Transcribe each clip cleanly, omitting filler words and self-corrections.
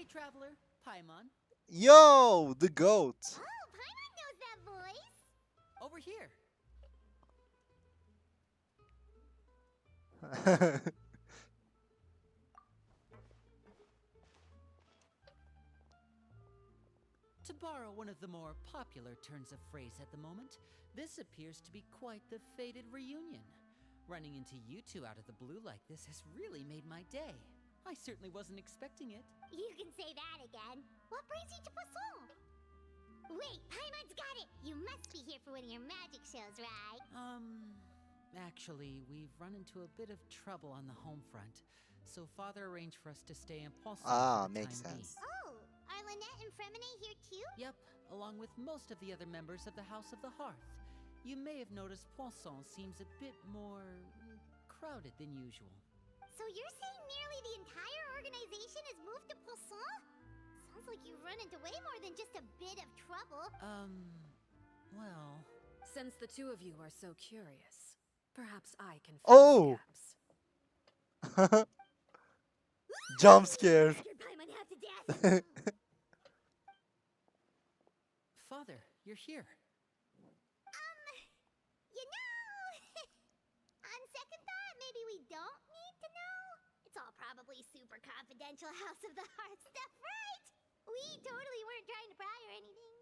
Hey, traveler, Paimon, Yo, the goat. Oh, Paimon knows that voice. over here. To borrow one of the more popular turns of phrase at the moment, this appears to be quite the fated reunion. Running into you two out of the blue like this has really made my day. I certainly wasn't expecting it. You can say that again. What brings you to Poisson? Wait, Paimon's got it. You must be here for one of your magic shows, right? Actually, we've run into a bit of trouble on the home front, so Father arranged for us to stay in Poisson Ah, for the makes time being. sense. Oh, are Lynette and Fremine here too? Yep, along with most of the other members of the House of the Hearth. You may have noticed Poisson seems a bit more crowded than usual. So you're saying nearly the entire organization has moved to Poisson? Sounds like you've run into way more than just a bit of trouble. Well, Since the two of you are so curious, perhaps I can fill Oh! the gaps. Jump scare. Scared Paimon half to death. Father, you're here. You know, on second thought, maybe we don't need to know. It's all probably super confidential House of the Heart stuff, right? We totally weren't trying to pry or anything.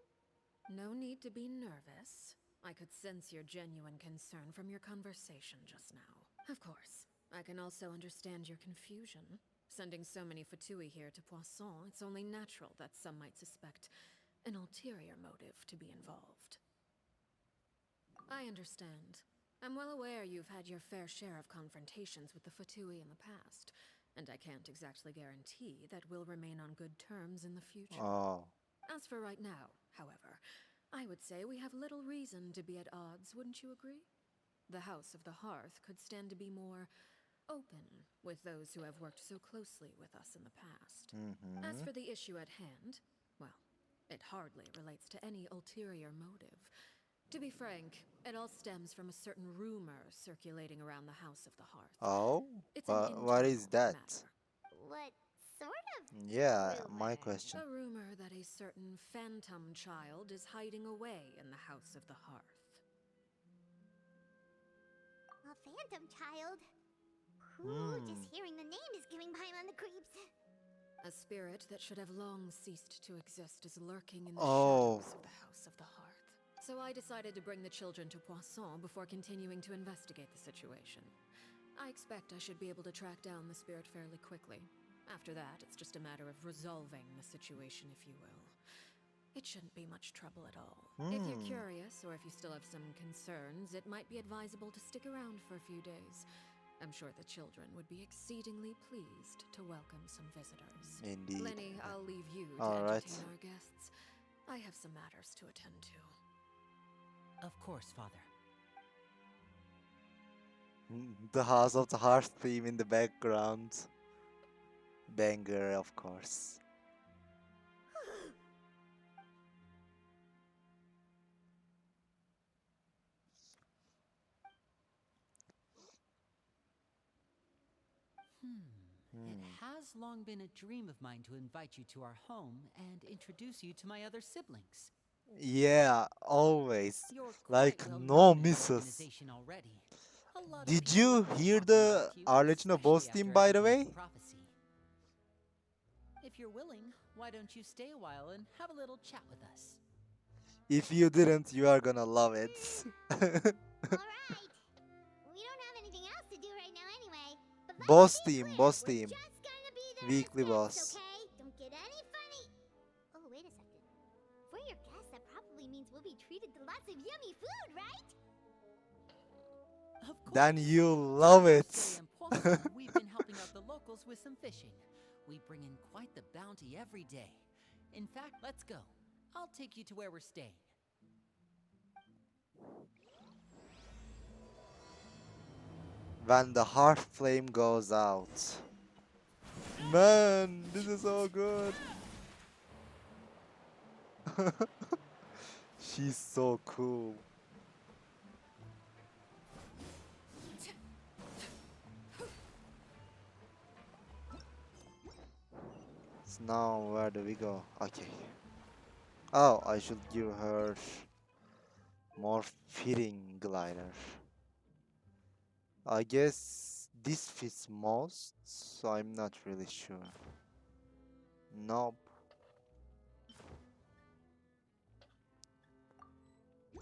No need to be nervous. I could sense your genuine concern from your conversation just now. Of course, I can also understand your confusion. Sending so many Fatui here to Poisson, it's only natural that some might suspect an ulterior motive to be involved. I understand. I'm well aware you've had your fair share of confrontations with the Fatui in the past, and I can't exactly guarantee that we'll remain on good terms in the future. Oh. As for right now, however, I would say we have little reason to be at odds, wouldn't you agree? The House of the Hearth could stand to be more open with those who have worked so closely with us in the past. As Mm-hmm. for the issue at hand, well, it hardly relates to any ulterior motive. To be frank, it all stems from a certain rumor circulating around the House of the Hearth. Oh? It's an What is internal that? matter. What sort of Yeah, my rumor? question. A rumor that a certain phantom child is hiding away in the House of the Hearth. A phantom child? Just hearing the name is giving Paimon the creeps. A spirit that should have long ceased to exist is lurking in the Oh. shadows of the House of the Hearth. So I decided to bring the children to Poisson before continuing to investigate the situation. I expect I should be able to track down the spirit fairly quickly. After that, it's just a matter of resolving the situation, if you will. It shouldn't be much trouble at all. If you're curious, or if you still have some concerns, it might be advisable to stick around for a few days. I'm sure the children would be exceedingly pleased to welcome some visitors. Indeed. Lenny, I'll leave you to All right. entertain our guests. I have some matters to attend to. Of course, Father. The House of the Hearth theme in the background. Banger, of course. It has long been a dream of mine to invite you to our home and introduce you to my other siblings. Yeah, always. You're Like, quite well no known in the misses. organization already. A lot of Did people you love to hear talk the about you, Arlecchino boss especially theme, after by the everything's way? prophecy. If you're willing, why don't you stay a while and have a little chat with us? If you didn't, you are gonna love it. Alright. We don't have anything else to do right now anyway. But let's Boss be team, clear, boss we're team. just gonna be there Weekly as guests, boss. okay? Don't get any funny. Oh, wait a second. If we're your guests, that probably means we'll be treated to lots of yummy food, right? Of course. Then you'll love While it. stay in Poisson, we've been helping out the locals with some fishing. We bring in quite the bounty every day. In fact, let's go. I'll take you to where we're staying. When the heart flame goes out. Man, this is so good. She's so cool. So now where do we go? Okay. Oh, I should give her more fitting glider. I guess this fits most, so I'm not really sure. Nope.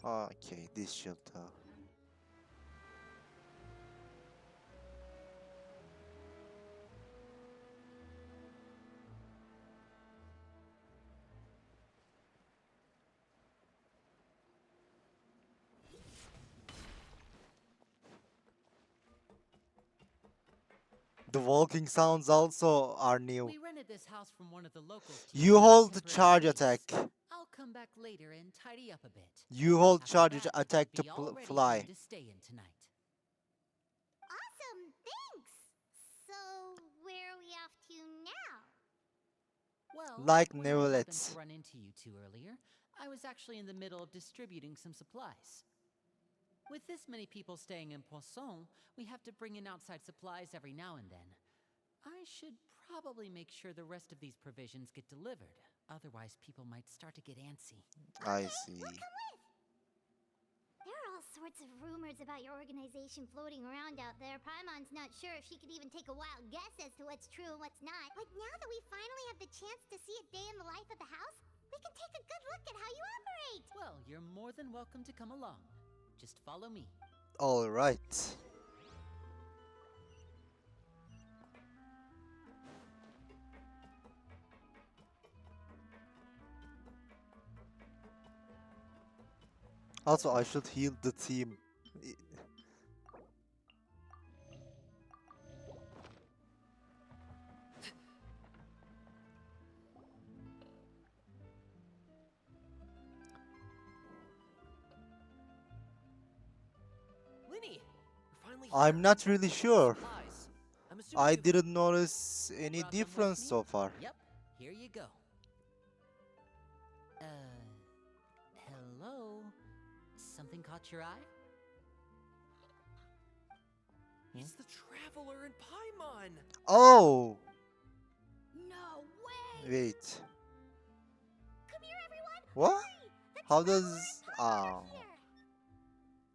Okay, this should do. The walking sounds also are new. We rented this house from one of the locals to You use as a hold the temporary charge base. attack. I'll come back later and tidy up a bit. You hold After charge that, attack to be all ready for fly. you to stay in tonight. Awesome, thanks. So, where are we off to now? Well, Like when I happened Neverlet's. to run into you two earlier, I was actually in the middle of distributing some supplies. With this many people staying in Poisson, we have to bring in outside supplies every now and then. I should probably make sure the rest of these provisions get delivered. Otherwise, people might start to get antsy. I Okay, see. we'll come with. There are all sorts of rumors about your organization floating around out there. Paimon's not sure if she could even take a wild guess as to what's true and what's not. But now that we finally have the chance to see a day in the life of the house, we can take a good look at how you operate. Well, you're more than welcome to come along. Just follow me. All right. Also, I should heal the team. Linny, we're finally I'm here. not really sure. Supplies. I'm assuming I you've- didn't notice any Brought them with difference me? so far. Yep, here you go. Hello? Something caught your eye? It's the Traveler in Paimon. Oh, No way! wait. Come here, everyone! What? Hurry! The How Traveler does? and Paimon are here!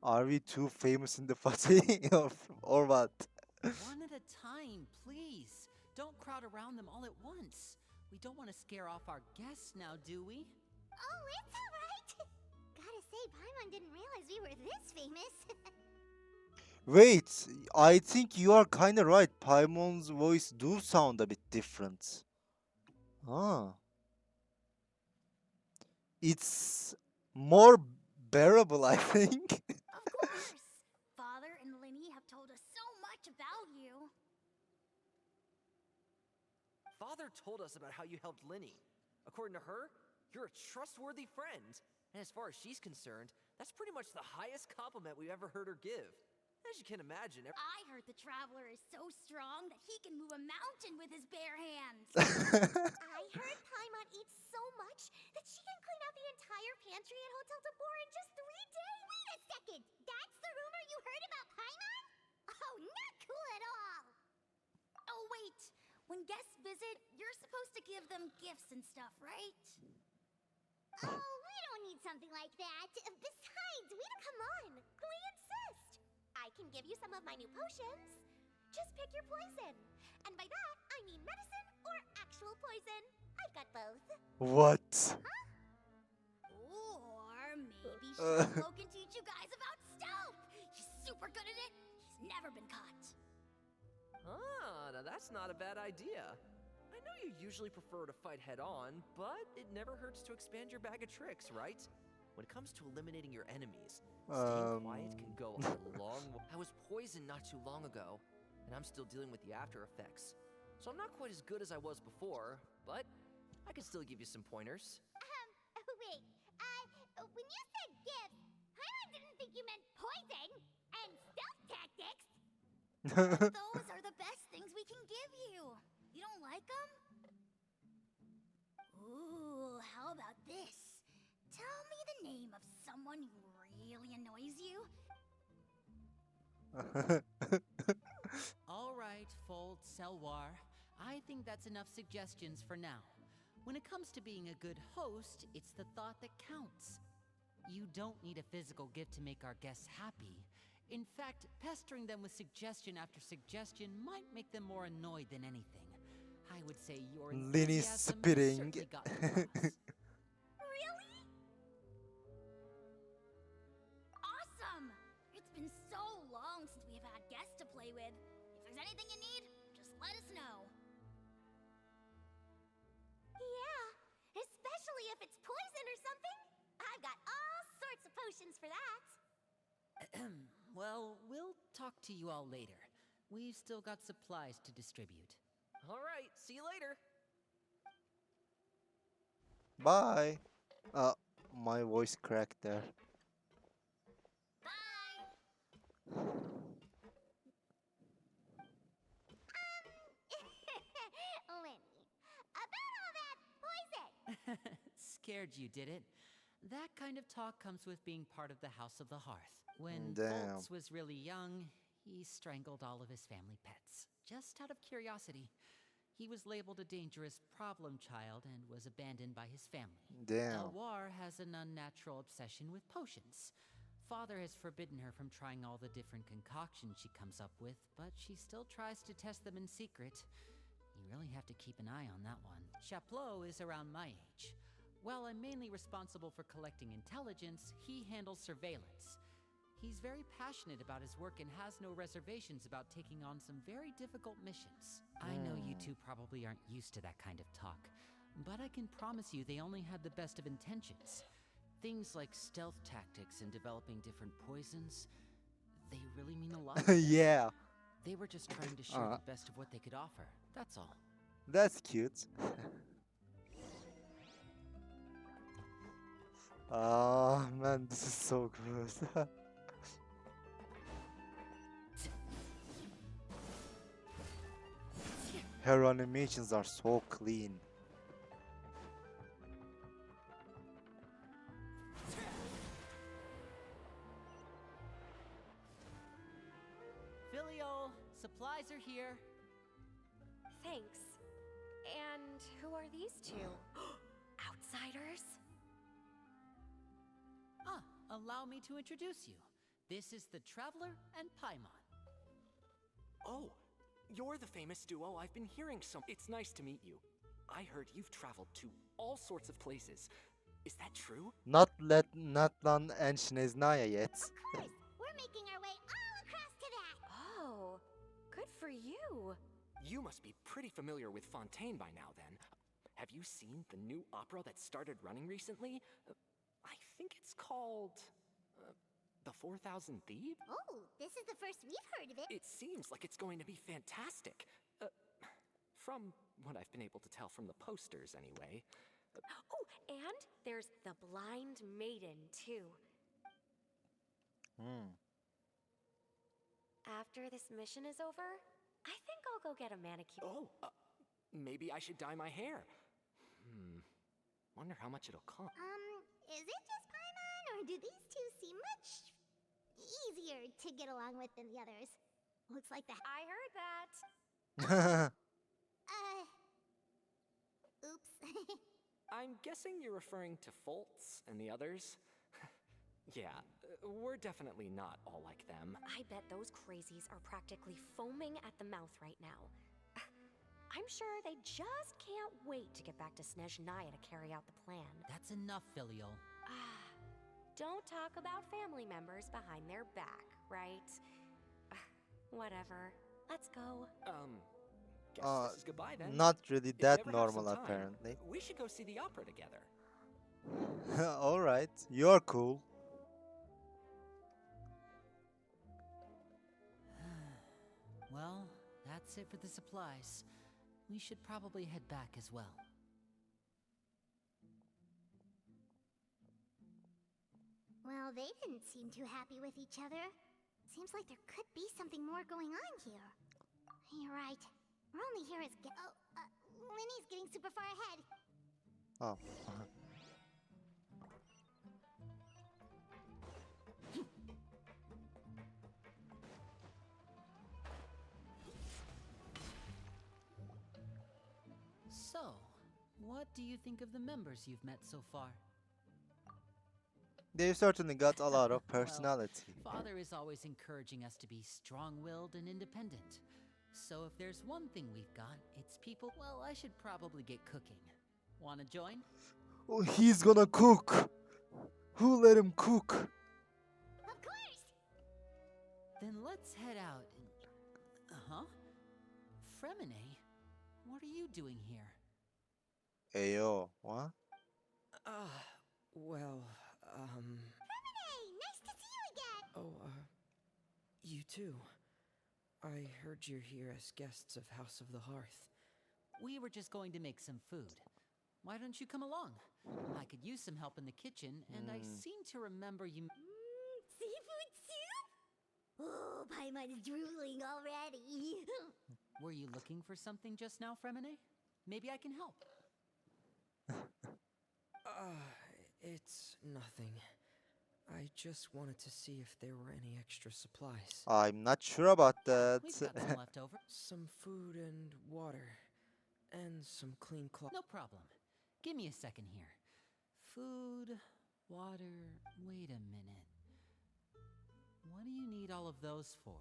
Are we too famous in the party or what? One at a time, please. Don't crowd around them all at once. We don't want to scare off our guests now, do we? Oh, it's alright! Gotta say, Paimon didn't realize we were this famous. Wait, I think you are kinda right. Paimon's voice do sound a bit different. Ah. It's more bearable, I think. Of course! Father and Linny have told us so much about you. Father told us about how you helped Linny. According to her, you're a trustworthy friend. And as far as she's concerned, that's pretty much the highest compliment we've ever heard her give. As you can imagine, I heard the Traveler is so strong that he can move a mountain with his bare hands. I heard Paimon eats so much that she can clean out the entire pantry at Hotel de Boer in just 3 days. Wait a second! That's the rumor you heard about Paimon? Oh, not cool at all! Oh, wait. When guests visit, you're supposed to give them gifts and stuff, right? Oh, we don't need something like that. Besides, come on. We insist. I can give you some of my new potions. Just pick your poison. And by that, I mean medicine or actual poison. I've got both. What? Or maybe Shadowflow can teach you guys about stealth. He's super good at it. He's never been caught. now that's not a bad idea. I know you usually prefer to fight head on, but it never hurts to expand your bag of tricks, right? When it comes to eliminating your enemies, staying quiet can go a long way. I was poisoned not too long ago, and I'm still dealing with the after effects. So I'm not quite as good as I was before, but I can still give you some pointers. Wait. When you said gifts, Paimon didn't think you meant poison and stealth tactics. Those are the best things we can give you. You don't like them? Ooh, how about this? Tell me the name of someone who really annoys you. All right, Fold Selwar. I think that's enough suggestions for now. When it comes to being a good host, it's the thought that counts. You don't need a physical gift to make our guests happy. In fact, pestering them with suggestion after suggestion might make them more annoyed than anything. I would say your Lenny enthusiasm has spitting. certainly gotten across. Really? Awesome! It's been so long since we've had guests to play with. If there's anything you need, just let us know. Yeah, especially if it's poison or something. I've got all sorts of potions for that. Well, we'll talk to you all later. We've still got supplies to distribute. All right, see you later. Bye. My voice cracked there. Bye! Lenny, about all that poison. Scared you, did it? That kind of talk comes with being part of the House of the Hearth. When Damn. Foltz was really young, he strangled all of his family pets, just out of curiosity. He was labeled a dangerous problem child and was abandoned by his family. Damn. Elwar has an unnatural obsession with potions. Father has forbidden her from trying all the different concoctions she comes up with, but she still tries to test them in secret. You really have to keep an eye on that one. Chaplot is around my age. While I'm mainly responsible for collecting intelligence, he handles surveillance. He's very passionate about his work and has no reservations about taking on some very difficult missions. I know you two probably aren't used to that kind of talk, but I can promise you they only had the best of intentions. Things like stealth tactics and developing different poisons, they really mean a lot to them. Yeah, They were just trying to show the best of what they could offer, that's all. that's cute. Ah, man, this is so gross. Her animations are so clean. Filio, supplies are here. Thanks. And who are these two? Outsiders? Allow me to introduce you. This is the Traveler and Paimon. Oh, you're the famous duo I've been hearing so. It's nice to meet you. I heard you've traveled to all sorts of places. Is that true? Not lan and Şineznaya yet. Of course, we're making our way all across to that. Oh, good for you. You must be pretty familiar with Fontaine by now then. Have you seen the new opera that started running recently? I think it's called The 4,000 Thieves? Oh, this is the first we've heard of it. It seems like it's going to be fantastic. From what I've been able to tell from the posters anyway. Oh, and there's the Blind Maiden, too. After this mission is over, I think I'll go get a manicure. Oh, maybe I should dye my hair. Wonder how much it'll cost. Is it just Paimon, or do these two seem much easier to get along with than the others? Looks like the. I heard that. Oops. I'm guessing you're referring to Foltz and the others? Yeah, we're definitely not all like them. I bet those crazies are practically foaming at the mouth right now. I'm sure they just can't wait to get back to Snezhnaya to carry out the plan. That's enough, Filio. Don't talk about family members behind their back, right? Whatever. Let's go. Guess this is goodbye then. Not really If you that ever have normal some time, apparently. We should go see the opera together. Alright, you're cool. Well, that's it for the supplies. We should probably head back as well. Well, they didn't seem too happy with each other. Seems like there could be something more going on here. You're right. We're only here as Linny's getting super far ahead. Oh. So, what do you think of the members you've met so far? They've certainly got a lot of Well, personality. Father is always encouraging us to be strong-willed and independent. So if there's one thing we've got, it's people. Well, I should probably get cooking. Wanna join? Oh, he's gonna cook. Who let him cook? Of course! Then let's head out and... Uh-huh. Fremine, what are you doing here? Ayo, what? Well, Hey, nice to see you again! Oh, you too. I heard you're here as guests of House of the Hearth. We were just going to make some food. Why don't you come along? I could use some help in the kitchen, and I seem to remember you... Seafood soup? Oh, Paimon's drooling already. Were you looking for something just now, Fremine? Maybe I can help. It's nothing. I just wanted to see if there were any extra supplies. I'm not sure about that. We've got some left over. Some food and water. And some clean cloth. No problem. Give me a second here. Food, water, wait a minute. What do you need all of those for?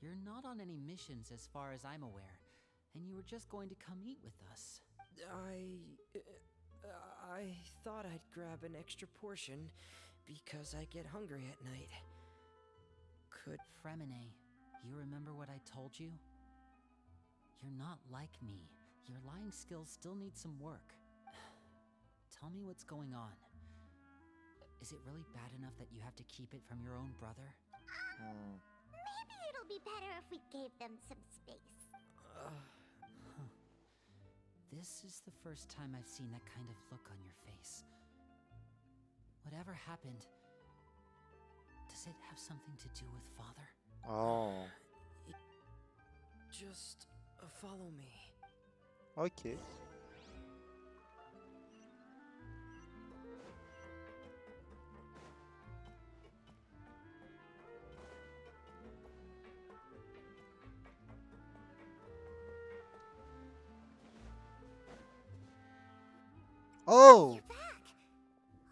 You're not on any missions as far as I'm aware, and you were just going to come eat with us. I thought I'd grab an extra portion because I get hungry at night. Could... Fremine, you remember what I told you? You're not like me. Your lying skills still need some work. Tell me what's going on. Is it really bad enough that you have to keep it from your own brother? Maybe it'll be better if we gave them some space. This is the first time I've seen that kind of look on your face. Whatever happened, does it have something to do with Father? Oh, Just follow me. okay. Oh, You're back!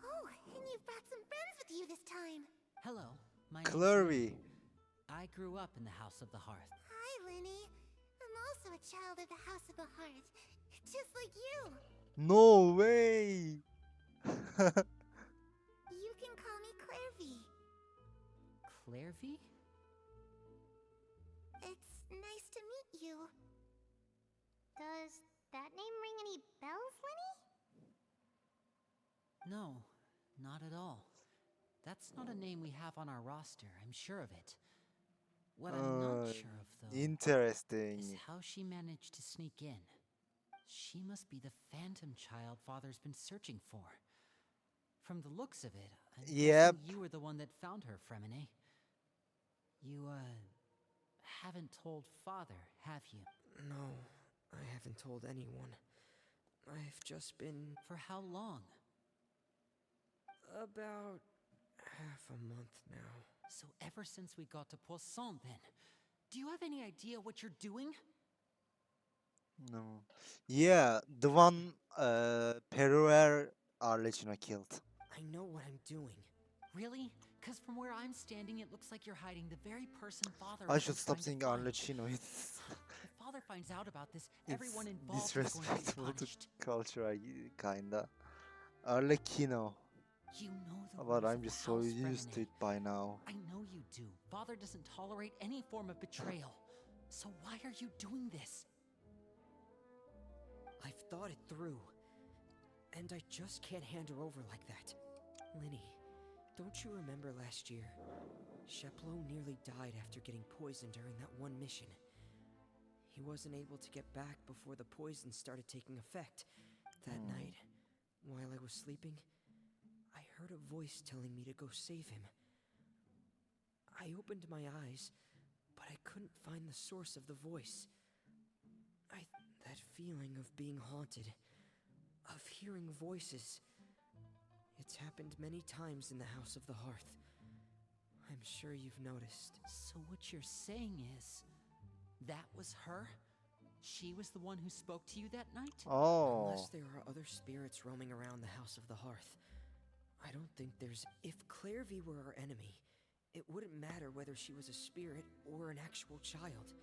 Oh, and you've brought some friends with you this time. Hello, my name's Clary. I grew up in the House of the Hearth. Hi, Lenny. I'm also a child of the House of the Hearth, just like you. No way. You can call me Clairvy. Clairvy? It's nice to meet you. Does that name ring any bells, Lenny? No, not at all. That's not a name we have on our roster, I'm sure of it. What I'm not sure of, though, Interesting. is how she managed to sneak in. She must be the phantom child Father's been searching for. From the looks of it, I'm Yep. guessing you were the one that found her, Fremine. You, haven't told Father, have you? No, I haven't told anyone. I've just been For how long? about half a month now. So ever since we got to Poisson, then. Do you have any idea what you're doing? No. Yeah, the one Peruer Arlecchino killed. I know what I'm doing. Really? Because from where I'm standing, it looks like you're hiding the very person Father I has should been stop trying saying to find. Arlecchino. It's If Father finds out about this, it's everyone involved is going to be disrespectful to punished. culture, kinda. Arlecchino. You know the But rules I'm of the just so house, used to Fremine. it by now. I know you do. Father doesn't tolerate any form of betrayal. So why are you doing this? I've thought it through. And I just can't hand her over like that. Linny, don't you remember last year? Sheplo nearly died after getting poisoned during that one mission. He wasn't able to get back before the poison started taking effect. That night, while I was sleeping, I heard a voice telling me to go save him. I opened my eyes, but I couldn't find the source of the voice. That feeling of being haunted, of hearing voices. It's happened many times in the House of the Hearth. I'm sure you've noticed. So what you're saying is, that was her? She was the one who spoke to you that night? Oh. Unless there are other spirits roaming around the House of the Hearth. I don't think there's... If Clairvy were our enemy, it wouldn't matter whether she was a spirit or an actual child.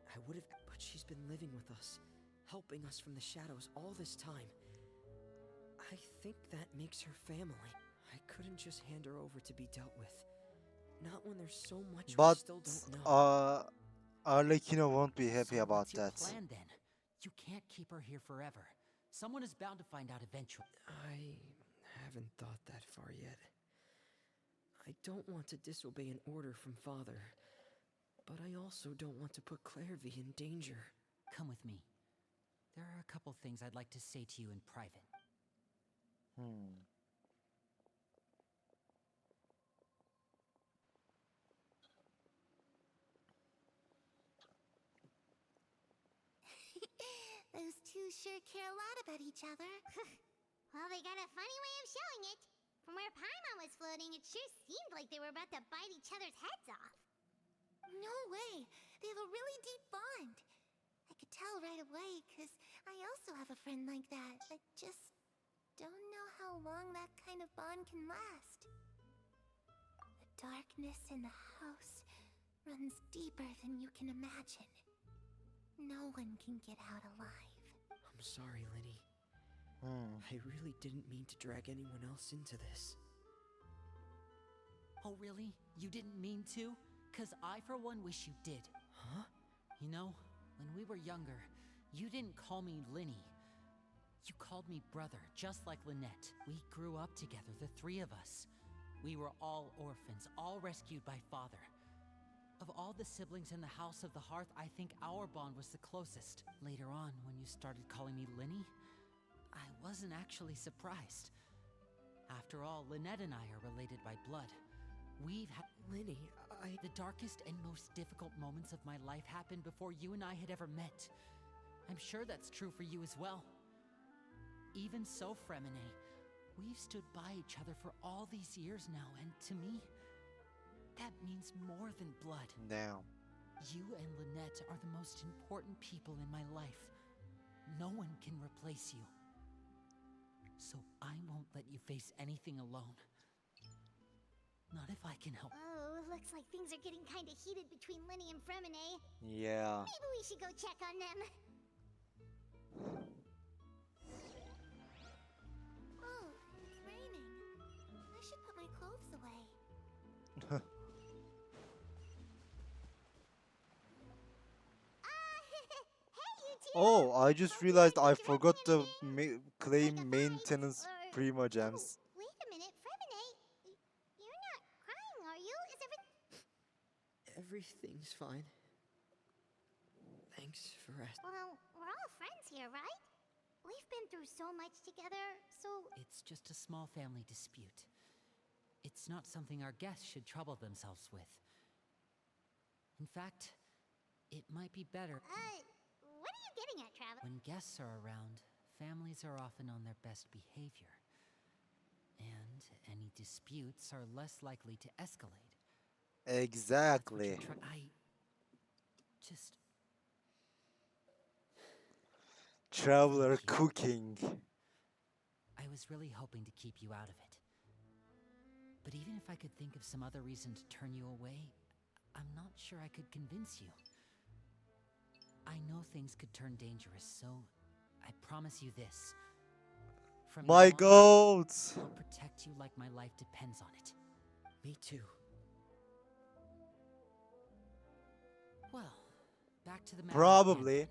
I would have... But she's been living with us, helping us from the shadows all this time. I think that makes her family. I couldn't just hand her over to be dealt with. Not when there's so much we But still don't know. Arlecchino won't be happy So about what's your that. plan then? You can't keep her here forever. Someone is bound to find out eventually. I haven't thought that far yet. I don't want to disobey an order from Father, but I also don't want to put Clairvy in danger. Come with me. There are a couple things I'd like to say to you in private. Those two sure care a lot about each other. Well, they got a funny way of showing it. From where Paimon was floating, it sure seemed like they were about to bite each other's heads off. No way. They have a really deep bond. I could tell right away, because I also have a friend like that. I just don't know how long that kind of bond can last. The darkness in the house runs deeper than you can imagine. No one can get out alive. I'm sorry, Linny. I really didn't mean to drag anyone else into this. Oh, really? You didn't mean to? 'Cause I, for one, wish you did. Huh? You know, when we were younger, you didn't call me Linny. You called me brother, just like Lynette. We grew up together, the three of us. We were all orphans, all rescued by Father. Of all the siblings in the House of the Hearth, I think our bond was the closest. Later on, when you started calling me Linny, I wasn't actually surprised. After all, Lynette and I are related by blood. We've had... Linny, The darkest and most difficult moments of my life happened before you and I had ever met. I'm sure that's true for you as well. Even so, Fremine, we've stood by each other for all these years now, and to me, that means more than blood. Damn. You and Lynette are the most important people in my life. No one can replace you. So I won't let you face anything alone. Not if I can help. Oh, looks like things are getting kind of heated between Linny and Fremine. Yeah. Maybe we should go check on them. Oh, it's raining. I should put my clothes away. Hey, you two! Oh, I just Hope you realized I aren't forgot interrupting the anything. Like a claim fight, maintenance or- Prima gems. Oh, wait a minute, Fremine. You're not crying, are you? Is everything... everything's fine. Thanks for asking. Well, we're all friends here, right? We've been through so much together, so... It's just a small family dispute. It's not something our guests should trouble themselves with. In fact, it might be better. What are you getting at, Travis? When guests are around, families are often on their best behavior. And any disputes are less likely to escalate. That's what Exactly. I just... Traveler Thank you. cooking. I was really hoping to keep you out of it. But even if I could think of some other reason to turn you away, I'm not sure I could convince you. I know things could turn dangerous, so I promise you this. From My now on, goats. I'll protect you like my life depends on it. Me too. Well, back to the matter at hand Probably. then.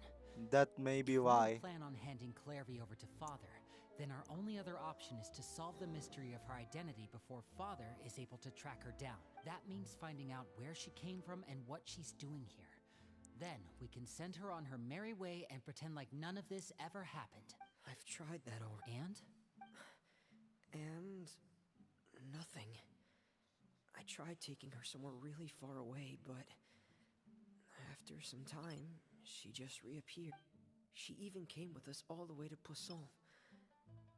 That may be If we don't why. plan on handing Clairvy over to Father, then our only other option is to solve the mystery of her identity before Father is able to track her down. That means finding out where she came from and what she's doing here. Then we can send her on her merry way and pretend like none of this ever happened. I've tried that already. And nothing. I tried taking her somewhere really far away, but after some time, she just reappeared. She even came with us all the way to Poisson.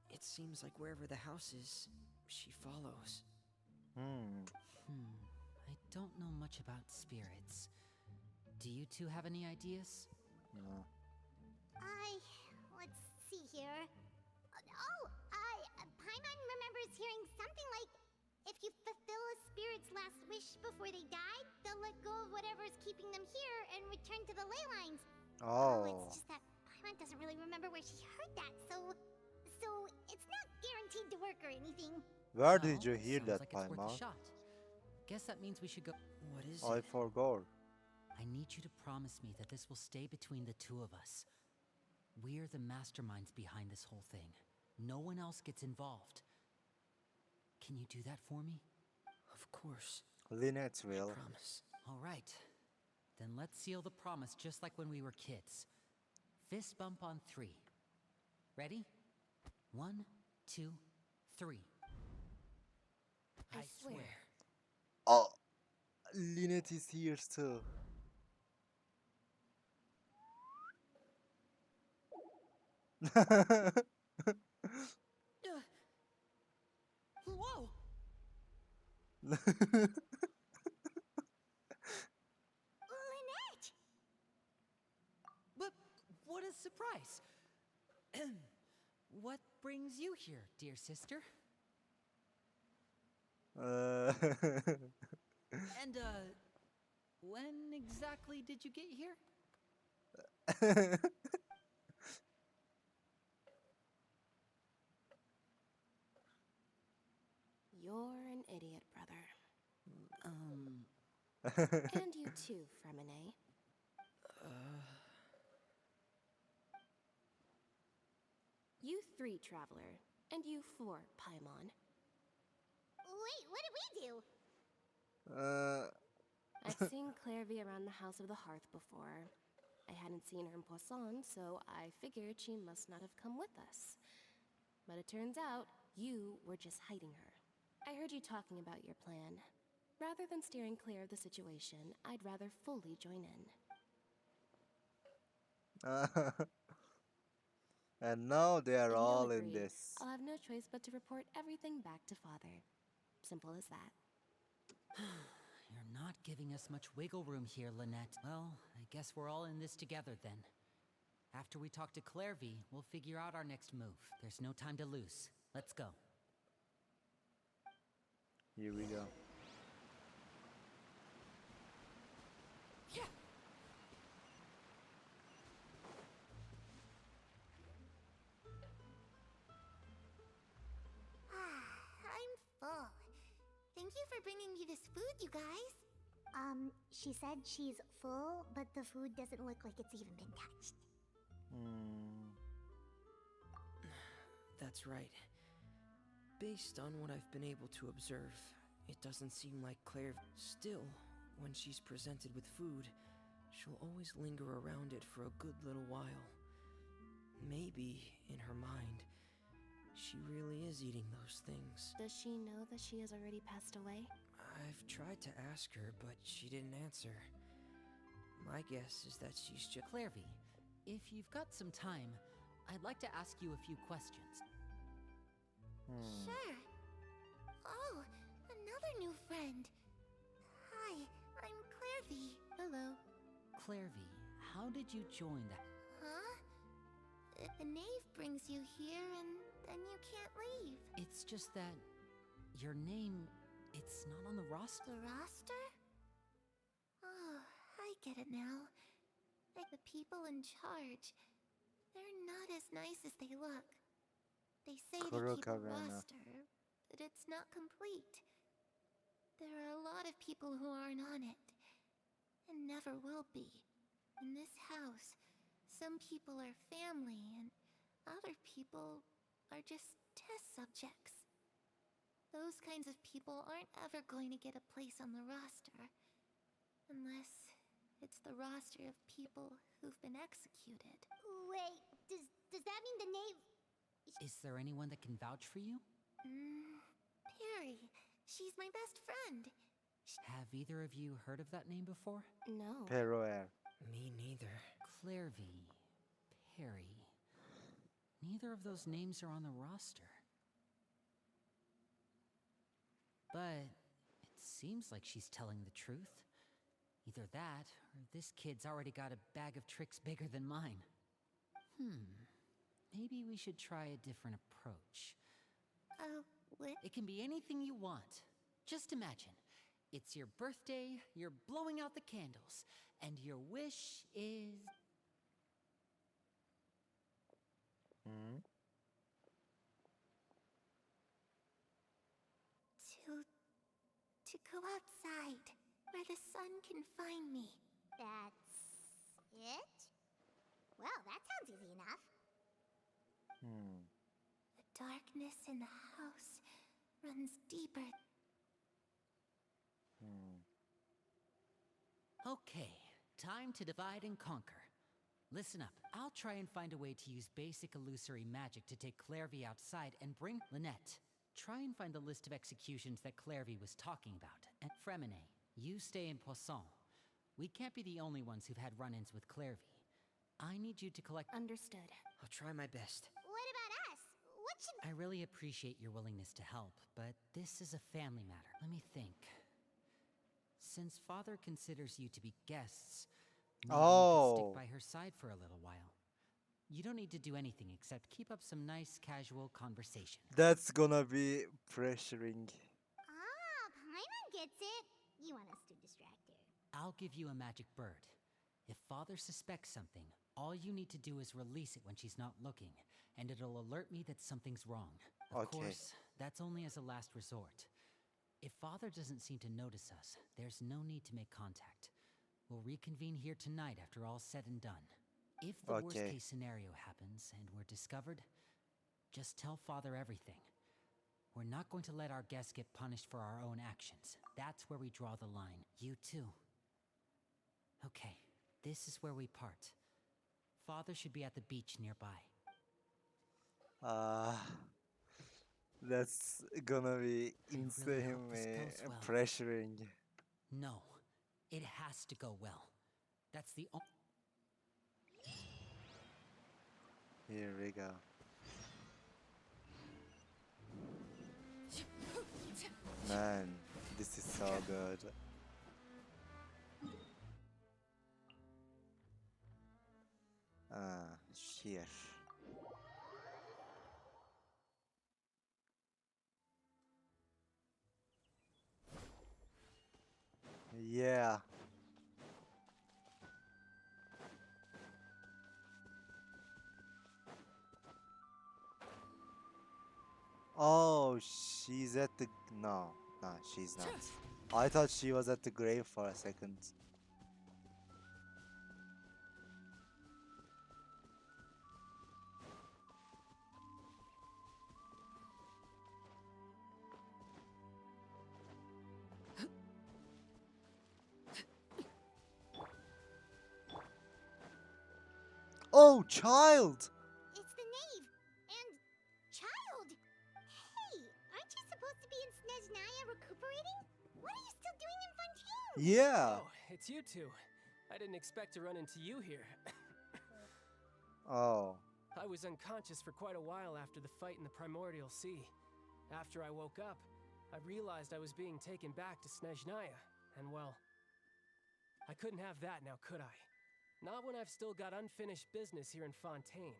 It seems like wherever the house is, she follows. I don't know much about spirits. Do you two have any ideas? Let's see here. Paimon remembers hearing something like, if you fulfill a spirit's last wish before they die, they'll let go of whatever's keeping them here and return to the ley lines. Oh. It's just that Paimon doesn't really remember where she heard that, so it's not guaranteed to work or anything. Where did you Well, hear sounds that, like it's worth a Paimon? shot. Guess that means we should go. What is I it? forgot. I need you to promise me that this will stay between the two of us. We're the masterminds behind this whole thing. No one else gets involved. Can you do that for me? Of course. Lynette will. Promise. All right. Then let's seal the promise just like when we were kids. Fist bump on 3. Ready? 1, 2, 3. I swear. Oh, Lynette is here too. Whoa! Lynette! But what a surprise! What brings you here, dear sister? And, when exactly did you get here? You're an idiot, brother. And you too, Fremine. You 3, Traveler. And you 4, Paimon. Wait, what did we do? I've seen Clairvy around the House of the Hearth before. I hadn't seen her in Poisson, so I figured she must not have come with us. But it turns out, you were just hiding her. I heard you talking about your plan. Rather than steering clear of the situation, I'd rather fully join in. And now they If are you all don't in agree, this. I'll have no choice but to report everything back to Father. Simple as that. You're not giving us much wiggle room here, Lynette. Well, I guess we're all in this together then. After we talk to Clairvy, we'll figure out our next move. There's no time to lose. Let's go. Here we go. I'm full. Thank you for bringing me this food, you guys. She said she's full, but the food doesn't look like it's even been touched. That's right. Based on what I've been able to observe, it doesn't seem like Claire... Still, when she's presented with food, she'll always linger around it for a good little while. Maybe, in her mind, she really is eating those things. Does she know that she has already passed away? I've tried to ask her, but she didn't answer. My guess is that she's just... Clairvy, if you've got some time, I'd like to ask you a few questions. Sure. Oh, another new friend. Hi, I'm Clairvy. Hello. Clairvy, how did you join that? Huh? The knave brings you here and then you can't leave. It's just that your name, it's not on the roster. The roster? Oh, I get it now. Like the people in charge. They're not as nice as they look. They say they keep a Kaverna. roster, but it's not complete. There are a lot of people who aren't on it, and never will be. In this house, some people are family, and other people are just test subjects. Those kinds of people aren't ever going to get a place on the roster. Unless it's the roster of people who've been executed. Wait, does that mean the knave... Is there anyone that can vouch for you? Perry. She's my best friend. Have either of you heard of that name before? No. Peroer. Me neither. Clairvy, Perry. Neither of those names are on the roster. But it seems like she's telling the truth. Either that, or this kid's already got a bag of tricks bigger than mine. Maybe we should try a different approach. What? It can be anything you want. Just imagine. It's your birthday, you're blowing out the candles, and your wish is... Hmm? To go outside, where the sun can find me. That's it? Well, that sounds easy enough. Hmm. The darkness in the house runs deeper. Hmm. Okay, time to divide and conquer. Listen up, I'll try and find a way to use basic illusory magic to take Clairvy outside and bring Lynette. Try and find the list of executions that Clairvy was talking about. And Fremine, you stay in Poisson. We can't be the only ones who've had run-ins with Clairvy. I need you to collect... Understood. I'll try my best. What about us? What should... I really appreciate your willingness to help, but this is a family matter. Let me think. Since Father considers you to be guests, maybe you could stick Oh, by her side for a little while. You don't need to do anything except keep up some nice casual conversation. that's gonna be pressuring. Ah, Paimon gets it. You want us to distract her. I'll give you a magic bird. If Father suspects something, all you need to do is release it when she's not looking, and it'll alert me that something's wrong. Of Okay. course, that's only as a last resort. If Father doesn't seem to notice us, there's no need to make contact. We'll reconvene here tonight after all's said and done. If the Okay. worst-case scenario happens and we're discovered, just tell Father everything. We're not going to let our guests get punished for our own actions. That's where we draw the line. You too. Okay, this is where we part. Father should be at the beach nearby. Uh, that's gonna be I really hope insane, this goes well. pressuring. No, it has to go well. That's the only... Here we go. Man, this is so good. Here. Yeah. Oh, she's at the... No, no, she's not. I thought she was at the grave for a second. Oh, child! It's the knave. And... child! Hey, aren't you supposed to be in Snezhnaya recuperating? What are you still doing in Fontaine? Yeah. Oh, it's you two. I didn't expect to run into you here. Oh. I was unconscious for quite a while after the fight in the Primordial Sea. After I woke up, I realized I was being taken back to Snezhnaya, and well, I couldn't have that now, could I? Not when I've still got unfinished business here in Fontaine.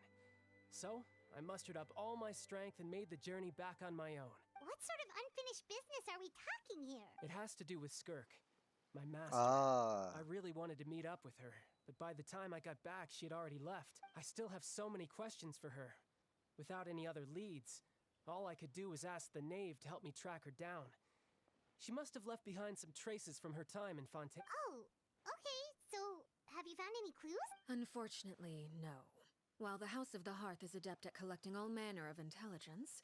So, I mustered up all my strength and made the journey back on my own. What sort of unfinished business are we talking here? It has to do with Skirk, my master. Ah. I really wanted to meet up with her, but by the time I got back, she had already left. I still have so many questions for her. Without any other leads, all I could do was ask the knave to help me track her down. She must have left behind some traces from her time in Fontaine. Oh, okay, so have you found any clues? Unfortunately, no. While the House of the Hearth is adept at collecting all manner of intelligence,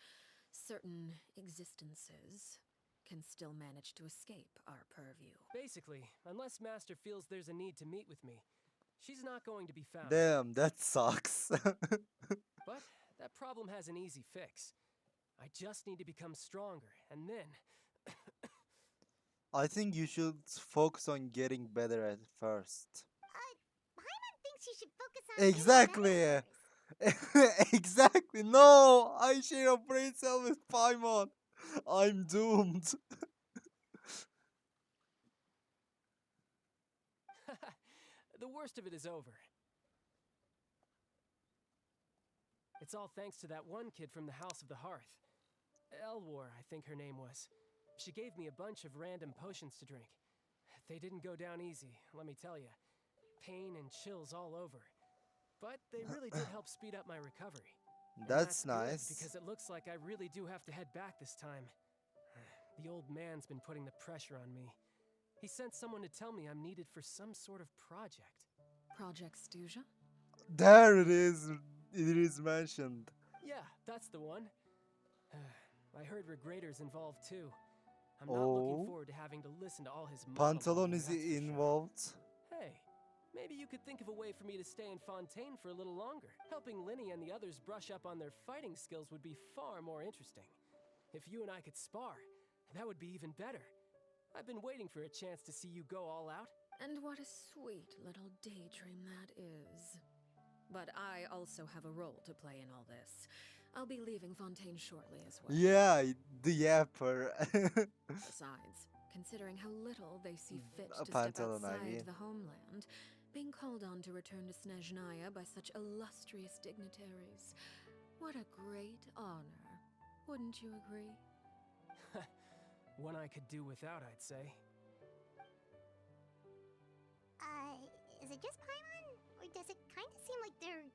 certain existences can still manage to escape our purview. Basically, unless Master feels there's a need to meet with me, she's not going to be found. Damn, that sucks. But that problem has an easy fix. I just need to become stronger, and then... I think you should focus on getting better at first. Paimon thinks you should focus on getting Exactly. better first. Exactly. No, I share a brain cell with Paimon. I'm doomed. The worst of it is over. It's all thanks to that one kid from the House of the Hearth. Elwar, I think her name was. She gave me a bunch of random potions to drink. They didn't go down easy, let me tell you. Pain and chills all over. But they really did help speed up my recovery. And That's good, nice. because it looks like I really do have to head back this time. The old man's been putting the pressure on me. He sent someone to tell me I'm needed for some sort of project. Project Stuja? There it is. It is mentioned. Yeah, that's the one. I heard Regrator's involved too. I'm not looking Oh, forward to having to listen to all his Pantalon monologuing, is that's for sure. involved. Hey, maybe you could think of a way for me to stay in Fontaine for a little longer. Helping Linny and the others brush up on their fighting skills would be far more interesting. If you and I could spar, that would be even better. I've been waiting for a chance to see you go all out. And what a sweet little daydream that is. But I also have a role to play in all this. I'll be leaving Fontaine shortly as well. Yeah, the yapper. Besides, considering how little they see fit A to step Pantalon, I outside mean. the homeland, being called on to return to Snezhnaya by such illustrious dignitaries, what a great honor. Wouldn't you agree? One I could do without, I'd say. Is it just Paimon? Or does it kind of seem like they're...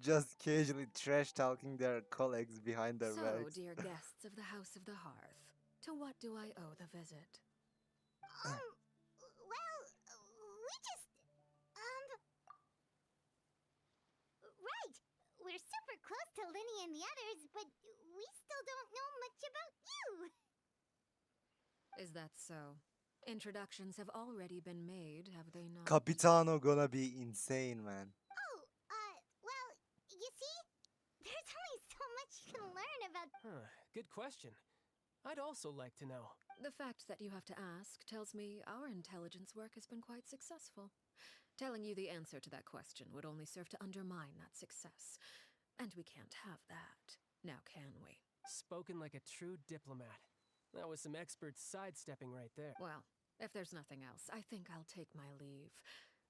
Just casually trash talking their colleagues behind their So, backs. dear guests of the House of the Hearth, to what do I owe the visit? Well, we just... Right! We're super close to Linny and the others, but we still don't know much about you! Is that so? Introductions have already been made, have they not? Capitano gonna be insane, man. Oh, well, you see? There's only so much you can learn about... Good question. I'd also like to know. The fact that you have to ask tells me our intelligence work has been quite successful. Telling you the answer to that question would only serve to undermine that success. And we can't have that, now can we? Spoken like a true diplomat. That was some expert sidestepping right there. Well, if there's nothing else, I think I'll take my leave.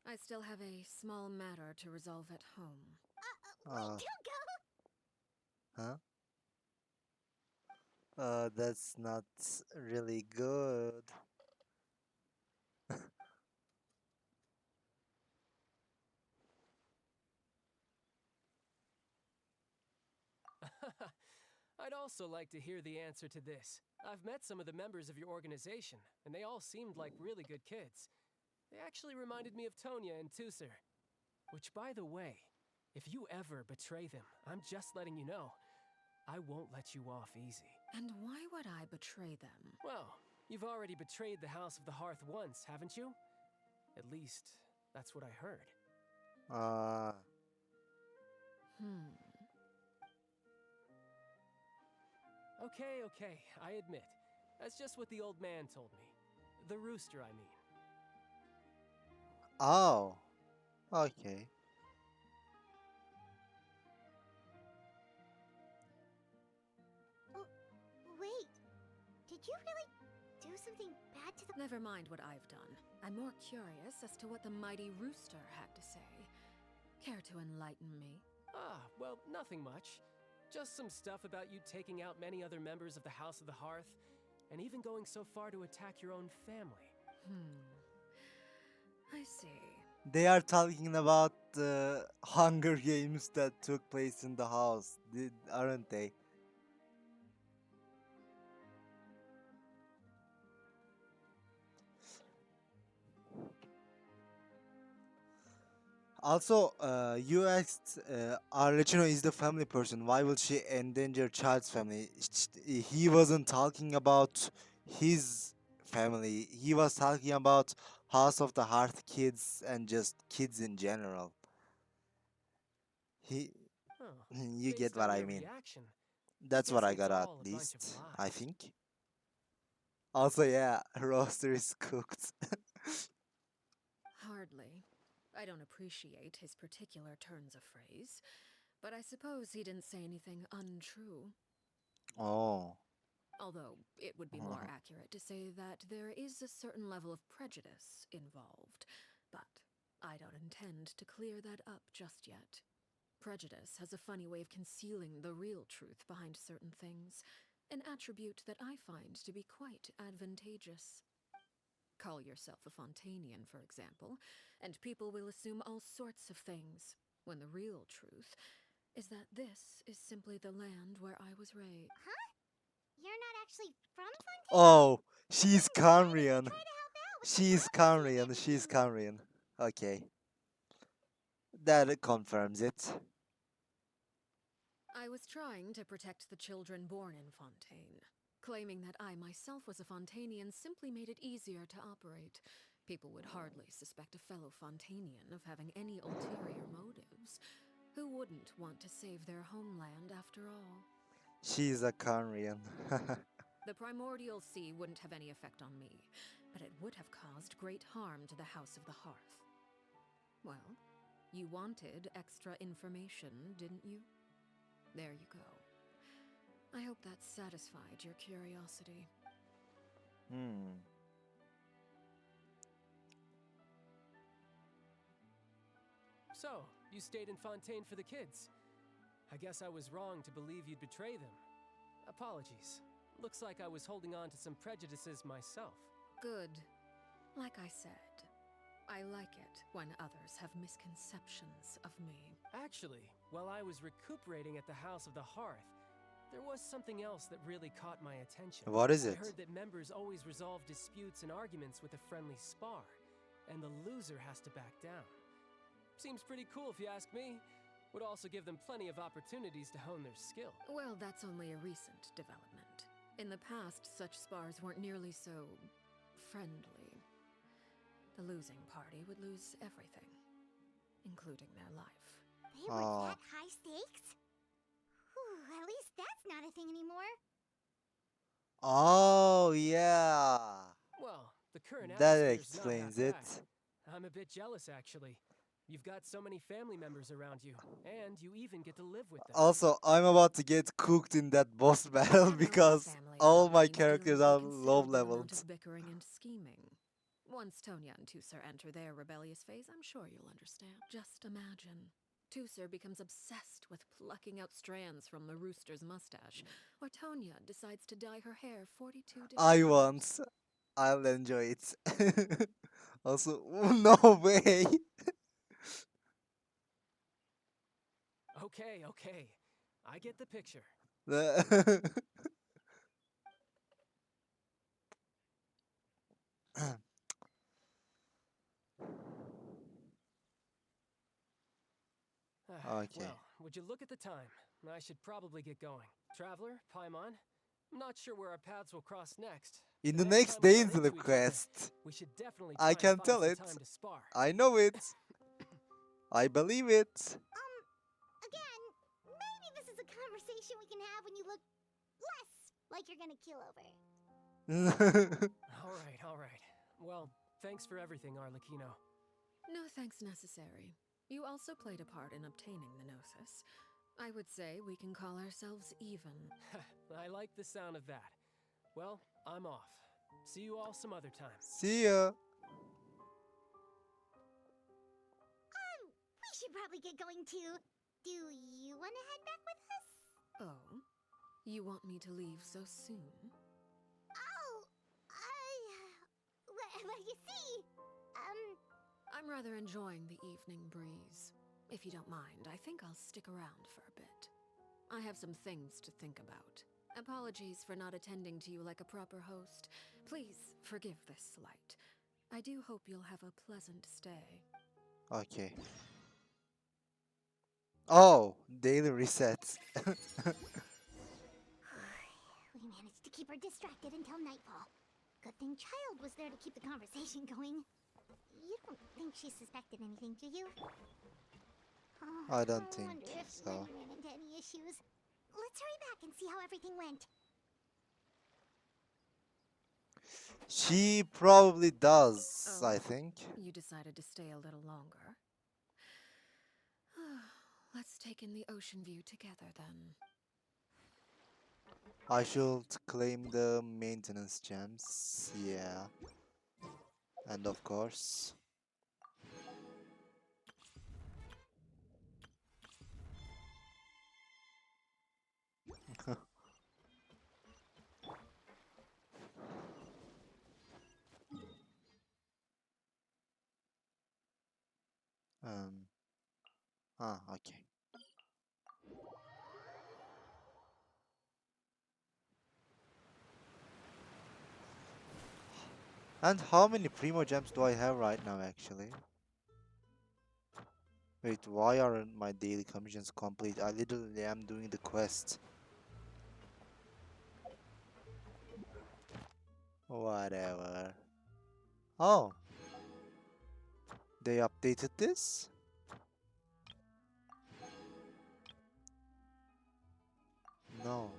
I still have a small matter to resolve at home. Wait, don't go! Huh? That's not really good. I'd also like to hear the answer to this. I've met some of the members of your organization, and they all seemed like really good kids. They actually reminded me of Tonya and Tusser. Which, by the way, if you ever betray them, I'm just letting you know, I won't let you off easy. And why would I betray them? Well, you've already betrayed the House of the Hearth once, haven't you? At least, that's what I heard. Okay, I admit. That's just what the old man told me. The rooster, I mean. Oh, okay. Wait, did you really do something bad to the... Never mind what I've done. I'm more curious as to what the mighty rooster had to say. Care to enlighten me? Well, nothing much. Just some stuff about you taking out many other members of the House of the Hearth, and even going so far to attack your own family. I see. They are talking about the Hunger Games that took place in the house, aren't they? Also, you asked Arlecchino is the family person. Why will she endanger child's family? He wasn't talking about his family. He was talking about House of the Hearth kids and just kids in general. He, you Based get on what I their mean. reaction, That's what guessing I it's got at all a bunch of least, I lies. think. Also, yeah, roaster is cooked. Hardly. I don't appreciate his particular turns of phrase, but I suppose he didn't say anything untrue. Oh. Although it would be more accurate to say that there is a certain level of prejudice involved, but I don't intend to clear that up just yet. Prejudice has a funny way of concealing the real truth behind certain things, an attribute that I find to be quite advantageous. Call yourself a Fontainian, for example, and people will assume all sorts of things, when the real truth is that this is simply the land where I was raised. Huh? You're not actually from Fontaine? Oh, she's Then why didn't you Conrian. try to help out with the She's prophecy and Conrian. She's everything? Conrian. Okay, that confirms it. I was trying to protect the children born in Fontaine. Claiming that I myself was a Fontainian simply made it easier to operate. People would hardly suspect a fellow Fontainian of having any ulterior motives. Who wouldn't want to save their homeland after all? She's a Conrian. The primordial sea wouldn't have any effect on me, but it would have caused great harm to the House of the Hearth. Well, you wanted extra information, didn't you? There you go. I hope that satisfied your curiosity. Hmm. So, you stayed in Fontaine for the kids. I guess I was wrong to believe you'd betray them. Apologies. Looks like I was holding on to some prejudices myself. Good. Like I said, I like it when others have misconceptions of me. Actually, while I was recuperating at the House of the Hearth, there was something else that really caught my attention. What is it? I heard that members always resolve disputes and arguments with a friendly spar, and the loser has to back down. Seems pretty cool if you ask me. Would also give them plenty of opportunities to hone their skill. Well, that's only a recent development. In the past, such spars weren't nearly so friendly. The losing party would lose everything, including their life. They were Oh. that high stakes? Whew, at least that's not a thing anymore. Oh, yeah. Well, the current That atmosphere's not explains that it. bad. I'm a bit jealous, actually. You've got so many family members around you, and you even get to live with them. Also, I'm about to get cooked in that boss battle Having a because family all around my means dealing characters with a are considerable low amount leveled. of bickering and scheming. Once Tonya and Tusser enter their rebellious phase, I'm sure you'll understand. Just imagine. Tusser becomes obsessed with plucking out strands from the rooster's mustache, or Tonya decides to dye her hair 42 different I colors. want. I'll enjoy it. Also, no way. Okay, okay. I get the picture. The- Okay. Well, would you look at the time? I should probably get going. Traveler, Paimon, I'm not sure where our paths will cross next. In The the next next time we day run in the into each other, quest, we should definitely I try can and find tell some it. time to spar. I know it. I believe it. Again, maybe this is a conversation we can have when you look less like you're gonna kill over. All right. Well, thanks for everything, Arlecchino. No thanks necessary. You also played a part in obtaining the Gnosis. I would say we can call ourselves even. I like the sound of that. Well, I'm off. See you all some other time. See ya. We should probably get going too. Do you want to head back with us? Oh? You want me to leave so soon? Oh, well, you see, I'm rather enjoying the evening breeze. If you don't mind, I think I'll stick around for a bit. I have some things to think about. Apologies for not attending to you like a proper host. Please forgive this slight. I do hope you'll have a pleasant stay. Okay. Oh, daily resets. we managed to keep her distracted until nightfall. Good thing Child was there to keep the conversation going. You don't think she suspected anything, do you? Oh, I don't think wonder if so. Lenny ran into any issues. Let's hurry back and see how everything went. She probably does, Oh? I think. You decided to stay a little longer. Let's take in the ocean view together then. I should claim the maintenance gems. Yeah. And of course. Ah, okay. And how many Primo gems do I have right now, actually? Wait, why aren't my daily commissions complete? I literally am doing the quest. Whatever. Oh, they updated this? No.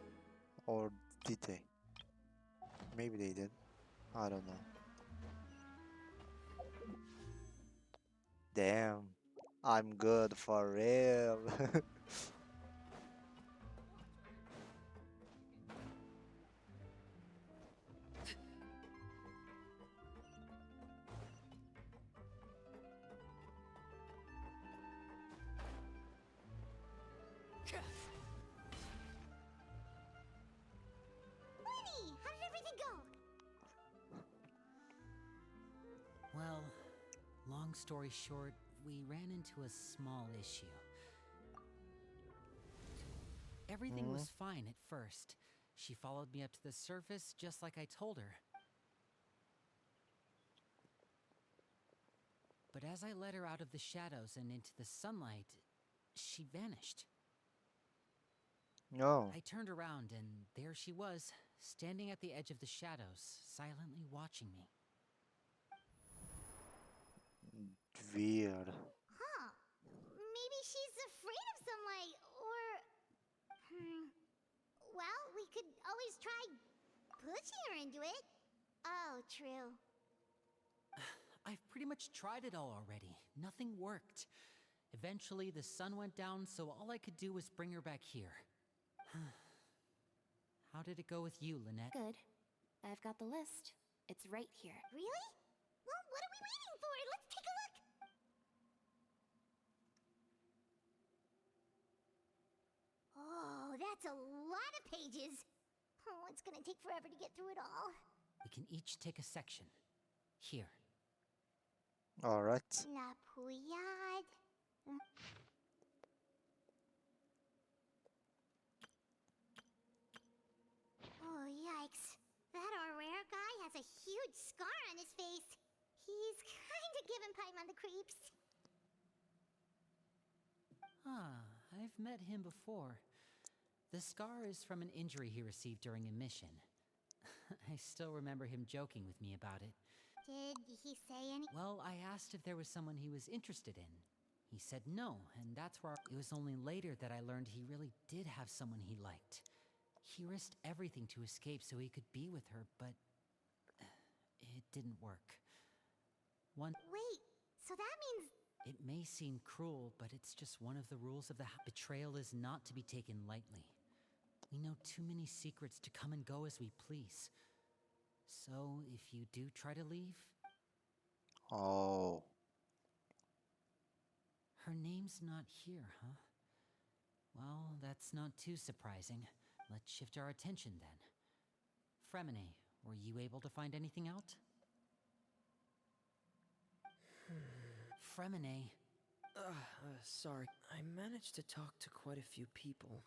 Or did they? Maybe they did. I don't know. Damn. I'm good for real. Winnie, how did everything go? Well, long story short, we ran into a small issue. Everything Hmm? was fine at first. She followed me up to the surface just like I told her. But as I led her out of the shadows and into the sunlight, she vanished. No. I turned around and there she was, standing at the edge of the shadows, silently watching me. Weird. Huh. Maybe she's afraid of sunlight, or... Well, we could always try pushing her into it. Oh, true. I've pretty much tried it all already. Nothing worked. Eventually, the sun went down, so all I could do was bring her back here. How did it go with you, Lynette? Good. I've got the list. It's right here. Really? Well, what are we waiting for? Let's take a look. Oh, that's a lot of pages. Oh, it's gonna take forever to get through it all. We can each take a section. Here. Alright. La Pouillade. Oh, yikes. That Aurora guy has a huge scar on his face. He's kinda giving Paimon the creeps. Ah, I've met him before. The scar is from an injury he received during a mission. I still remember him joking with me about it. Did he say any? Well, I asked if there was someone he was interested in. He said no, and that's where it was only later that I learned he really did have someone he liked. He risked everything to escape so he could be with her, but it didn't work. Wait, so that means... It may seem cruel, but it's just one of the rules of the betrayal is not to be taken lightly. We know too many secrets to come and go as we please. So, if you do try to leave, Oh. her name's not here, huh? Well, that's not too surprising. Let's shift our attention then. Fremine, were you able to find anything out? Fremine. Sorry. I managed to talk to quite a few people,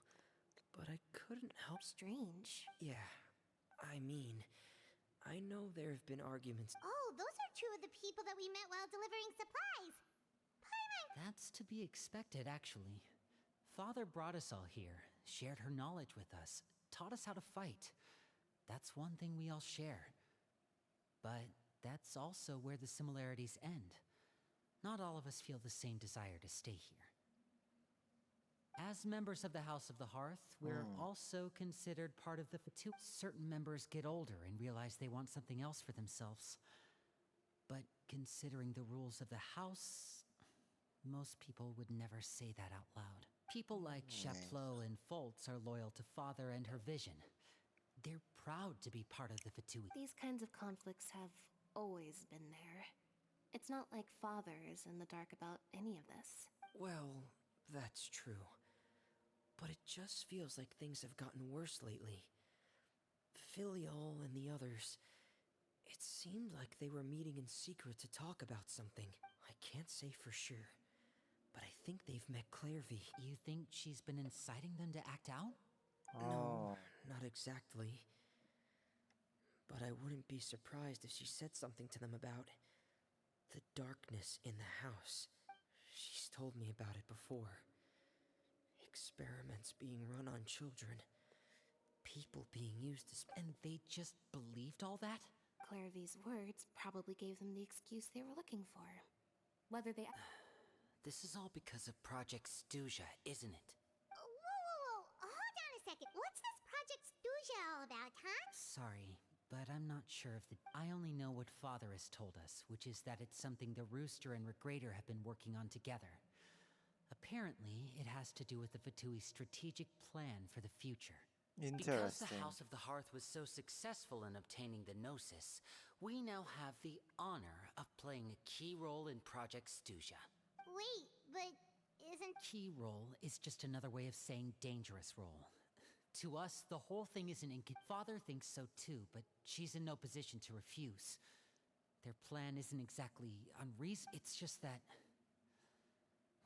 but I couldn't help. Strange. Yeah, I mean, I know there have been arguments. Oh, those are two of the people that we met while delivering supplies. That's to be expected, actually. Father brought us all here, shared her knowledge with us, taught us how to fight. That's one thing we all share. But that's also where the similarities end. Not all of us feel the same desire to stay here. As members of the House of the Hearth, we're also considered part of the Fatu. Certain members get older and realize they want something else for themselves. But considering the rules of the House, most people would never say that out loud. People like Chaplot and Foltz are loyal to Father and her vision. They're proud to be part of the Fatui. These kinds of conflicts have always been there. It's not like Father is in the dark about any of this. Well, that's true. But it just feels like things have gotten worse lately. Filial and the others, it seemed like they were meeting in secret to talk about something. I can't say for sure, but I think think they've met Clairvy. You think she's been inciting them to act out? Oh. Not exactly. But I wouldn't be surprised if she said something to them about the darkness in the house. She's told me about it before. Experiments being run on children. People being used as... And they just believed all that? Clairvy's words probably gave them the excuse they were looking for. Whether they... This is all because of Project Stuja, isn't it? Whoa. Hold on a second. What's this Project Stuja all about, huh? Sorry, but I'm not sure of the... I only know what Father has told us, which is that it's something the Rooster and Regrader have been working on together. Apparently, it has to do with the Fatui's strategic plan for the future. Because the Interesting. House of the Hearth was so successful in obtaining the Gnosis, we now have the honor of playing a key role in Project Stuja. Wait, but isn't... Key role is just another way of saying dangerous role. To us, the whole thing is an Father thinks so too, but she's in no position to refuse. Their plan isn't exactly unreasonable. It's just that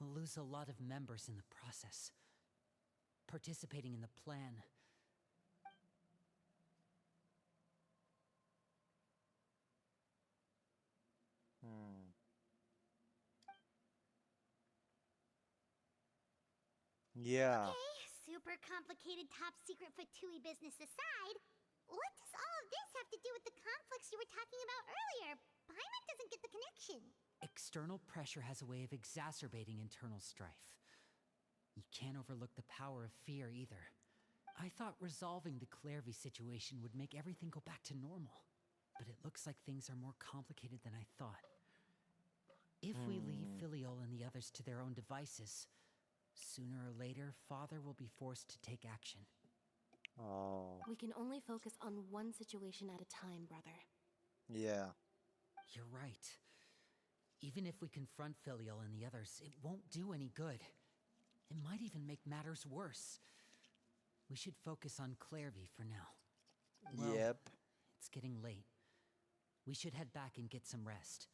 we'll lose a lot of members in the process. Participating in the plan. Yeah. Okay, super complicated top secret Fatui business aside, what does all of this have to do with the conflicts you were talking about earlier? Paimon doesn't get the connection. External pressure has a way of exacerbating internal strife. You can't overlook the power of fear either. I thought resolving the Clairvy situation would make everything go back to normal. But it looks like things are more complicated than I thought. If we leave Filiol and the others to their own devices, sooner or later, Father will be forced to take action. Oh. We can only focus on one situation at a time, brother. Yeah. You're right. Even if we confront Filiol and the others, it won't do any good. It might even make matters worse. We should focus on Clairvy for now. Well, Yep. it's getting late. We should head back and get some rest.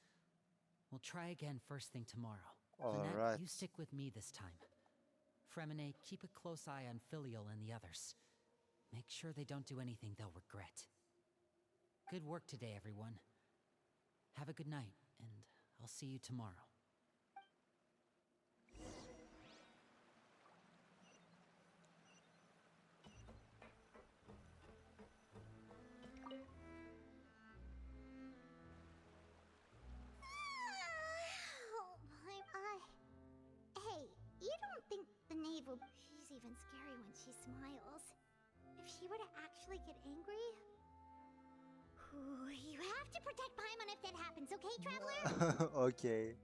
We'll try again first thing tomorrow. Lynette, Alright. you stick with me this time. Fremine, keep a close eye on Filiol and the others. Make sure they don't do anything they'll regret. Good work today, everyone. Have a good night, and I'll see you tomorrow. Oh, hey, you don't think the knave will... She's even scary when she smiles. If she were to actually get angry... Ooh, you have to protect Paimon if that happens, okay, Traveler? Okay.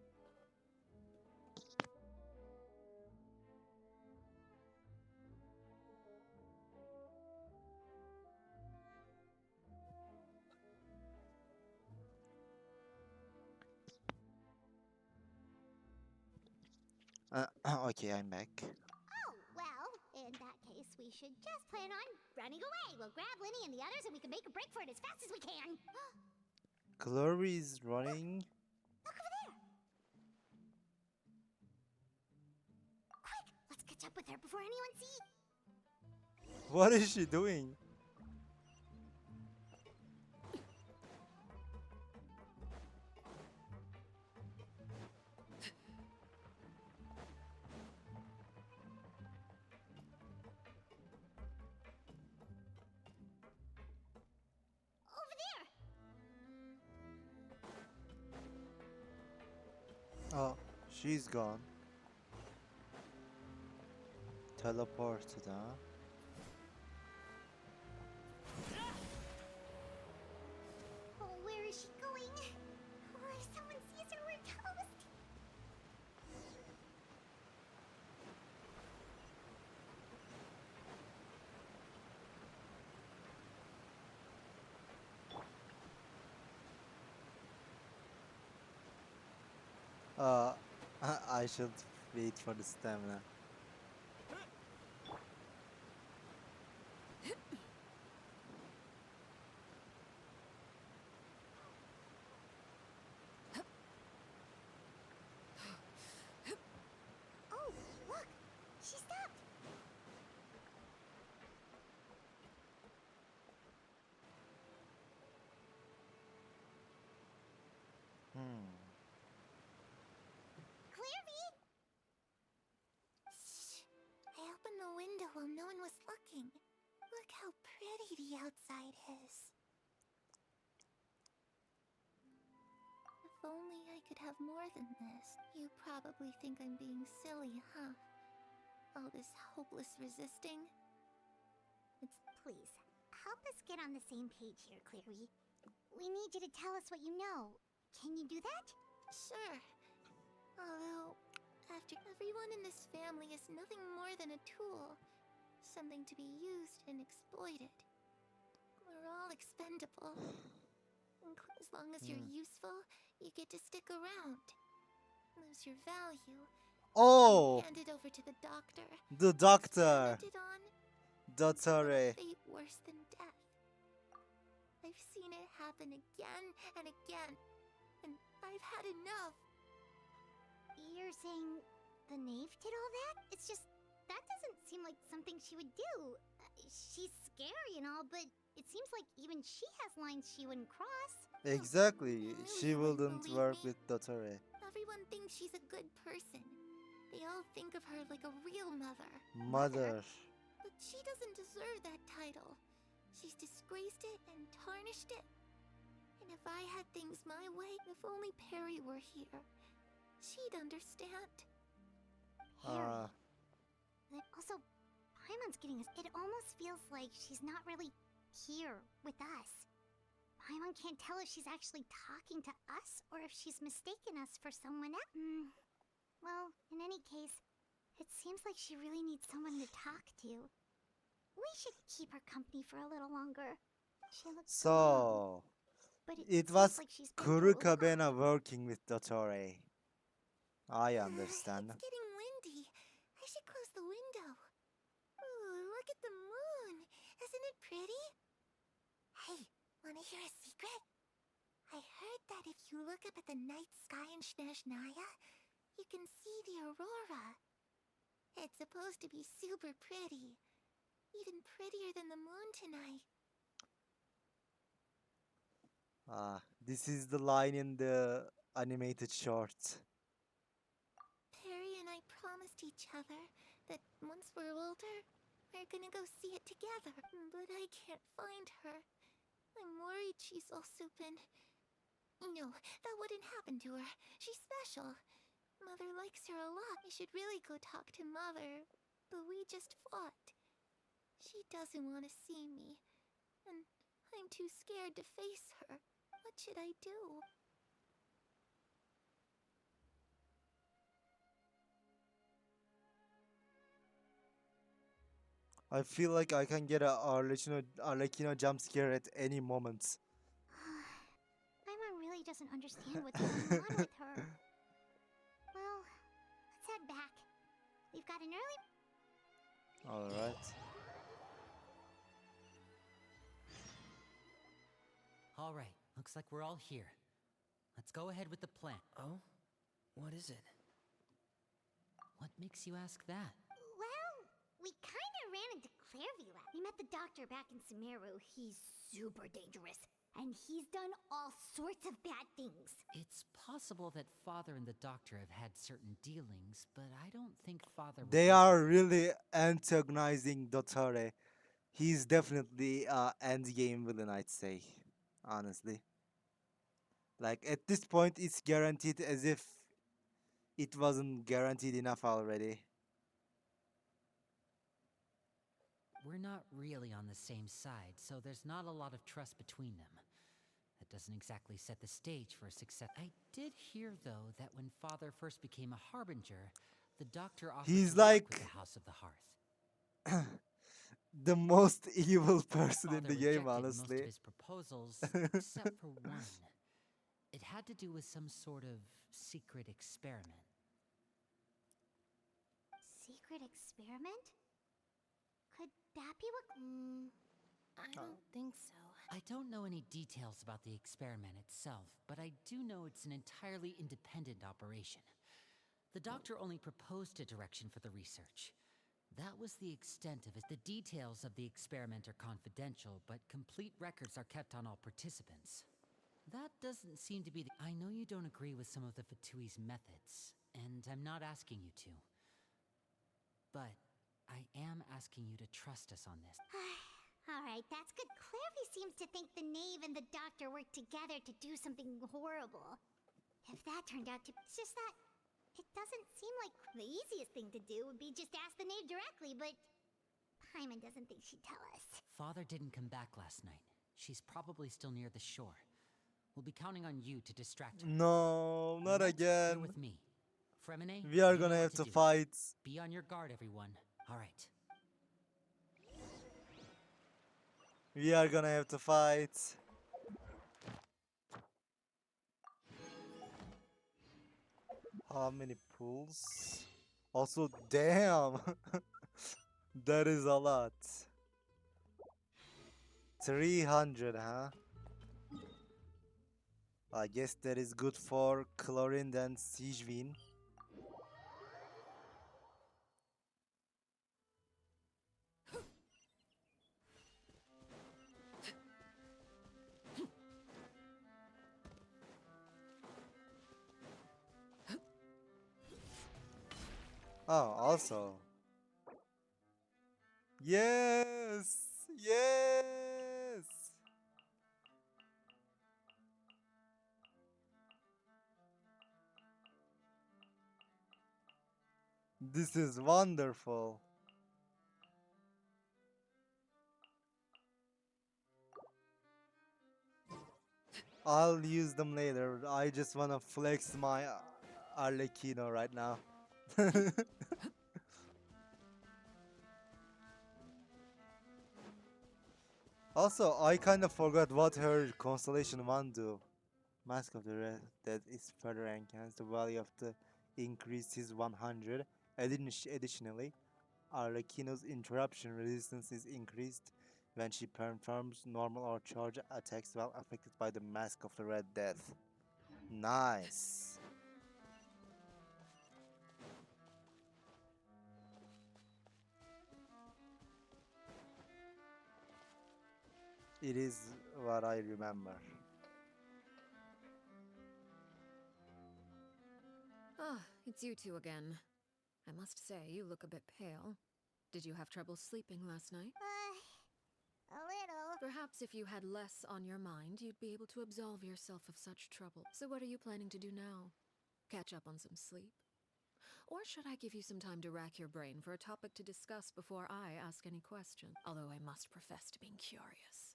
Okay, I'm back. Oh, well, in that case, we should just plan on running away. We'll grab Linny and the others and we can make a break for it as fast as we can. Chloe is running. Look over there! Quick, let's catch up with her before anyone sees. What is she doing? Over there! Oh, she's gone. Teleported, huh? Oh, where is she going? Oh, if someone sees her, we're toast. Uh, I should wait for the stamina. Oh, while no one was looking. Look how pretty the outside is. If only I could have more than this. You probably think I'm being silly, huh? All this hopeless resisting. Please, help us get on the same page here, Clary. We need you to tell us what you know. Can you do that? Sure. Although, after everyone in this family is nothing more than a tool. Something to be used and exploited. We're all expendable. As long as you're useful, you get to stick around. Lose your value. Oh, Hand it over to the doctor. the doctor. Experimented on. Dottore. Fate worse than death. I've seen it happen again and again, and I've had enough. You're saying the knave did all that? It's just, that doesn't seem like something she would do. She's scary and all, but it seems like even she has lines she wouldn't cross. Exactly. I knew She you wouldn't wouldn't believe work me. with Dottore. Everyone thinks she's a good person. They all think of her like a real mother. Mother. But she doesn't deserve that title. She's disgraced it and tarnished it. And if I had things my way, if only Perry were here, she'd understand. Uh, But also, Paimon's getting us. It almost feels like she's not really here with us. Paimon can't tell if she's actually talking to us or if she's mistaken us for someone else. Well, in any case, it seems like she really needs someone to talk to. We should keep her company for a little longer. She looks so, but it seems was like she's been through a lot. Kurukabena working with Dottore. I understand. It's getting windy. I should close the window. Ooh, look at the moon. Isn't it pretty? Hey, wanna hear a secret? I heard that if you look up at the night sky in Snezhnaya, you can see the aurora. It's supposed to be super pretty. Even prettier than the moon tonight. This is the line in the animated short. Perry and I promised each other that once we're older, we're gonna go see it together. But I can't find her. I'm worried she's also been... No, that wouldn't happen to her. She's special. Mother likes her a lot. I should really go talk to Mother. But we just fought. She doesn't want to see me. And I'm too scared to face her. What should I do? I feel like I can get a Arlecchino jump scare at any moment. Paimon really doesn't understand what's going on with her. Well, let's head back. We've got an early... Alright. All right, looks like we're all here. Let's go ahead with the plan. Oh? What is it? What makes you ask that? Well, we kinda ran into Clairview. We met the doctor back in Sumeru. He's super dangerous. And he's done all sorts of bad things. It's possible that Father and the Doctor have had certain dealings, but I don't think Father would They let are us- really antagonizing Dottore. He's definitely endgame villain, I'd say. Honestly. Like, at this point, it's guaranteed as if it wasn't guaranteed enough already. We're not really on the same side, so there's not a lot of trust between them. That doesn't exactly set the stage for a success. I did hear, though, that when Father first became a Harbinger, the Doctor offered He's to work like- with the House of the Hearth. The most evil person in Father the game, rejected most honestly. of his proposals, except for one. It had to do with some sort of secret experiment. Secret experiment? Could that be what... I don't think so. I don't know any details about the experiment itself, but I do know it's an entirely independent operation. The Doctor only proposed a direction for the research. That was the extent of it. The details of the experiment are confidential, but complete records are kept on all participants. That doesn't seem to be the... I know you don't agree with some of the Fatui's methods, and I'm not asking you to. But I am asking you to trust us on this. Alright, that's good. Clairvy seems to think the knave and the doctor worked together to do something horrible. If that turned out to... It's just that... It doesn't seem like the easiest thing to do would be just ask the knave directly, but... Paimon doesn't think she'd tell us. Father didn't come back last night. She's probably still near the shore. We'll be counting on you to distract her. No, not Lynette, again. You're with me. Fremine, We are you gonna know have what to do. fight. Be on your guard, everyone. All right. We are gonna have to fight. How many pools? Also, damn. That is a lot. 300, huh? I guess that is good for Chlorine and Sijvin. Oh, also. Yes! Yes! This is wonderful. I'll use them later. I just wanna flex my Arlecchino right now. Also, I kind of forgot what her Constellation 1 do. Mask of the Red that is further enhanced. The value of the increase is 100. Additionally, Arlecchino's interruption resistance is increased when she performs normal or charge attacks while affected by the Mask of the Red Death. Nice. It is what I remember. Ah, it's you two again. I must say, you look a bit pale. Did you have trouble sleeping last night? A little. Perhaps if you had less on your mind, you'd be able to absolve yourself of such trouble. So what are you planning to do now? Catch up on some sleep? Or should I give you some time to rack your brain for a topic to discuss before I ask any question? Although I must profess to being curious.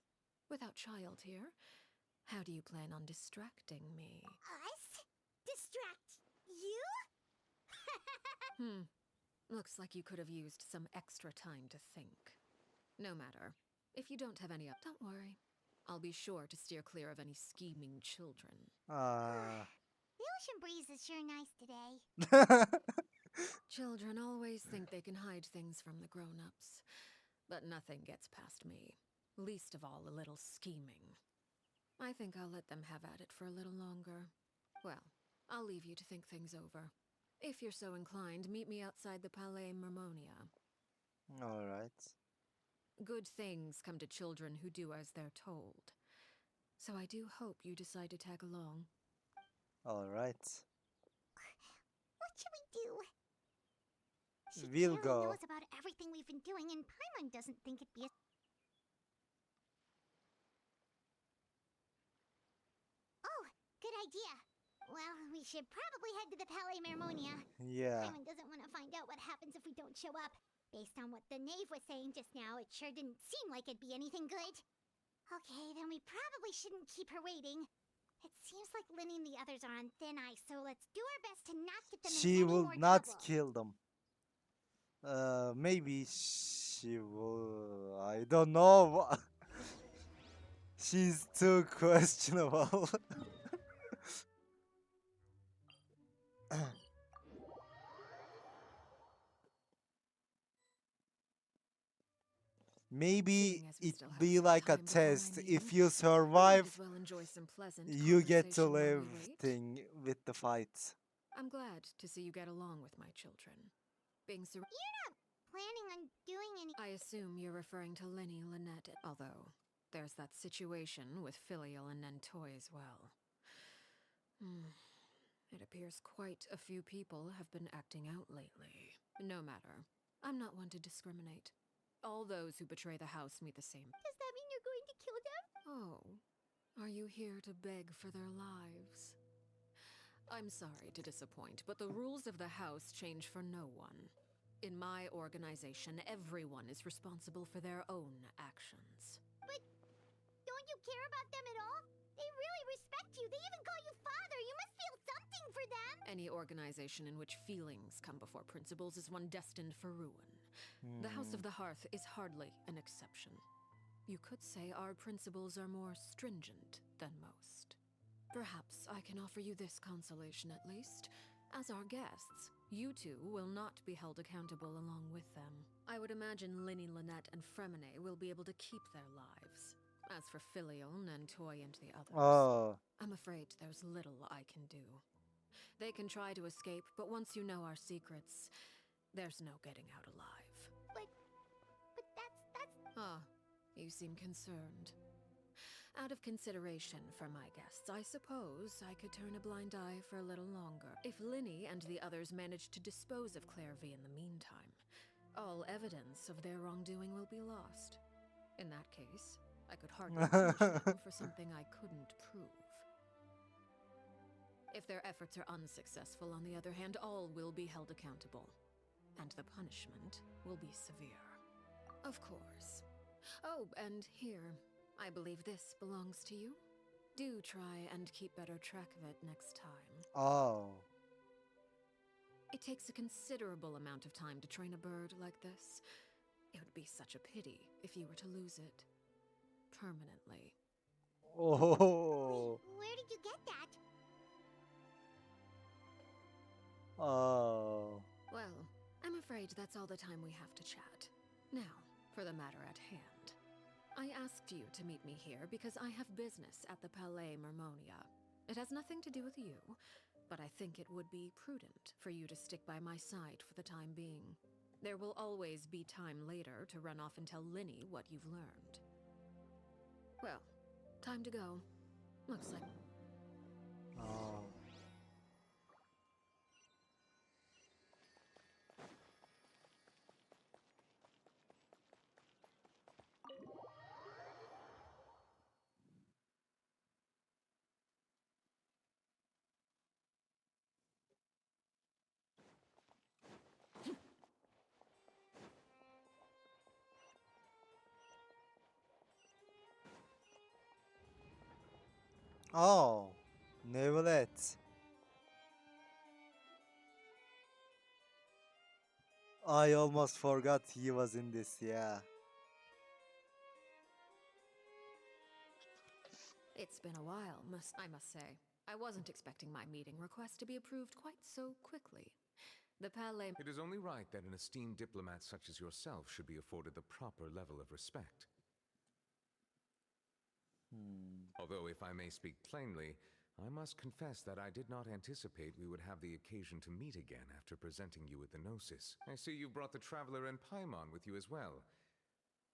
Without child here, how do you plan on distracting me? Us? Distract you? Looks like you could have used some extra time to think. No matter. If you don't have any don't worry. I'll be sure to steer clear of any scheming children. The ocean breeze is sure nice today. Children always think they can hide things from the grown-ups. But nothing gets past me. Least of all a little scheming. I think I'll let them have at it for a little longer. Well, I'll leave you to think things over. If you're so inclined, meet me outside the Palais Mermonia. Alright. Good things come to children who do as they're told. So I do hope you decide to tag along. Alright. What should we do? She We'll clearly go. knows about everything we've been doing, and Paimon doesn't think it'd be a... Oh, good idea. Well, we should probably head to the Palais Mermonia. Yeah. Paimon doesn't want to find out what happens if we don't show up. Based on what the knave was saying just now, it sure didn't seem like it'd be anything good. Okay, then we probably shouldn't keep her waiting. It seems like Linny and the others are on thin ice, so let's do our best to not get them in She any will more not trouble. kill them. Maybe she will. I don't know. She's too questionable. Maybe Seeing as we it still have be some like a time before my test. If meeting, you we might survive, as well enjoy some pleasant you get to conversation while live we wait. thing with the fight. I'm glad to see you get along with my children. Being Planning on doing any... I assume you're referring to Linny, Lynette, although there's that situation with Filial and Nentoy as well. It appears quite a few people have been acting out lately. No matter. I'm not one to discriminate. All those who betray the house meet the same. Does that mean you're going to kill them? Oh, are you here to beg for their lives? I'm sorry to disappoint, but the rules of the house change for no one. In my organization, everyone is responsible for their own actions. But don't you care about them at all? They really respect you. They even call you father. You must feel something for them. Any organization in which feelings come before principles is one destined for ruin. The House of the Hearth is hardly an exception. You could say our principles are more stringent than most. Perhaps I can offer you this consolation at least. As our guests, you two will not be held accountable along with them. I would imagine Linny, Lynette, and Fremine will be able to keep their lives. As for Filial, Nantoy, and the others, Oh. I'm afraid there's little I can do. They can try to escape, but once you know our secrets, there's no getting out alive. But that's... Ah, you seem concerned. Out of consideration for my guests, I suppose I could turn a blind eye for a little longer. If Linny and the others manage to dispose of Clairvy in the meantime, all evidence of their wrongdoing will be lost. In that case, I could hardly punish them for something I couldn't prove. If their efforts are unsuccessful, on the other hand, all will be held accountable. And the punishment will be severe. Of course. Oh, and here, I believe this belongs to you. Do try and keep better track of it next time. Oh. It takes a considerable amount of time to train a bird like this. It would be such a pity if you were to lose it. Permanently. Oh. Where did you get that? Oh. Well, I'm afraid that's all the time we have to chat. Now, for the matter at hand. I asked you to meet me here because I have business at the Palais Mermonia. It has nothing to do with you, but I think it would be prudent for you to stick by my side for the time being. There will always be time later to run off and tell Linny what you've learned. Well, time to go. Looks like... Oh. Oh. Neverlet. I almost forgot he was in this, yeah. It's been a while, I must say. I wasn't expecting my meeting request to be approved quite so quickly. The Palais... It is only right that an esteemed diplomat such as yourself should be afforded the proper level of respect. Although, if I may speak plainly, I must confess that I did not anticipate we would have the occasion to meet again after presenting you with the Gnosis. I see you brought the Traveler and Paimon with you as well.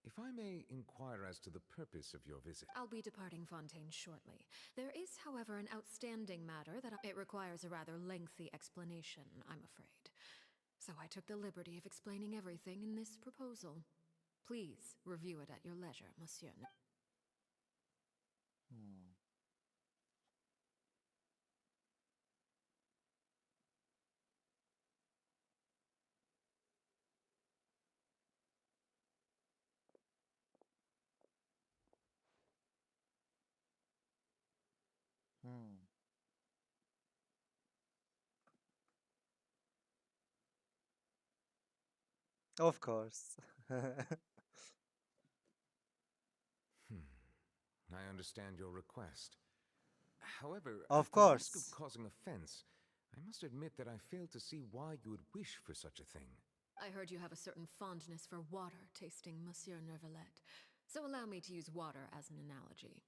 If I may inquire as to the purpose of your visit. I'll be departing Fontaine shortly. There is, however, an outstanding matter that it requires a rather lengthy explanation, I'm afraid. So I took the liberty of explaining everything in this proposal. Please review it at your leisure, monsieur. Hmm. Of course. I understand your request. However, Of at the risk of course. causing offense, I must admit that I fail to see why you would wish for such a thing. I heard you have a certain fondness for water tasting, Monsieur Nervalet. So allow me to use water as an analogy.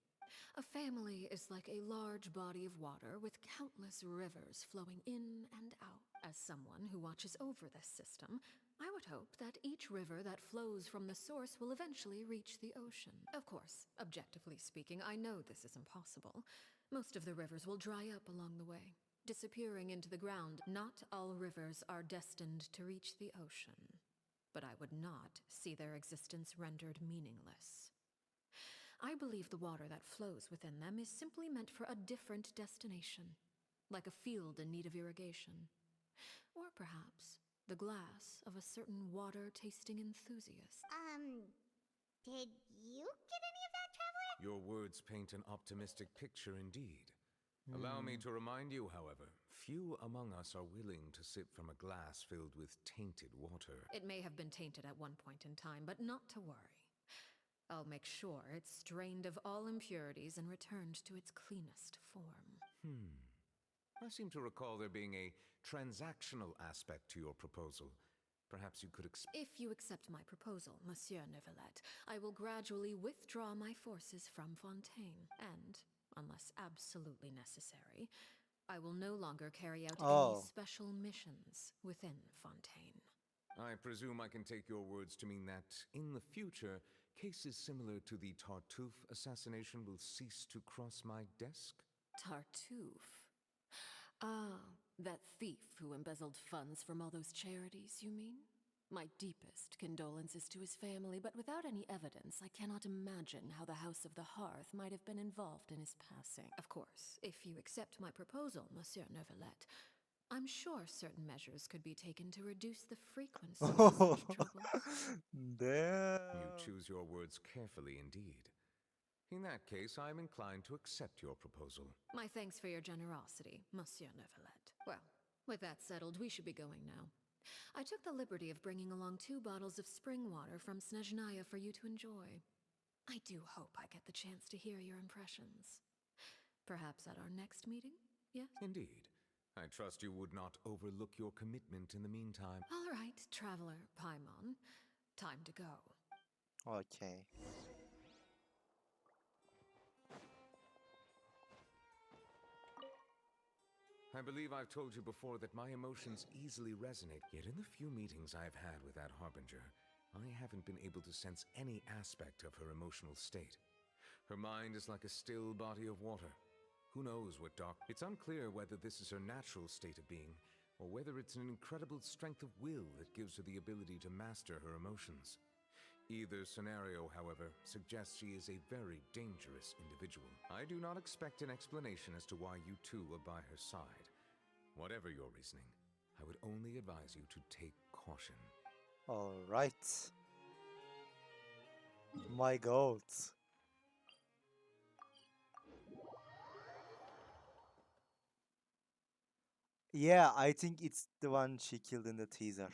A family is like a large body of water with countless rivers flowing in and out. As someone who watches over this system, I would hope that each river that flows from the source will eventually reach the ocean. Of course, objectively speaking, I know this is impossible. Most of the rivers will dry up along the way, disappearing into the ground. Not all rivers are destined to reach the ocean. but I would not see their existence rendered meaningless. I believe the water that flows within them is simply meant for a different destination, like a field in need of irrigation. Or perhaps the glass of a certain water-tasting enthusiast. Did you get any of that, Traveler? Your words paint an optimistic picture indeed. Allow me to remind you, however, few among us are willing to sip from a glass filled with tainted water. It may have been tainted at one point in time, but not to worry. I'll make sure it's drained of all impurities and returned to its cleanest form. I seem to recall there being a transactional aspect to your proposal. Perhaps you could If you accept my proposal, Monsieur Neuvillette, I will gradually withdraw my forces from Fontaine, and, unless absolutely necessary, I will no longer carry out any special missions within Fontaine. I presume I can take your words to mean that, in the future, cases similar to the Tartuffe assassination will cease to cross my desk? Tartuffe? Ah, that thief who embezzled funds from all those charities, you mean? My deepest condolences to his family, but without any evidence, I cannot imagine how the House of the Hearth might have been involved in his passing. Of course, if you accept my proposal, Monsieur Neuvillette, I'm sure certain measures could be taken to reduce the frequency of such troubles. Damn. You choose your words carefully indeed. In that case, I'm inclined to accept your proposal. My thanks for your generosity, Monsieur Neuvillette. Well, with that settled, we should be going now. I took the liberty of bringing along 2 bottles of spring water from Snezhnaya for you to enjoy. I do hope I get the chance to hear your impressions. Perhaps at our next meeting, yes? Indeed. I trust you would not overlook your commitment in the meantime. All right, Traveler Paimon. Time to go. Okay. I believe I've told you before that my emotions easily resonate, yet in the few meetings I've had with that Harbinger, I haven't been able to sense any aspect of her emotional state. Her mind is like a still body of water. Who knows what dark... It's unclear whether this is her natural state of being, or whether it's an incredible strength of will that gives her the ability to master her emotions. Either scenario, however, suggests she is a very dangerous individual. I do not expect an explanation as to why you two are by her side. Whatever your reasoning, I would only advise you to take caution. All right. My goat. Yeah, I think it's the one she killed in the teaser.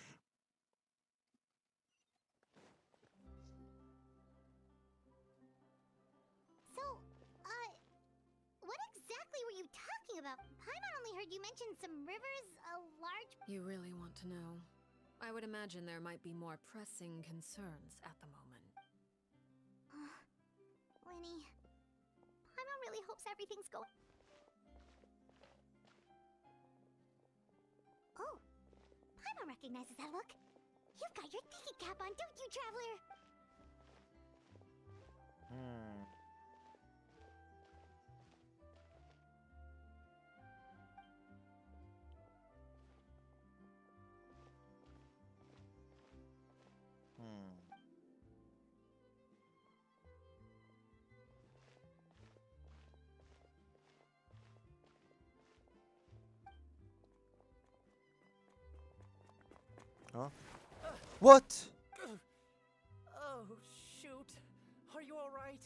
So, what exactly were you talking about? Paimon only heard you mention some rivers, a large... You really want to know? I would imagine there might be more pressing concerns at the moment. Lenny, Paimon really hopes everything's going... Oh, Paimon recognizes that look. You've got your thinking cap on, don't you, Traveler? Huh? What? Oh, shoot. Are you alright?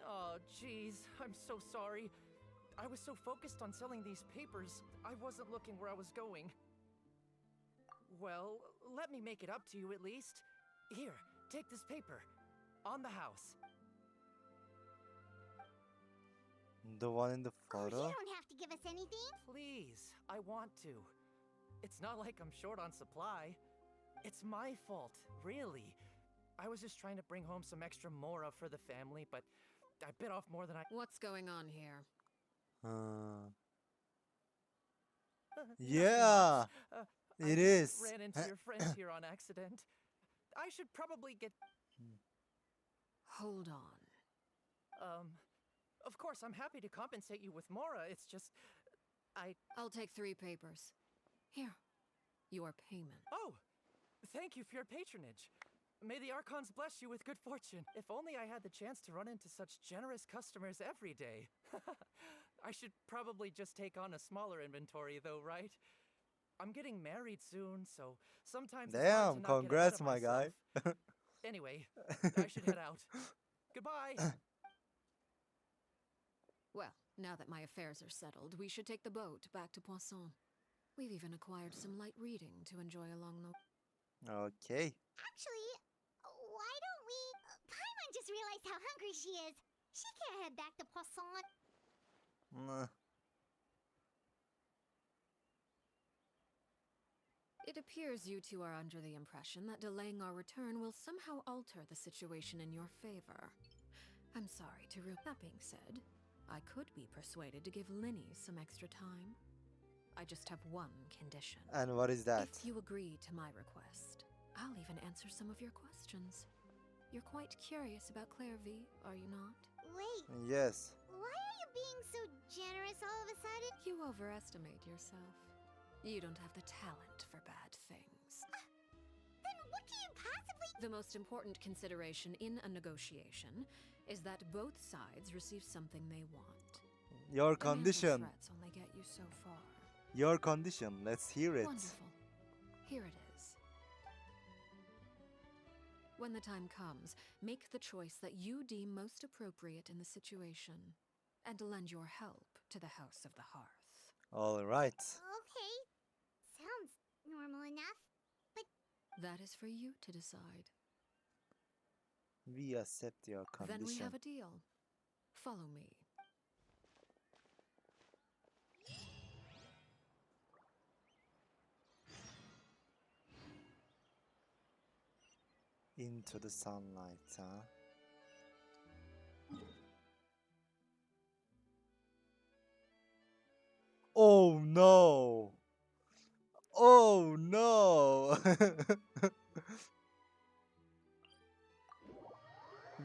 Oh, jeez. I'm so sorry. I was so focused on selling these papers, I wasn't looking where I was going. Well, let me make it up to you at least. Here, take this paper. On the house. The one in the Oh, you photo? don't have to give us anything. Please, I want to. It's not like I'm short on supply. It's my fault, really. I was just trying to bring home some extra mora for the family, but I bit off more than I... What's going on here? Yeah, I it just is. ran into your friends here on accident. I should probably get... Hold on. Of course, I'm happy to compensate you with mora. It's just... I'll take 3 papers. Here. Your payment. Oh, Thank you for your patronage. May the Archons bless you with good fortune. If only I had the chance to run into such generous customers every day. I should probably just take on a smaller inventory, though, right? I'm getting married soon, so sometimes it's hard Damn, to not get ahead congrats, of my guy. myself. Anyway, I should head out. Goodbye. Well, now that my affairs are settled, we should take the boat back to Poisson. We've even acquired some light reading to enjoy along the... Okay. Actually, why don't we... Paimon just realized how hungry she is. She can't head back to Poisson. Mm, It appears you two are under the impression that delaying our return will somehow alter the situation in your favor. I'm sorry to ruin. That being said, I could be persuaded to give Linny some extra time. I just have one condition. And what is that? If you agree to my request, I'll even answer some of your questions. You're quite curious about Clairvy, are you not? Wait, Yes. why are you being so generous all of a sudden? You overestimate yourself. You don't have the talent for bad things. Then what can you possibly... The most important consideration in a negotiation is that both sides receive something they want. Your Demands and condition. threats only get you so far. Your condition. Let's hear it. Wonderful. Here it is. When the time comes, make the choice that you deem most appropriate in the situation, and lend your help to the House of the Hearth. All right. Okay, sounds normal enough. But That is for you to decide. We accept your condition. Then we have a deal. Follow me. Into the sunlight, huh? Oh no! Oh no!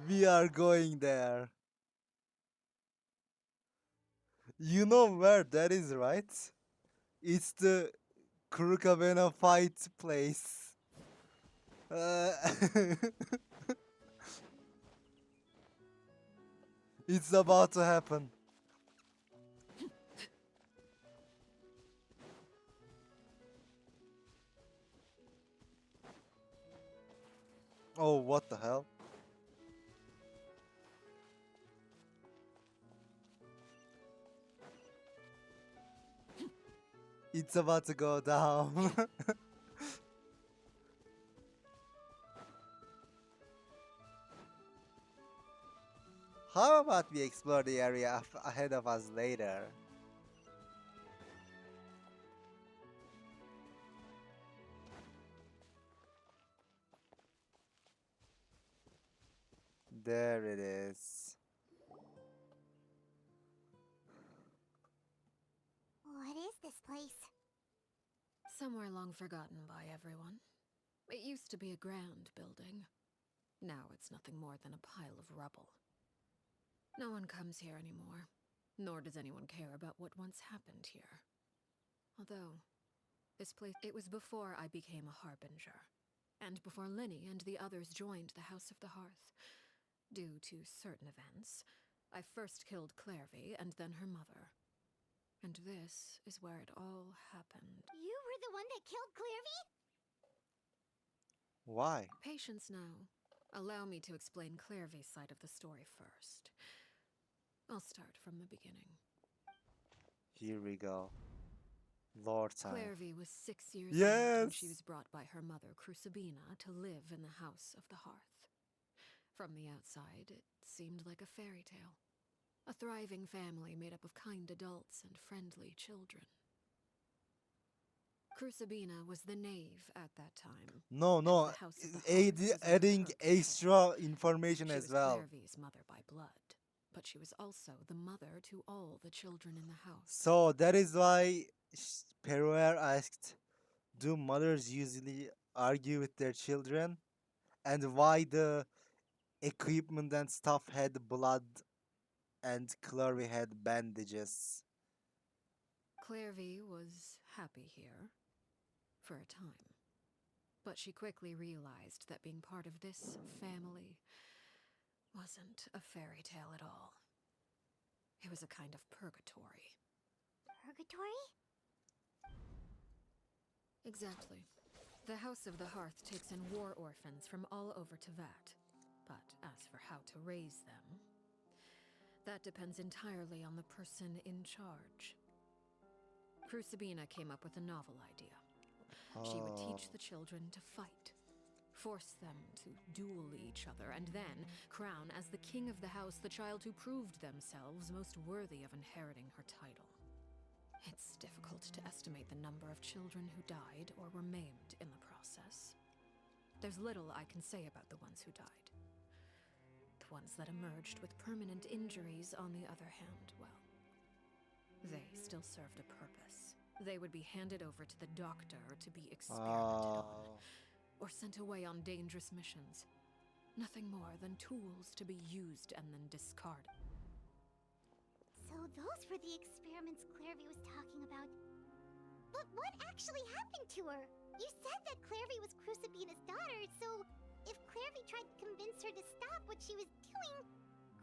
We are going there. You know where that is, right? It's the Kurukabena fight place. Uh, it's about to happen. Oh, what the hell? It's about to go down. How about we explore the area ahead of us later? There it is. what is this place? Somewhere long forgotten by everyone. It used to be a grand building. Now it's nothing more than a pile of rubble. No one comes here anymore, nor does anyone care about what once happened here. Although, this place, it was before I became a harbinger, and before Linny and the others joined the House of the Hearth. Due to certain events, I first killed Clairvy and then her mother. And this is where it all happened. You were the one that killed Clairvy? Why? Patience now. Allow me to explain Clairvy's side of the story first. I'll start from the beginning. Here we go. Lord time. Clairvy was 6 years old when she Yes! was brought by her mother, Crucibina, to live in the House of the Hearth. From the outside, it seemed like a fairy tale. A thriving family made up of kind adults and friendly children. Crucibina was the knave at that time. No, and no. the House of the Hearth was in Adding her extra information She as was well. Clairvy's mother by blood, but she was also the mother to all the children in the house. So that is why Peruer asked, do mothers usually argue with their children? And why the equipment and stuff had blood and Chloe had bandages? Clairvy was happy here for a time. But she quickly realized that being part of this family wasn't a fairy tale at all. It was a kind of purgatory. Purgatory? Exactly. The House of the Hearth takes in war orphans from all over Tevat. But as for how to raise them, that depends entirely on the person in charge. Crucibina came up with a novel idea. She would Oh. teach the children to fight, force them to duel each other, and then crown as the king of the house the child who proved themselves most worthy of inheriting her title. It's difficult to estimate the number of children who died or were maimed in the process. There's little I can say about the ones who died. The ones that emerged with permanent injuries, on the other hand, well, they still served a purpose. They would be handed over to the doctor to be experimented on, Oh. or sent away on dangerous missions. Nothing more than tools to be used and then discarded. So those were the experiments Clairvy was talking about. But what actually happened to her? You said that Clairvy was Crucibina's daughter, so if Clairvy tried to convince her to stop what she was doing,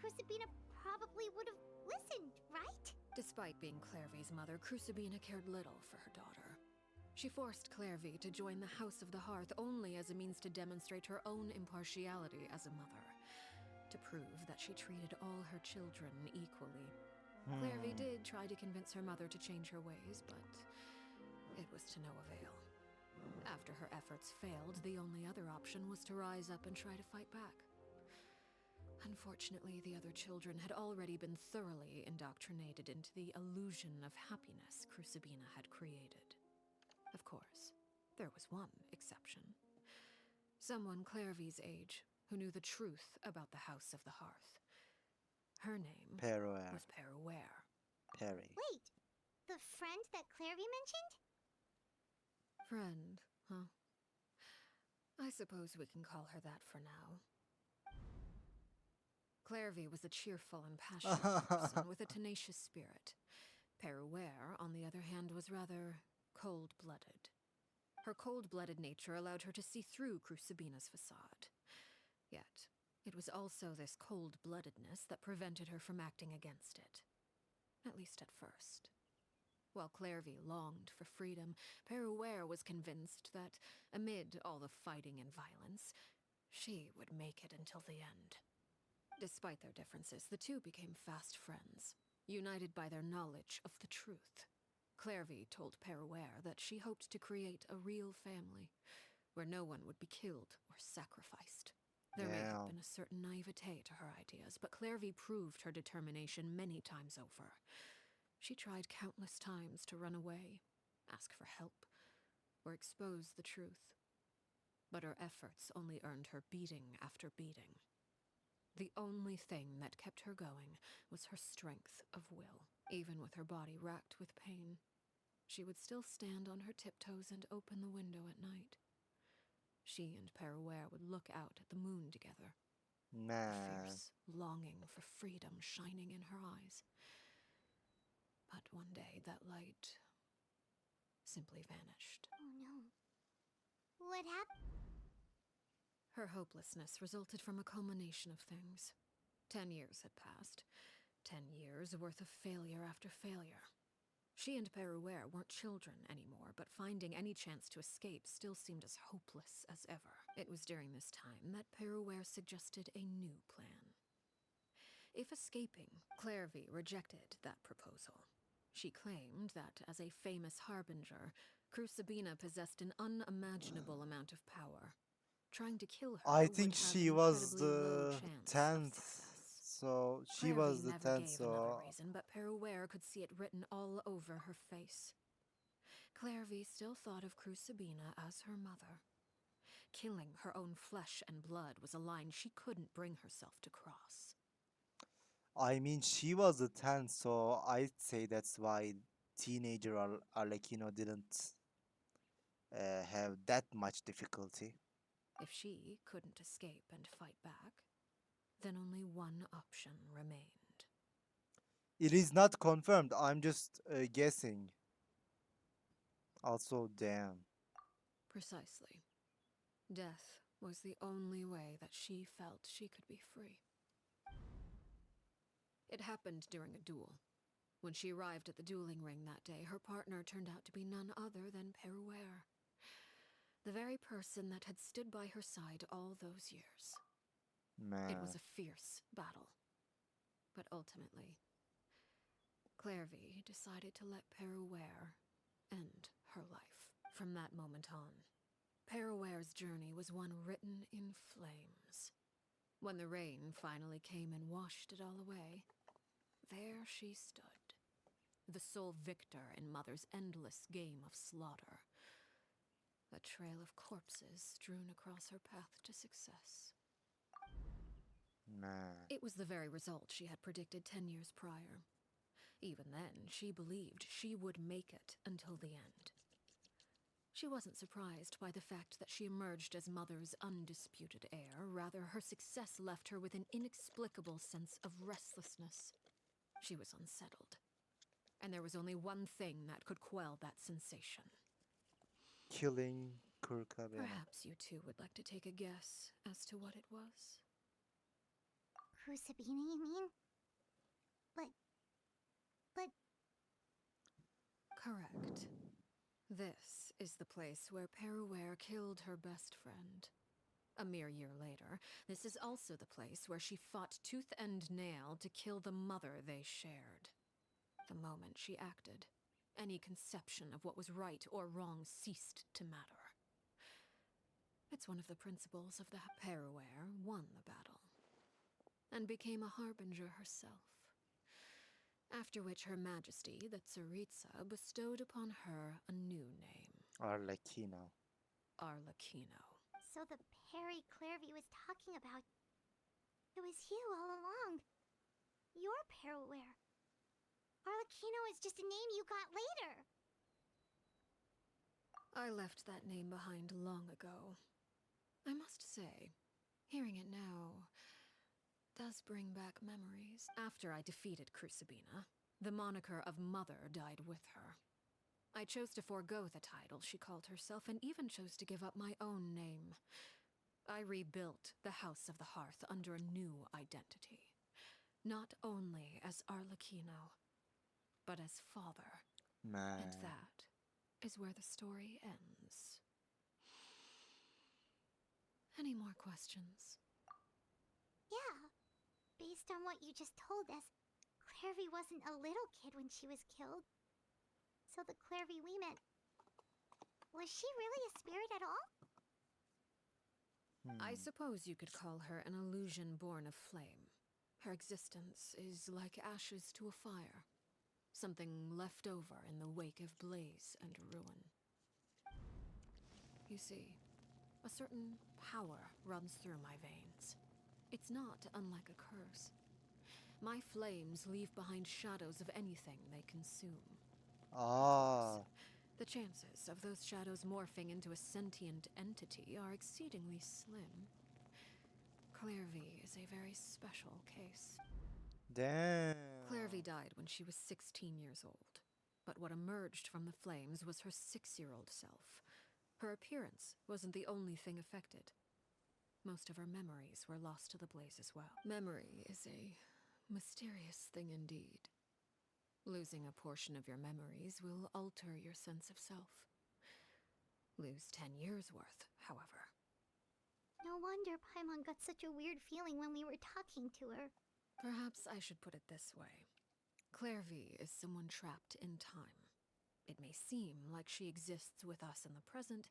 Crucibina probably would have listened, right? Despite being Clairvy's mother, Crucibina cared little for her daughter. She forced Clairvy to join the House of the Hearth only as a means to demonstrate her own impartiality as a mother, to prove that she treated all her children equally. Clairvy did try to convince her mother to change her ways, but it was to no avail. After her efforts failed, the only other option was to rise up and try to fight back. Unfortunately, the other children had already been thoroughly indoctrinated into the illusion of happiness Crucibina had created. Of course, there was one exception. Someone Clairvy's age who knew the truth about the House of the Hearth. Her name Peruer. was Peruer. Perry. Wait, the friend that Clairvy mentioned? Friend, huh? I suppose we can call her that for now. Clairvy was a cheerful and passionate person with a tenacious spirit. Peruer, on the other hand, was rather cold-blooded. Her cold-blooded nature allowed her to see through Crucibina's facade. Yet, it was also this cold-bloodedness that prevented her from acting against it. At least at first. While Clairvy longed for freedom, Peruer was convinced that, amid all the fighting and violence, she would make it until the end. Despite their differences, the two became fast friends, united by their knowledge of the truth. Clairvy told Peruer that she hoped to create a real family, where no one would be killed or sacrificed. There may have been a certain naivete to her ideas, but Clairvy proved her determination many times over. She tried countless times to run away, ask for help, or expose the truth. But her efforts only earned her beating after beating. The only thing that kept her going was her strength of will. Even with her body racked with pain, she would still stand on her tiptoes and open the window at night. She and Peruer would look out at the moon together, a Man. fierce longing for freedom shining in her eyes. But one day that light simply vanished. Oh no. What happened? Her hopelessness resulted from a culmination of things. 10 years had passed. 10 years worth of failure after failure. She and Peruer weren't children anymore, but finding any chance to escape still seemed as hopeless as ever. It was during this time that Peruer suggested a new plan. If escaping, Clairvy rejected that proposal. She claimed that, as a famous harbinger, Crucibina possessed an unimaginable amount of power. Trying to kill her I would think have she an was incredibly low the chance of 10th. success. So she Clairvy was the never 10th, gave another so reason, but Peruer could see it written all over her face. Clairvy still thought of Crucibina as her mother. Killing her own flesh and blood was a line she couldn't bring herself to cross. I mean she was the 10th, so I'd say that's why teenager Arlecchino didn't have that much difficulty. If she couldn't escape and fight back, then only one option remained. It is not confirmed. I'm just guessing. Also, damn. Precisely. Death was the only way that she felt she could be free. It happened during a duel. When she arrived at the dueling ring that day, her partner turned out to be none other than Peruere, the very person that had stood by her side all those years. It was Man. a fierce battle. But ultimately, Clairvy decided to let Peruere end her life. From that moment on, Peruere's journey was one written in flames. When the rain finally came and washed it all away, there she stood, the sole victor in Mother's endless game of slaughter. A trail of corpses strewn across her path to success. Man. It was the very result she had predicted 10 years prior. Even then, she believed she would make it until the end. She wasn't surprised by the fact that she emerged as Mother's undisputed heir. Rather, her success left her with an inexplicable sense of restlessness. She was unsettled. And there was only one thing that could quell that sensation. Killing Kurkabena. Perhaps you two would like to take a guess as to what it was? Kusabina, you mean? But... Correct. This is the place where Peruere killed her best friend. A mere year later, this is also the place where she fought tooth and nail to kill the mother they shared. The moment she acted, any conception of what was right or wrong ceased to matter. It's one of the principles of the Peruere won the battle, and became a harbinger herself. After which Her Majesty, the Tsaritsa, bestowed upon her a new name. Arlecchino. Arlecchino. So the Perry Clairvy was talking about... It was you all along. You're Peruere. Arlecchino is just a name you got later. I left that name behind long ago. I must say, hearing it now does bring back memories. After I defeated Kusabina, the moniker of Mother died with her. I chose to forego the title she called herself, and even chose to give up my own name. I rebuilt the House of the Hearth under a new identity. Not only as Arlecchino, but as father. Man. And that is where the story ends. Any more questions? Yeah. Based on what you just told us, Clairvy wasn't a little kid when she was killed. So the Clairvy we met... Was she really a spirit at all? I suppose you could call her an illusion born of flame. Her existence is like ashes to a fire. Something left over in the wake of blaze and ruin. You see, a certain power runs through my veins. It's not unlike a curse. My flames leave behind shadows of anything they consume. Ah. The chances of those shadows morphing into a sentient entity are exceedingly slim. Clairvy is a very special case. Damn. Clairvy died when she was 16 years old. But what emerged from the flames was her 6-year-old self. Her appearance wasn't the only thing affected. Most of her memories were lost to the blaze as well. Memory is a mysterious thing indeed. Losing a portion of your memories will alter your sense of self. Lose 10 years' worth, however. No wonder Paimon got such a weird feeling when we were talking to her. Perhaps I should put it this way. Clairvy is someone trapped in time. It may seem like she exists with us in the present,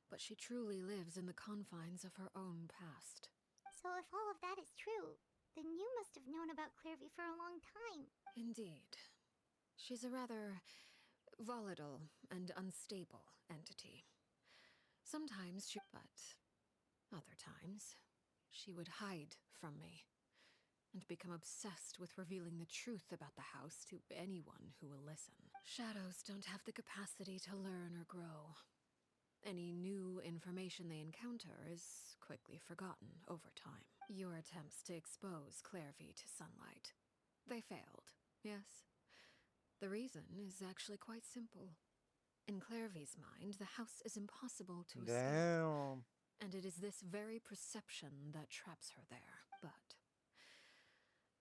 but she truly lives in the confines of her own past. So if all of that is true, then you must have known about Clairvy for a long time. Indeed. She's a rather volatile and unstable entity. Sometimes but other times, she would hide from me and become obsessed with revealing the truth about the house to anyone who will listen. Shadows don't have the capacity to learn or grow. Any new information they encounter is quickly forgotten over time. Your attempts to expose Clairvy to sunlight. They failed, yes? The reason is actually quite simple. In Clairvy's mind, the house is impossible to escape. Damn. And it is this very perception that traps her there. But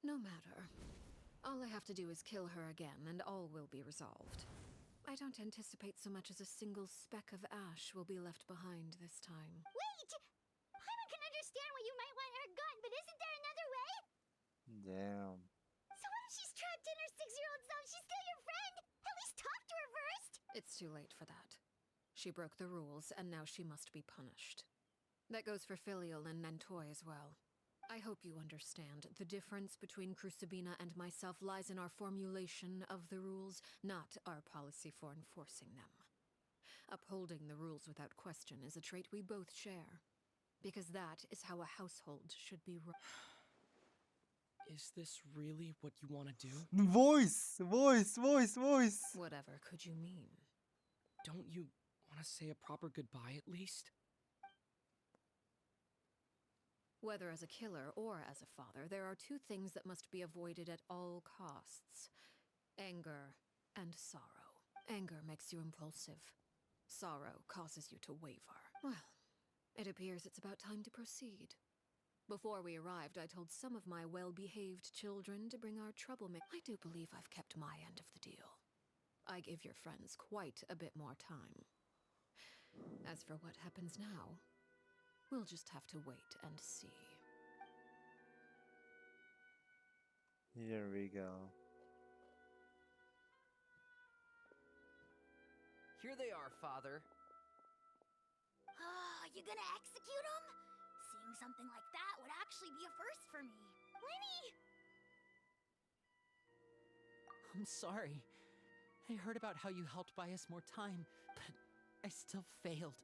no matter. All I have to do is kill her again, and all will be resolved. I don't anticipate so much as a single speck of ash will be left behind this time. Wait! Paimon can understand why you might want her gun, but isn't there another way? Damn. So what if she's trapped in her 6-year-old self? She's still your friend! At least talk to her first! It's too late for that. She broke the rules, and now she must be punished. That goes for Filial and Nantoy as well. I hope you understand. The difference between Crucibina and myself lies in our formulation of the rules, not our policy for enforcing them. Upholding the rules without question is a trait we both share. Because that is how a household should be run. Is this really what you want to do? Voice! Whatever could you mean? Don't you want to say a proper goodbye at least? Whether as a killer or as a father, there are two things that must be avoided at all costs. Anger and sorrow. Anger makes you impulsive. Sorrow causes you to waver. Well, it appears it's about time to proceed. Before we arrived, I told some of my well-behaved children to bring our troublemaker. I do believe I've kept my end of the deal. I give your friends quite a bit more time. As for what happens now, we'll just have to wait and see. Here we go. Here they are, Father. You gonna execute him? Seeing something like that would actually be a first for me. Lenny! I'm sorry. I heard about how you helped buy us more time, but I still failed.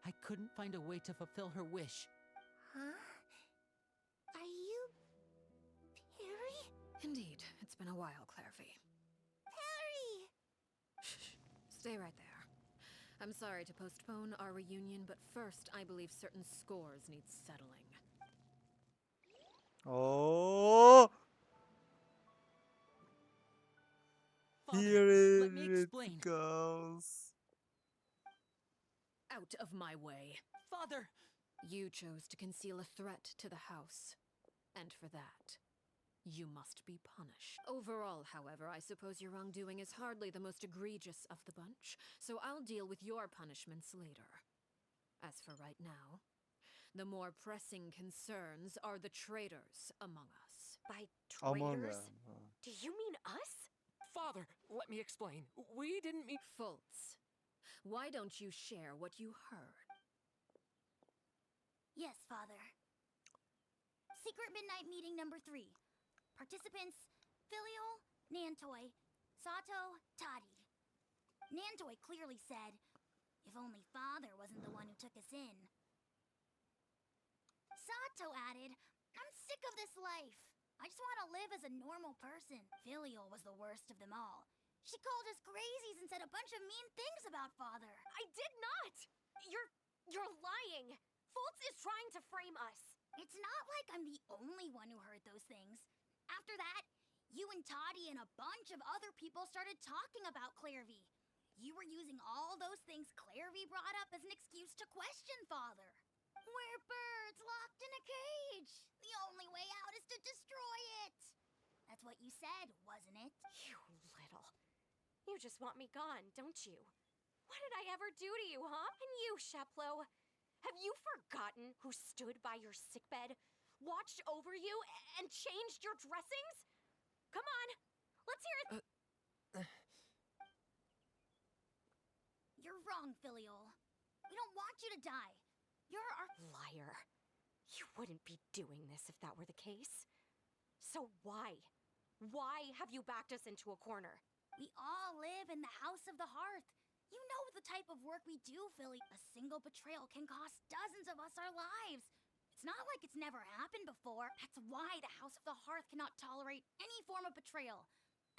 I couldn't find a way to fulfill her wish. Huh? Are you... Perry? Indeed, it's been a while, Clairvy. Perry! Shh, stay right there. I'm sorry to postpone our reunion, but first I believe certain scores need settling. Oh! Father, Here let me it explain. goes. Out of my way. Father! You chose to conceal a threat to the house. And for that, you must be punished. Overall, however, I suppose your wrongdoing is hardly the most egregious of the bunch, so I'll deal with your punishments later. As for right now, the more pressing concerns are the traitors among us. By Among traitors? them. Do you mean us? Father, let me explain. We didn't mean. Fultz, why don't you share what you heard? Yes, Father. Secret Midnight Meeting number 3. Participants, Filial, Nantoy, Sato, Toddy. Nantoy clearly said, if only Father wasn't the one who took us in. Sato added, I'm sick of this life. I just want to live as a normal person. Filial was the worst of them all. She called us crazies and said a bunch of mean things about Father. I did not! You're lying! Fultz is trying to frame us. It's not like I'm the only one who heard those things. After that, you and Toddy and a bunch of other people started talking about Clairvy. You were using all those things Clairvy brought up as an excuse to question Father. We're birds locked in a cage. The only way out is to destroy it. That's what you said, wasn't it? You little. You just want me gone, don't you? What did I ever do to you, huh? And you, Sheplo? Have you forgotten who stood by your sickbed, watched over you, and changed your dressings? Come on, let's hear it. You're wrong, Filial. We don't want you to die. You're our... Liar. You wouldn't be doing this if that were the case. So why? Why have you backed us into a corner? We all live in the House of the Hearth. You know the type of work we do, Philly. A single betrayal can cost dozens of us our lives. It's not like it's never happened before. That's why the House of the Hearth cannot tolerate any form of betrayal.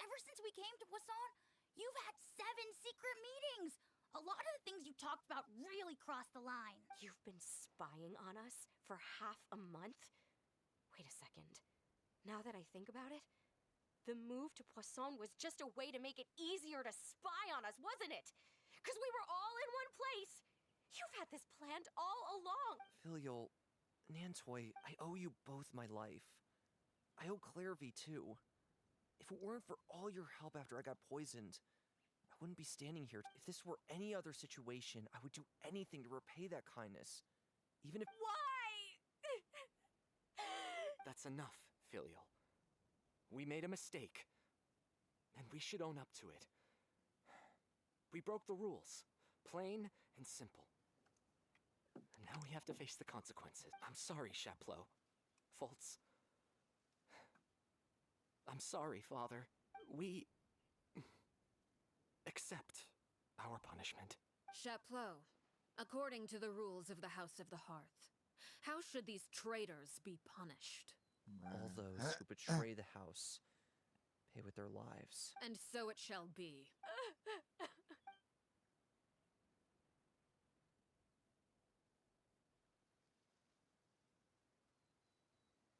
Ever since we came to Poisson, you've had 7 secret meetings. A lot of the things you talked about really crossed the line. You've been spying on us for half a month? Wait a second. Now that I think about it, the move to Poisson was just a way to make it easier to spy on us, wasn't it? Because we were all in one place. You've had this planned all along! Filial, Nantoy, I owe you both my life. I owe Clairvy too. If it weren't for all your help after I got poisoned, I wouldn't be standing here. If this were any other situation, I would do anything to repay that kindness. Even if— Why? That's enough, Filial. We made a mistake, and we should own up to it. We broke the rules, plain and simple. And now we have to face the consequences. I'm sorry, Chaplot. Fultz. I'm sorry, Father. We accept our punishment. Chaplot, according to the rules of the House of the Hearth, how should these traitors be punished? all those who betray the house pay with their lives. And so it shall be.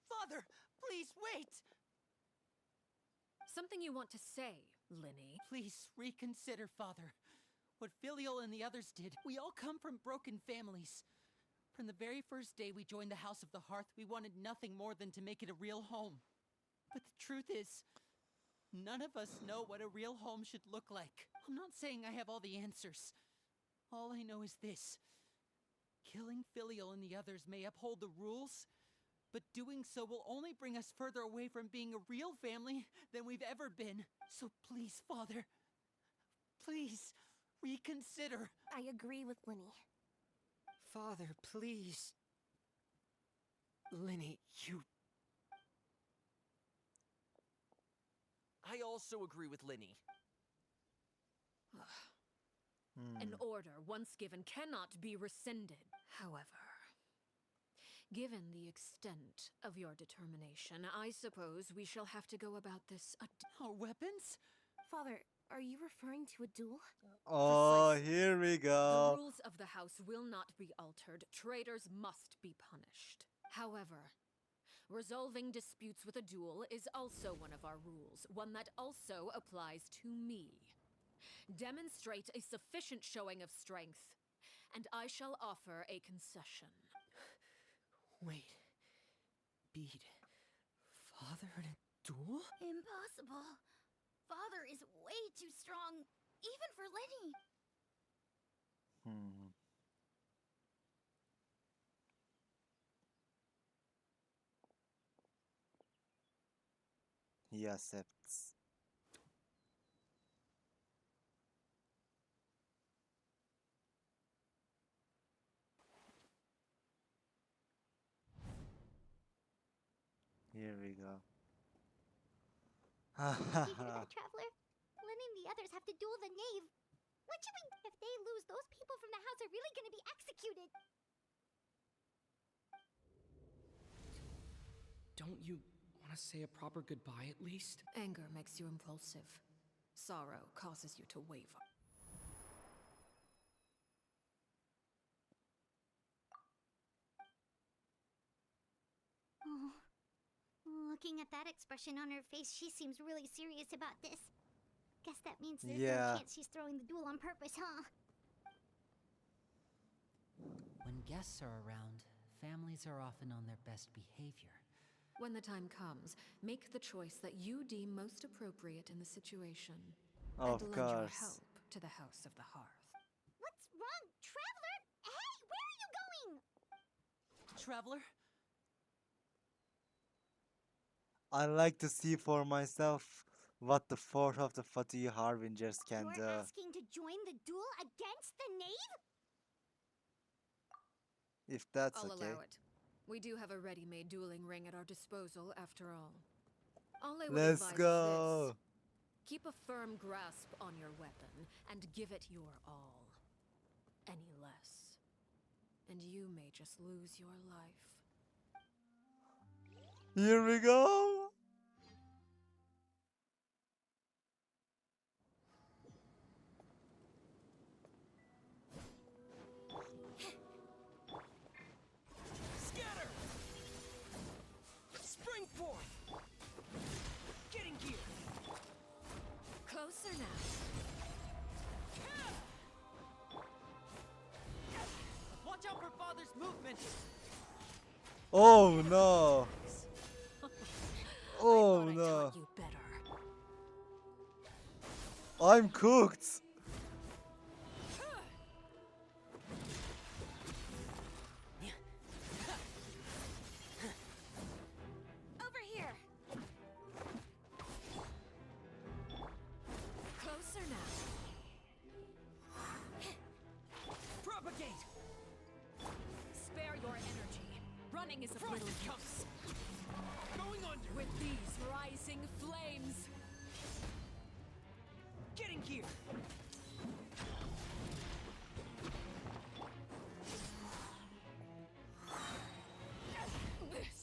Father, please wait! Something you want to say, Linny? Please reconsider, Father. What Filial and the others did, we all come from broken families. From the very first day we joined the House of the Hearth, we wanted nothing more than to make it a real home. But the truth is, none of us know what a real home should look like. I'm not saying I have all the answers. All I know is this. Killing Filial and the others may uphold the rules, but doing so will only bring us further away from being a real family than we've ever been. So please, Father, please, reconsider. I agree with Linny. Father, please. Linny, you... I also agree with Linny. An order once given cannot be rescinded. However, given the extent of your determination, I suppose we shall have to go about this Our weapons? Father, are you referring to a duel? Oh, Precisely. here we The go. rules of the house will not be altered. Traitors must be punished. However, resolving disputes with a duel is also one of our rules, one that also applies to me. Demonstrate a sufficient showing of strength, and I shall offer a concession. Wait. Beat Father in a duel? Impossible. Father is way too strong, even for Lenny. He accepts. Here we go. Did you hear that, Traveler? Lenny and the others have to duel the knave. What should we... If they lose, those people from the house are really gonna be executed. Don't you want to say a proper goodbye at least? Anger makes you impulsive. Sorrow causes you to waver. Oh. Looking at that expression on her face, she seems really serious about this. Guess that means there's no chance she's throwing the duel on purpose, huh? When guests are around, families are often on their best behavior. When the time comes, make the choice that you deem most appropriate in the situation. Of and lend your course. help to the House of the Hearth. What's wrong, Traveler? Hey, where are you going? Traveler? I like to see for myself what the fourth of the Fatih Harbingers can do. You're asking to join the duel against the knave? If that's I'll okay. allow it. We do have a ready-made dueling ring at our disposal, after all. All I would Let's advise go. is this. Keep a firm grasp on your weapon, and give it your all. Any less, and you may just lose your life. Here we go. Scatter! Spring forth! Getting gear! Closer now. movement! Oh no! Oh I no! taught you better. I'm cooked! Over here. Closer now. Propagate! Spare your energy. Running is of little use. Going under! With these rising flames. Getting here!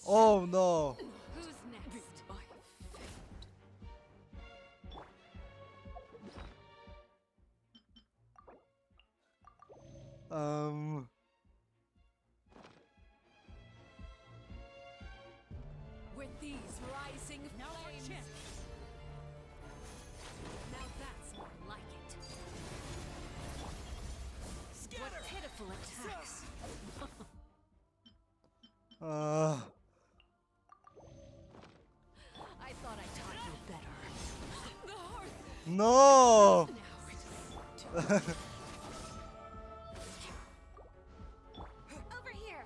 Oh no! Who's next? Um. With these rising flames. Now that's more like it. What pitiful attacks. I thought I taught you better. The hearth. No! Over here.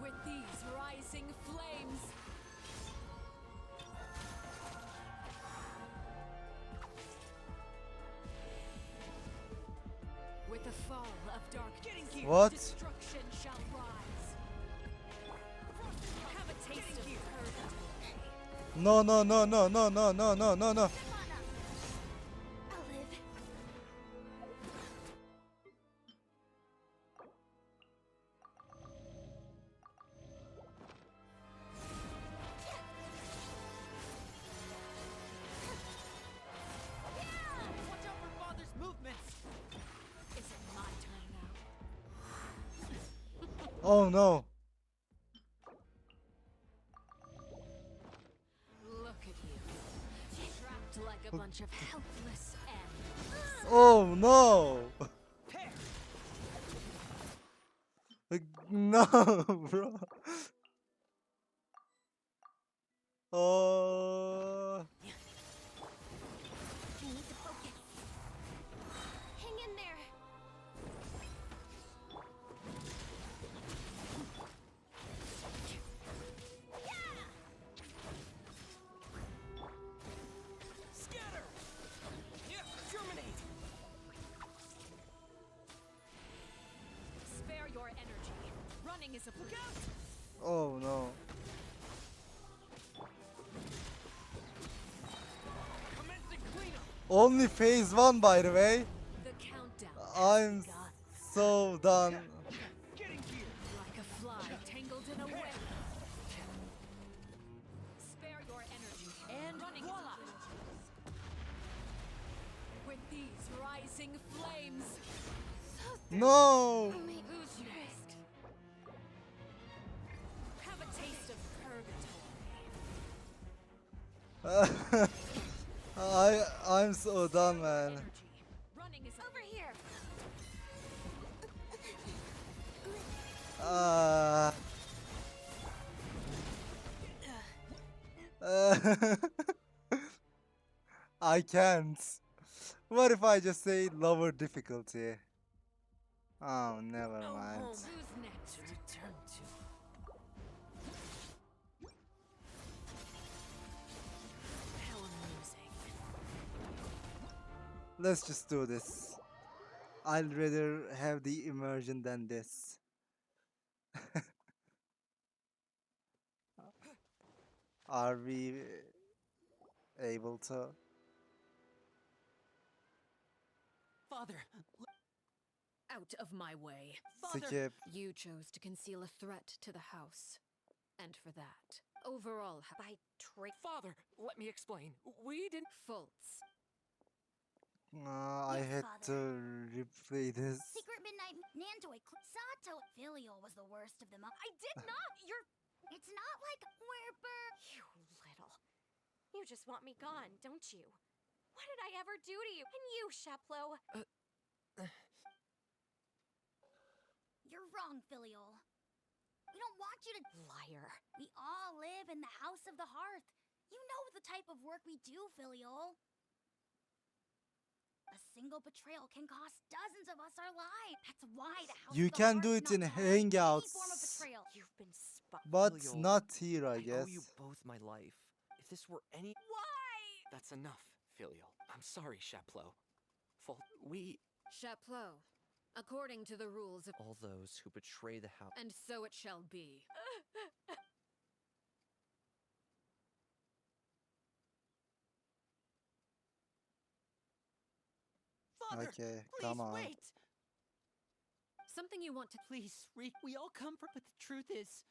With these rising flames. With the fall of dark, What? destruction shall rise. Have a taste of purgatory. No, no, no, no, no, no, no, no, no, no. Step on up. I'll live. Watch out for Father's movements! Is it my turn now? Oh no. Look at you. Trapped like a bunch of helpless animals. Oh no. No, bro. Oh. You need to focus. Hang in there. Scatter! Yeah, germinate! Spare your energy. Running is a look out. Oh no. Commencing cleanup! Only phase 1, by the way. The countdown. I'm so done. Getting here! Like a fly tangled in a web. Spare your energy. And running voila. With these rising flames. No. Who's next? Have a taste of purgatory. I'm so done, man. Energy. Running is Over here. I can't. What if I just say lower difficulty? Oh, never mind. Who's next? To return to. How amusing. Let's just do this. I'd rather have the immersion than this. Are we able to? Father! Out of my way. Skip. You chose to conceal a threat to the house. And for that, overall, by trick Father, let me explain. We didn't. faults. I Yes, had to replay this. Secret Midnight Nandoi Sato Filial was the worst of them all. I did not! It's not like we're You little. You just want me gone, don't you? What did I ever do to you? And you, Sheplo. You're wrong, Filial. We don't want you to... Liar. We all live in the House of the Hearth. You know the type of work we do, Filial. A single betrayal can cost dozens of us our lives. That's why the House You of the can Hearth do does it not in tolerate any form of Hangouts, betrayal. You've been but Filial, not here, I I owe you guess. both my life. If this were any... Why? That's enough, Filial. I'm sorry, Sheplo. We... Chapleau, according to the rules of... All those who betray the house... And so it shall be. Father, Okay, please come on. wait. Something you want to... Please, Reek, we all come from, but the truth is,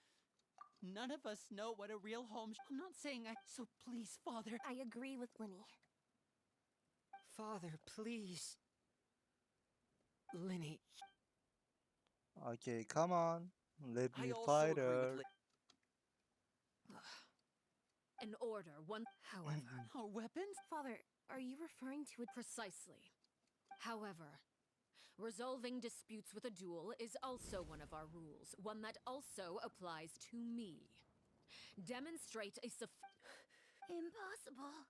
none of us know what a real home. I'm not saying so please, Father. I agree with Linny. Father, please. Linny, Okay, come on. Let I me also fight agree with her. An order, one... However... Our weapons? Father, are you referring to it? Precisely. However, resolving disputes with a duel is also one of our rules, one that also applies to me. Demonstrate a Impossible.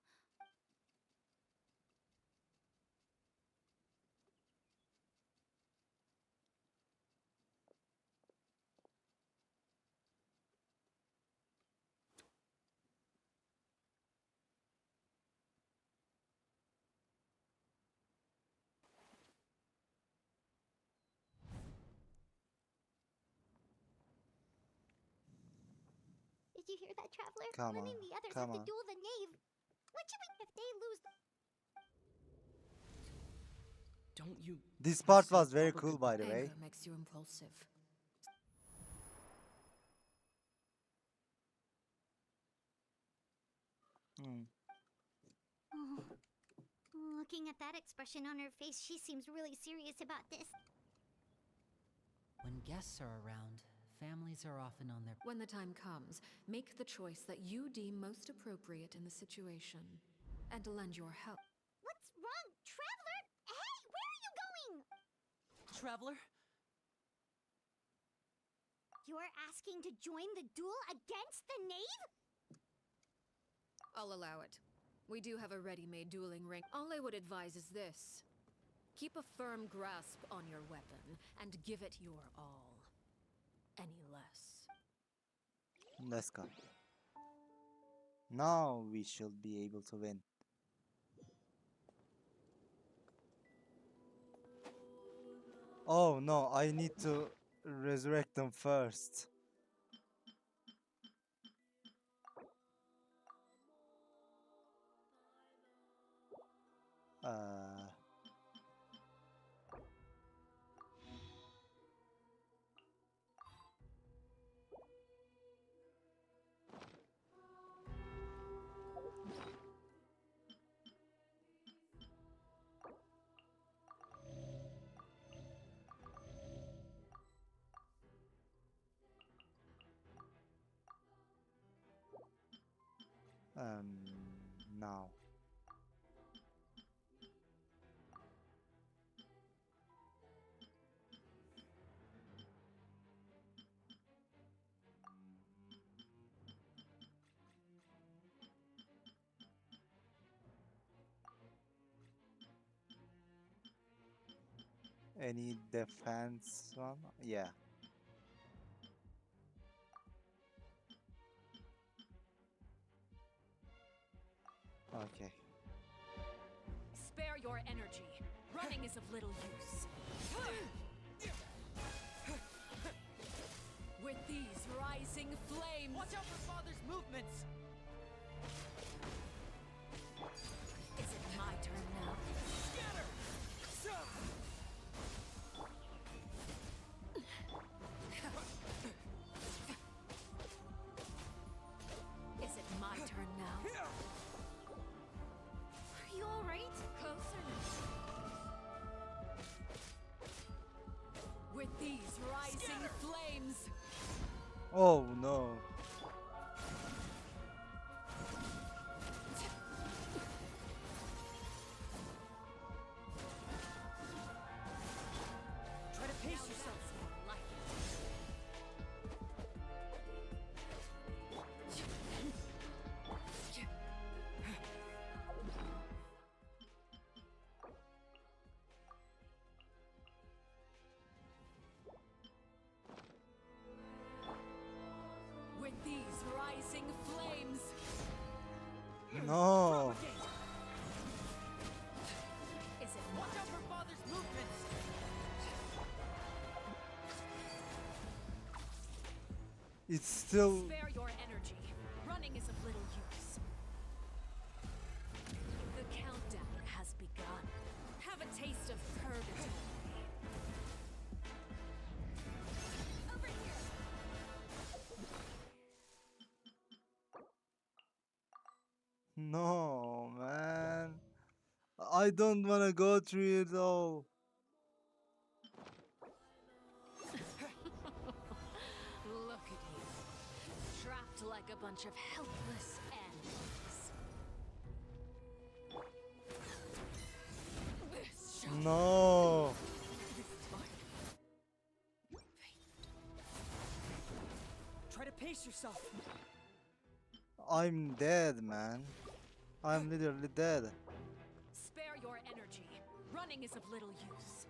Did you hear that, Traveler? Come Lynn on, and the others come have on. to duel the knave. What should we... If they lose... don't you... This part say was very proper cool, by the way. anger makes you impulsive. Hmm. Oh. Looking at that expression on her face, she seems really serious about this. When guests are around, families are often on their... When the time comes, make the choice that you deem most appropriate in the situation, and lend your help. What's wrong? Traveler? Hey, where are you going? Traveler? You're asking to join the duel against the knave? I'll allow it. We do have a ready-made dueling ring. All I would advise is this. Keep a firm grasp on your weapon, and give it your all. Any less. Let's go. Now we should be able to win. Oh no, I need to resurrect them first. Uh, um, now. Any defense one? Yeah. Okay. Spare your energy. Running is of little use. With these rising flames... Watch out for Father's movements! Is it my turn now? Is it my turn now? Are you alright? Closer now. With these rising flames... Oh no. It's still. Spare your energy. Running is of little use. The countdown has begun. Have a taste of purgatory. Over here. No, man. I don't wanna go through it all. Look at you. Trapped like a bunch of helpless animals. This shall No. Try to pace yourself. I'm dead, man. I'm literally dead. spare your energy. Running is of little use.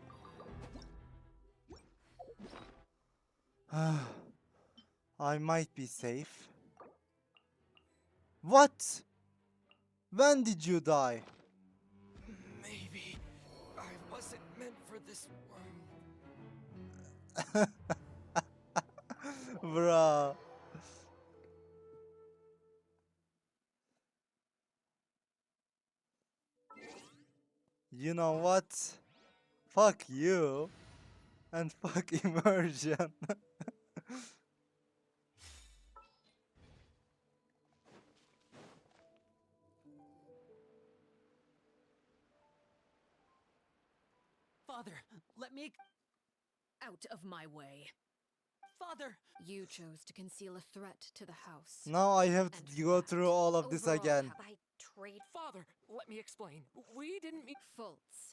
I might be safe. What? When did you die? Maybe I wasn't meant for this world. Bruh. You know what? Fuck you. And fuck immersion. Father, let me. Out of my way. Father! You chose to conceal a threat to the house. Now I have And to for go that, through all of this overall, again. I trade Father, let me explain. We didn't mean. faults.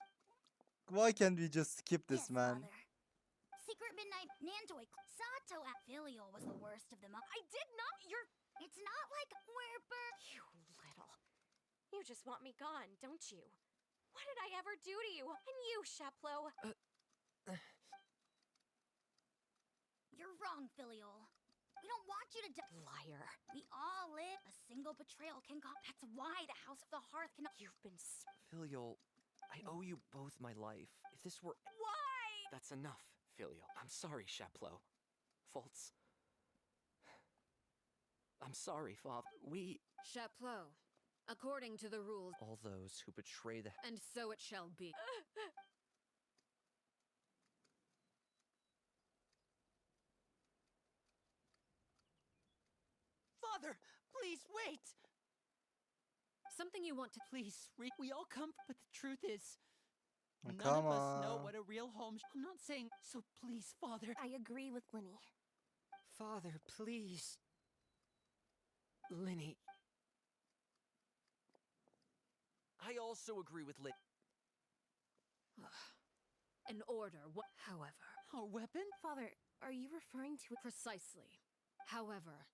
Why can't we just skip this, Yes, man? Father. Secret Midnight Nandoi Sato at Filial was the worst of them all. I did not. You're. It's not like we're You little. You just want me gone, don't you? What did I ever do to you? And you, Sheplo. You're wrong, Filial. We don't want you to die. Liar. We all live. A single betrayal can go. That's why the House of the Hearth cannot. You've been. Filial, I owe you both my life. If this were. Why? That's enough, Filial. I'm sorry, Shaplo. Faults. I'm sorry, Father. We. Chaplot, according to the rules, All those who betray the. and so it shall be. Father, please wait! Something you want to. Please, we all come, but the truth is, none Come of us know on. what a real home. I'm not saying so. Please, Father. I agree with Linny. Father, please. Linny. I also agree with Lit. An order. However. Our weapon? Father, are you referring to... Precisely. However,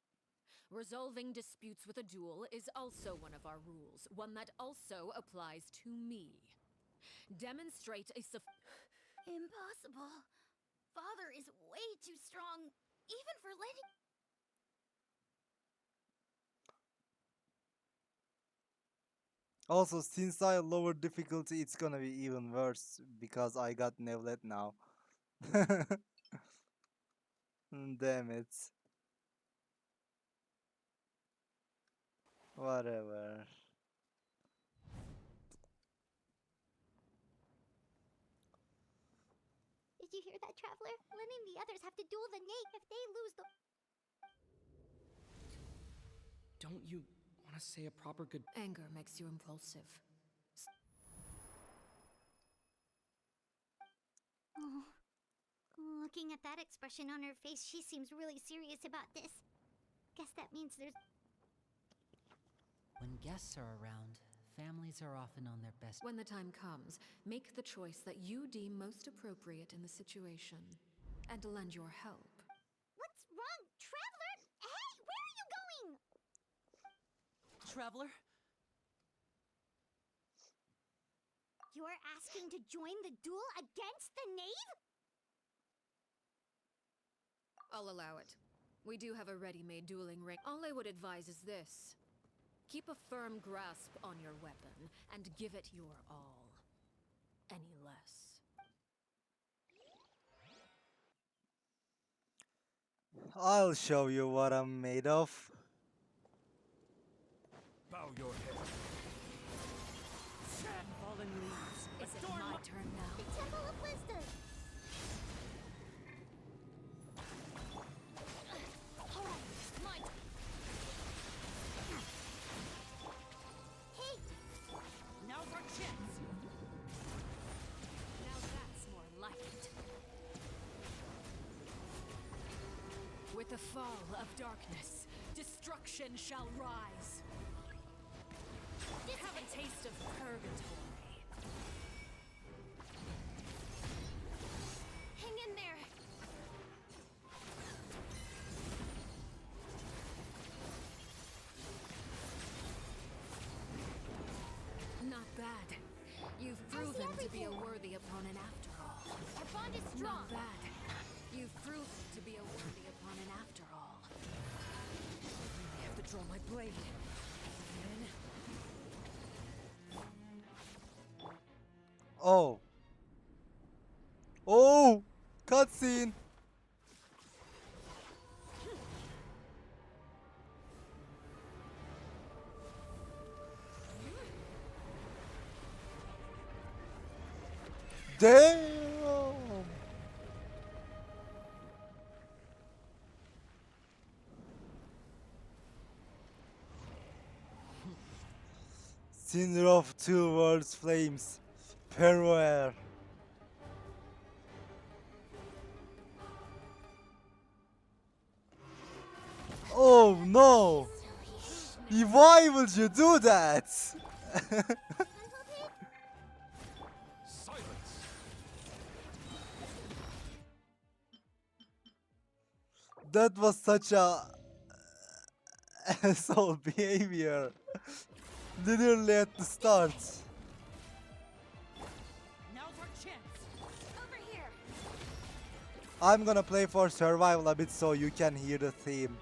resolving disputes with a duel is also one of our rules, one that also applies to me. Demonstrate a Impossible. Father is way too strong, even for letting. Also, since I lowered difficulty, it's gonna be even worse because I got Nevlet now. Damn it. Whatever. Did you hear that, Traveler? Lynn and the others have to duel the Nate. If they lose the. Don't you want to say a proper good. Anger makes you impulsive. Oh. Looking at that expression on her face, she seems really serious about this. Guess that means there's. When guests are around, families are often on their best. When the time comes, make the choice that you deem most appropriate in the situation, and lend your help. What's wrong, Traveler? Hey, where are you going? Traveler? You're asking to join the duel against the Knave? I'll allow it. We do have a ready-made dueling ring. All I would advise is this. Keep a firm grasp on your weapon, and give it your all. Any less. I'll show you what I'm made of. Bow your head. Fallen leaves. Is it my turn now? The Temple of Wisdom. Alright, mine. Hey, Now's our chance. Now that's more like it. With the fall of darkness, destruction shall rise. Have a taste of purgatory. hang in there. Not bad. You've proven to be a worthy opponent after all. Our bond is strong. Not bad. You've proven to be a worthy opponent after all. I have to draw my blade. Then Oh. Oh! Cutscene! Damn! Cinder of two worlds flames. Perware. Oh no! Why would you do that? Silence. That was such a asshole behavior. Literally at the start. now's our chance. Over here. I'm gonna play for survival a bit so you can hear the theme.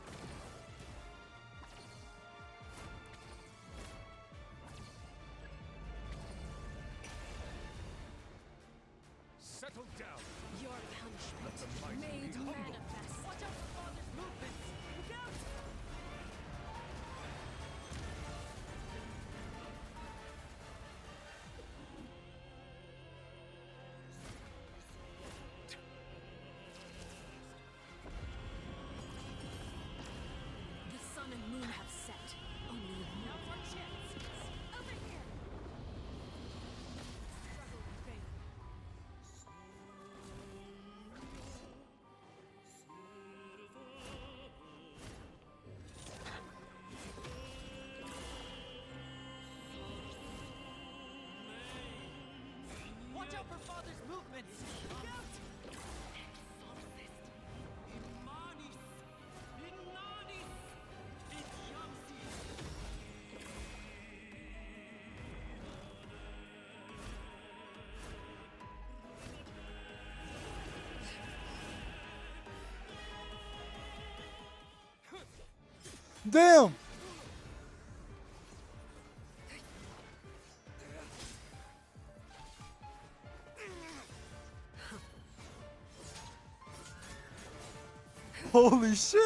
Settle down. Your punishment the mighty made be humble. manifest. Watch out for Father's movements. Look out! The sun and moon have set. Only now's our chance. Over here. Struggle in vain. Watch out for Father's movements! Look out! Damn! Holy shit!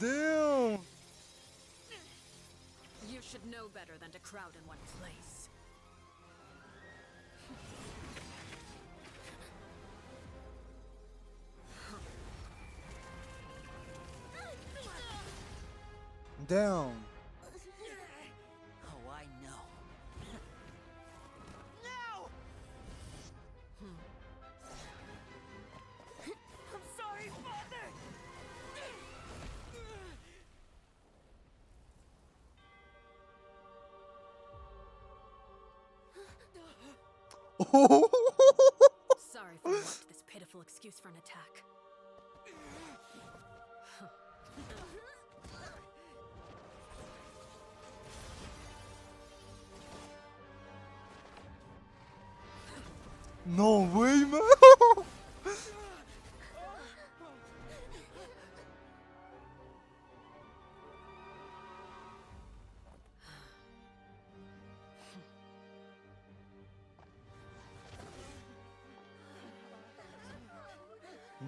Damn! You should know better than to crowd in one place. Damn! Oh, I know. I'm sorry, Father! Sorry for what? This pitiful excuse for an attack. No way, man!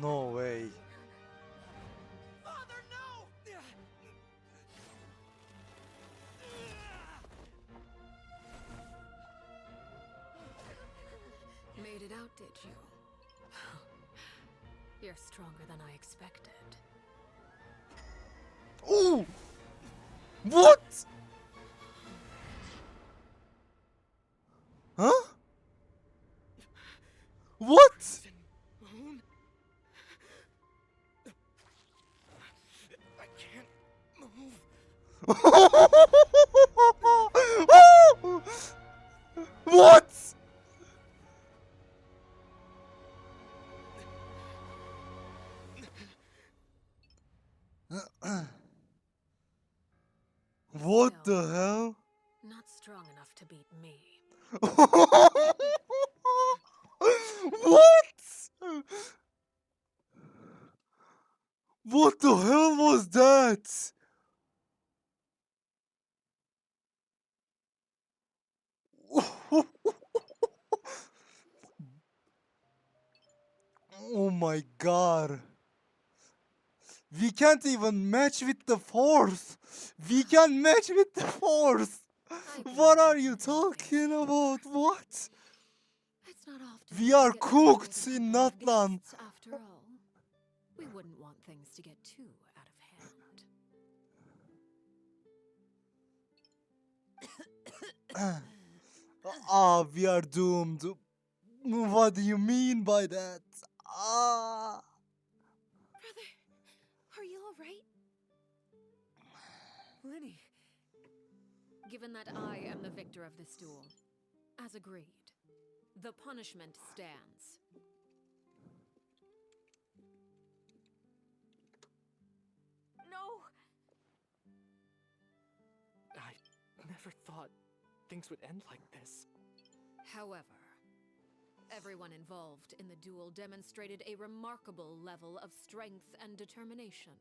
No way. Father, no! Made it out, did you? You're stronger than I expected. Oh! What? Huh? What? Moon? I can't move. What? What Still, the hell? not strong enough to beat me. What? What the hell was that? Oh my god. We can't even match with the fourth. We can match with the fourth. What are you talking about? What? It's not often We you are get to enjoy cooked the in company of Natlan. guests, after all. We wouldn't want things to get too out of hand. Ah, we are doomed. What do you mean by that? Ah. Brother, are you all right? Lenny. Given that I am the victor of this duel, as agreed, the punishment stands. No! I never thought things would end like this. However, everyone involved in the duel demonstrated a remarkable level of strength and determination.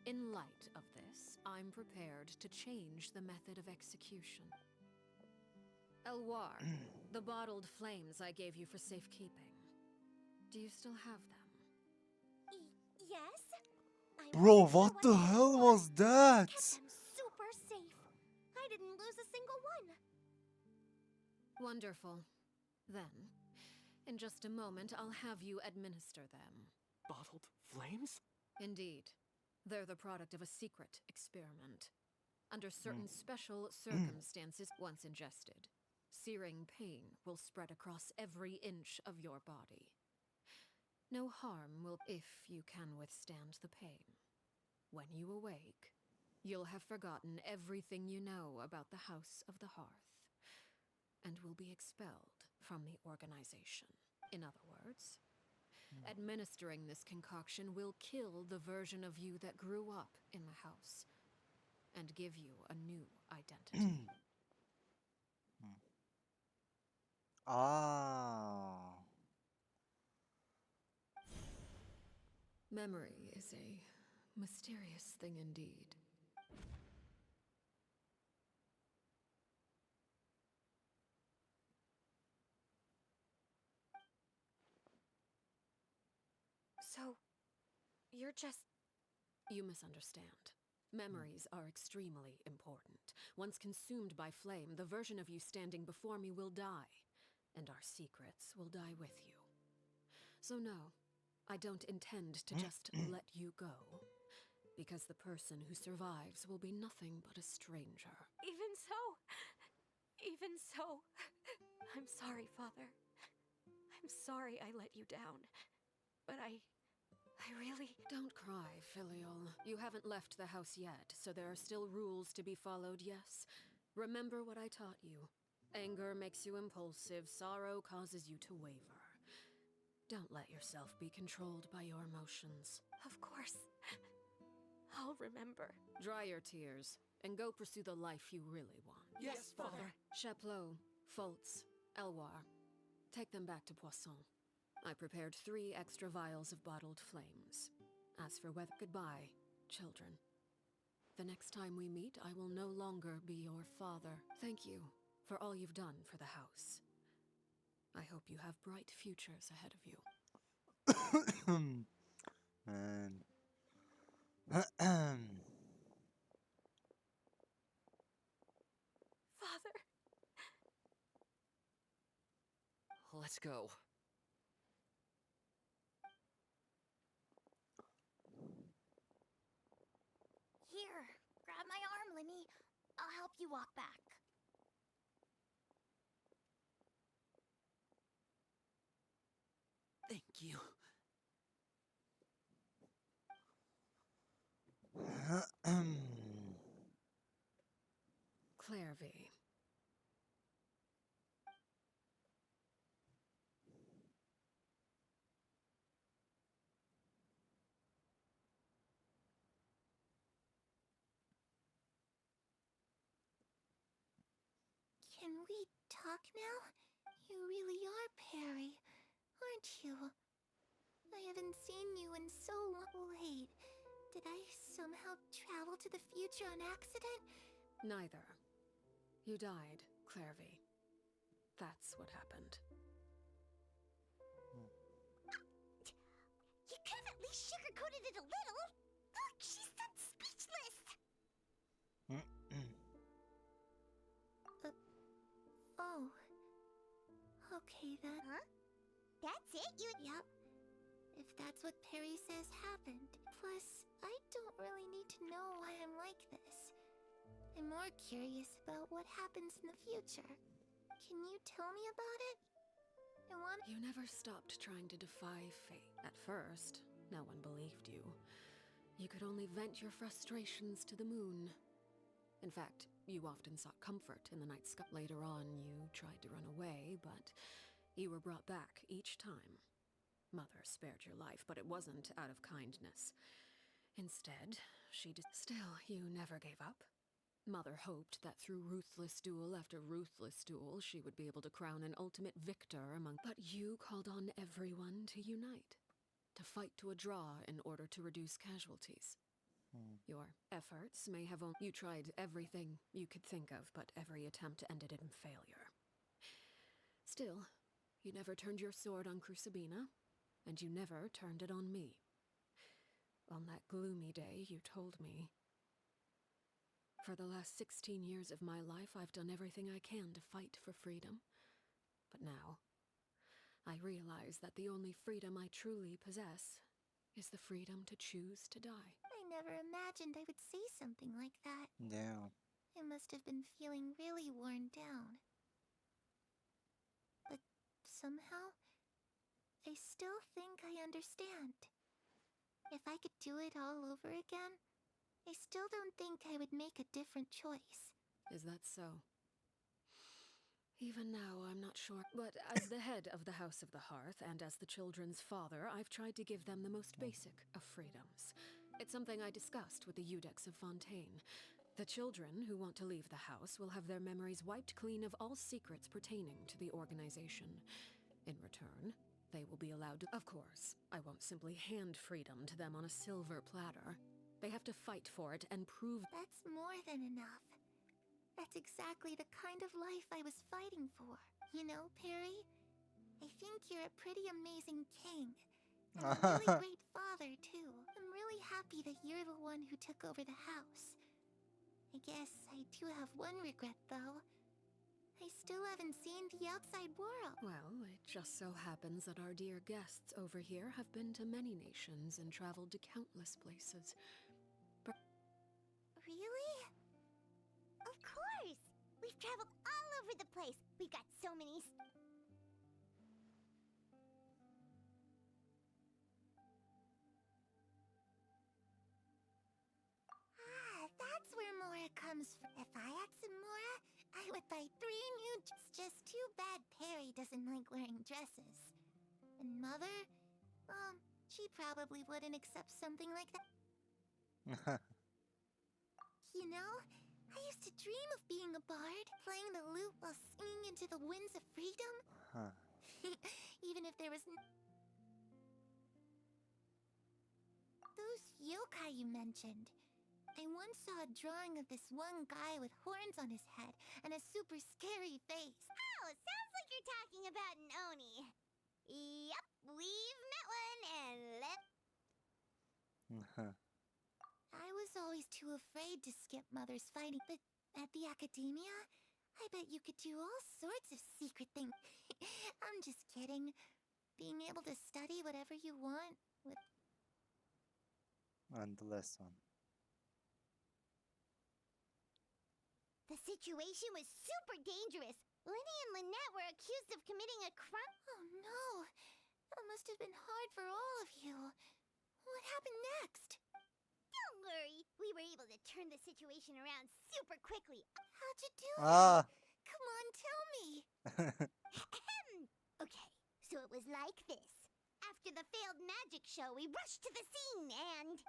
In light of this, I'm prepared to change the method of execution. Elwar, the bottled flames I gave you for safekeeping. Do you still have them? Yes? I Bro, wasn't sure what the they hell were. was that? Kept them super safe. I didn't lose a single one. Wonderful. Then, in just a moment, I'll have you administer them. Bottled flames? Indeed. They're the product of a secret experiment. Under certain special circumstances, once ingested, searing pain will spread across every inch of your body. No harm will, if you can withstand the pain. When you awake, you'll have forgotten everything you know about the House of the Hearth, and will be expelled from the organization. In other words, administering this concoction will kill the version of you that grew up in the house, and give you a new identity. Ah. Memory is a mysterious thing indeed. So, you're just... You misunderstand. Memories are extremely important. Once consumed by flame, the version of you standing before me will die, and our secrets will die with you. So no, I don't intend to just let you go, because the person who survives will be nothing but a stranger. Even so, I'm sorry, Father. I'm sorry I let you down. But I really... Don't cry, Filial. You haven't left the house yet, so there are still rules to be followed, yes? Remember what I taught you. Anger makes you impulsive, sorrow causes you to waver. Don't let yourself be controlled by your emotions. Of course. I'll remember. Dry your tears, and go pursue the life you really want. Yes, Father. Chaplot, Foltz, Elwar, take them back to Poisson. I prepared 3 extra vials of bottled flames. As for whether... Goodbye, children. The next time we meet, I will no longer be your father. Thank you for all you've done for the house. I hope you have bright futures ahead of you. And Father. Let's go. Here, grab my arm, Lemmy. I'll help you walk back. Thank you. Clairvy. Can we talk now? You really are Perry, aren't you? I haven't seen you in so long. Wait, did I somehow travel to the future on accident? Neither. You died, Clairvy. That's what happened. You could have at least sugarcoated it a little. Look, she's done speechless. Oh. Okay then. Huh? That's it? Yep. If that's what Perry says happened. Plus, I don't really need to know why I'm like this. I'm more curious about what happens in the future. Can you tell me about it? I want. You never stopped trying to defy fate. At first, no one believed you. You could only vent your frustrations to the moon. In fact, you often sought comfort in the night sky. Later on, you tried to run away, but you were brought back each time. Mother spared your life, but it wasn't out of kindness. Instead, Still, you never gave up. Mother hoped that through ruthless duel after ruthless duel, she would be able to crown an ultimate victor among. But you called on everyone to unite, to fight to a draw in order to reduce casualties. Your efforts may have only. You tried everything you could think of, but every attempt ended in failure. Still, you never turned your sword on Crucibina, and you never turned it on me. On that gloomy day, you told me, "For the last 16 years of my life, I've done everything I can to fight for freedom. But now, I realize that the only freedom I truly possess is the freedom to choose to die." I never imagined I would say something like that. yeah. I must have been feeling really worn down. But somehow, I still think I understand. If I could do it all over again, I still don't think I would make a different choice. Is that so? Even now, I'm not sure. But as the head of the House of the Hearth and as the children's father, I've tried to give them the most basic of freedoms. It's something I discussed with the Eudex of Fontaine. The children who want to leave the house will have their memories wiped clean of all secrets pertaining to the organization. In return, they will be allowed to. Of course, I won't simply hand freedom to them on a silver platter. They have to fight for it and prove. That's more than enough. That's exactly the kind of life I was fighting for. You know, Perry, I think you're a pretty amazing king. And a really great father, too. I'm really happy that you're the one who took over the house. I guess I do have one regret, though. I still haven't seen the outside world. Well, it just so happens that our dear guests over here have been to many nations and traveled to countless places. Really? Of course! We've traveled all over the place. We've got so many... That's where Mora comes from. If I had some Mora, I would buy 3 new... It's just too bad Perry doesn't like wearing dresses. And Mother? She probably wouldn't accept something like that. You know, I used to dream of being a bard, playing the lute while singing into the winds of freedom. Even if there was Those yokai you mentioned. I once saw a drawing of this one guy with horns on his head and a super scary face. Oh, sounds like you're talking about an Oni. Yep, we've met one, and I was always too afraid to skip Mother's fighting, but at the academia, I bet you could do all sorts of secret things. I'm just kidding. Being able to study whatever you want with... And the last one. The situation was super dangerous. Lenny and Lynette were accused of committing a crime. Oh no! That must have been hard for all of you. What happened next? Don't worry. We were able to turn the situation around super quickly. How'd you do it? Come on, tell me. Okay, so it was like this. After the failed magic show, we rushed to the scene and...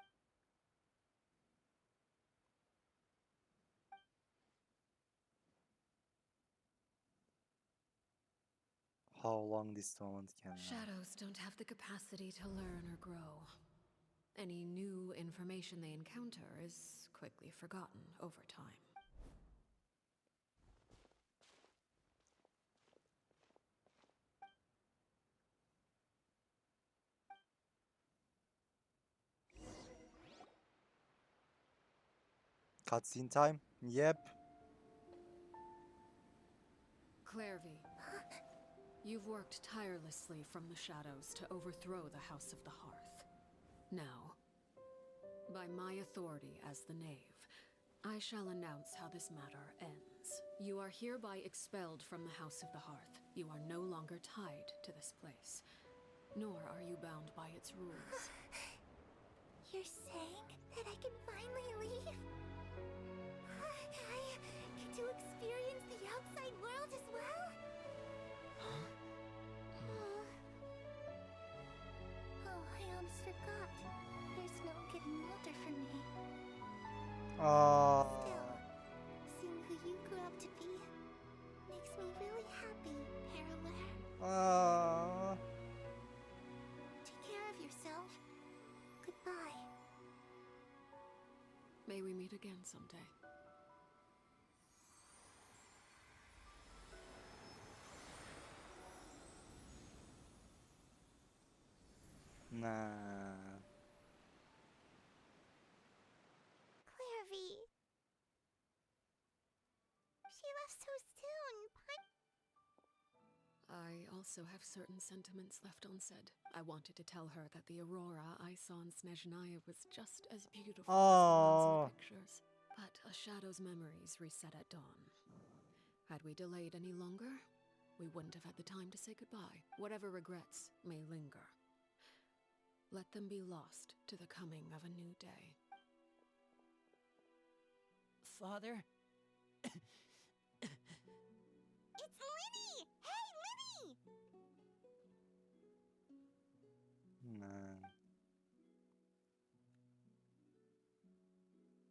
How long this moment can last. Shadows don't have the capacity to learn or grow. Any new information they encounter is quickly forgotten over time. Cutscene time? Yep. Clairvy, you've worked tirelessly from the shadows to overthrow the House of the Hearth. Now, by my authority as the Knave, I shall announce how this matter ends. You are hereby expelled from the House of the Hearth. You are no longer tied to this place, nor are you bound by its rules. You're saying that I can finally leave? I get to experience the outside world as well? Oh, I almost forgot. There's no getting older for me. Still, seeing who you grew up to be makes me really happy, Parallel. Take care of yourself. Goodbye. May we meet again someday. Nah. Clairvy. She left so soon. I also have certain sentiments left unsaid. I wanted to tell her that the aurora I saw in Snezhnaya was just as beautiful as the ones in the pictures. But a shadow's memories reset at dawn. Had we delayed any longer, we wouldn't have had the time to say goodbye. Whatever regrets may linger, let them be lost to the coming of a new day. Father? It's Linny! Hey, Linny! Nah.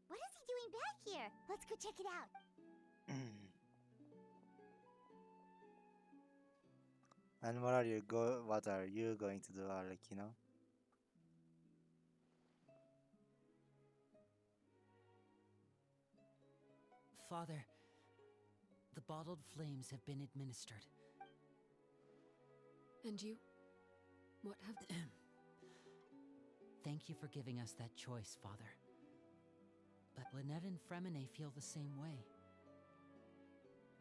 What is he doing back here? Let's go check it out. And what are you going to do, Arlecchino? Father, the bottled flames have been administered. And you? What have... Thank you for giving us that choice, Father. But Lynette and Fremine feel the same way.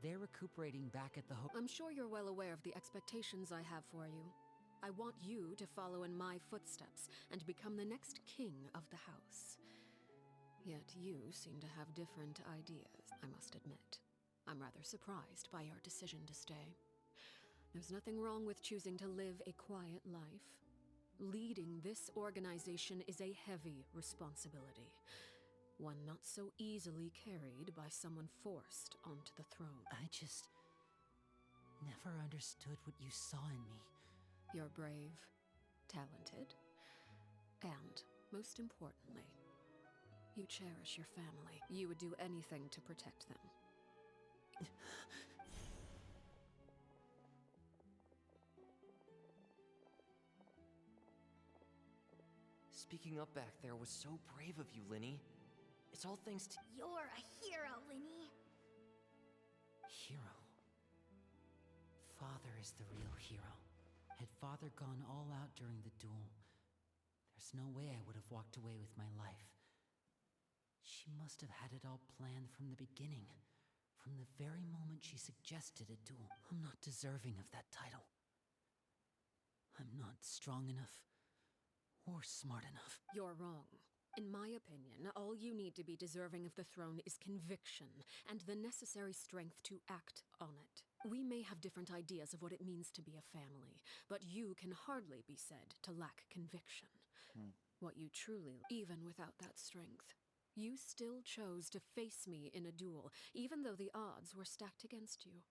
They're recuperating back at the I'm sure you're well aware of the expectations I have for you. I want you to follow in my footsteps and become the next king of the house. Yet you seem to have different ideas, I must admit. I'm rather surprised by your decision to stay. There's nothing wrong with choosing to live a quiet life. Leading this organization is a heavy responsibility, one not so easily carried by someone forced onto the throne. I just never understood what you saw in me. You're brave, talented, and, most importantly, you cherish your family. You would do anything to protect them. Speaking up back there was so brave of you, Linny. It's all thanks to... You're a hero, Linny. Hero. Father is the real hero. Had father gone all out during the duel, there's no way I would have walked away with my life. She must have had it all planned from the beginning, from the very moment she suggested a duel. I'm not deserving of that title. I'm not strong enough or smart enough. You're wrong. In my opinion, all you need to be deserving of the throne is conviction and the necessary strength to act on it. We may have different ideas of what it means to be a family, but you can hardly be said to lack conviction. What you truly, even without that strength, you still chose to face me in a duel, even though the odds were stacked against you.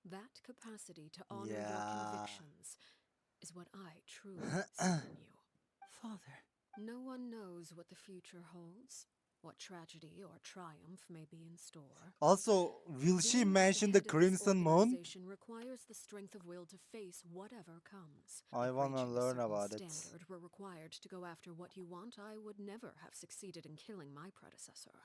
That capacity to honor your convictions is what I truly see in you. Father. No one knows what the future holds, what tragedy or triumph may be in store. Also, will she Being at mention the the head of this Crimson Moon? organization requires the strength of will to face whatever comes. I If wanna reaching a learn certain about it. standard were required to go after what you want, I would never have succeeded in killing my predecessor.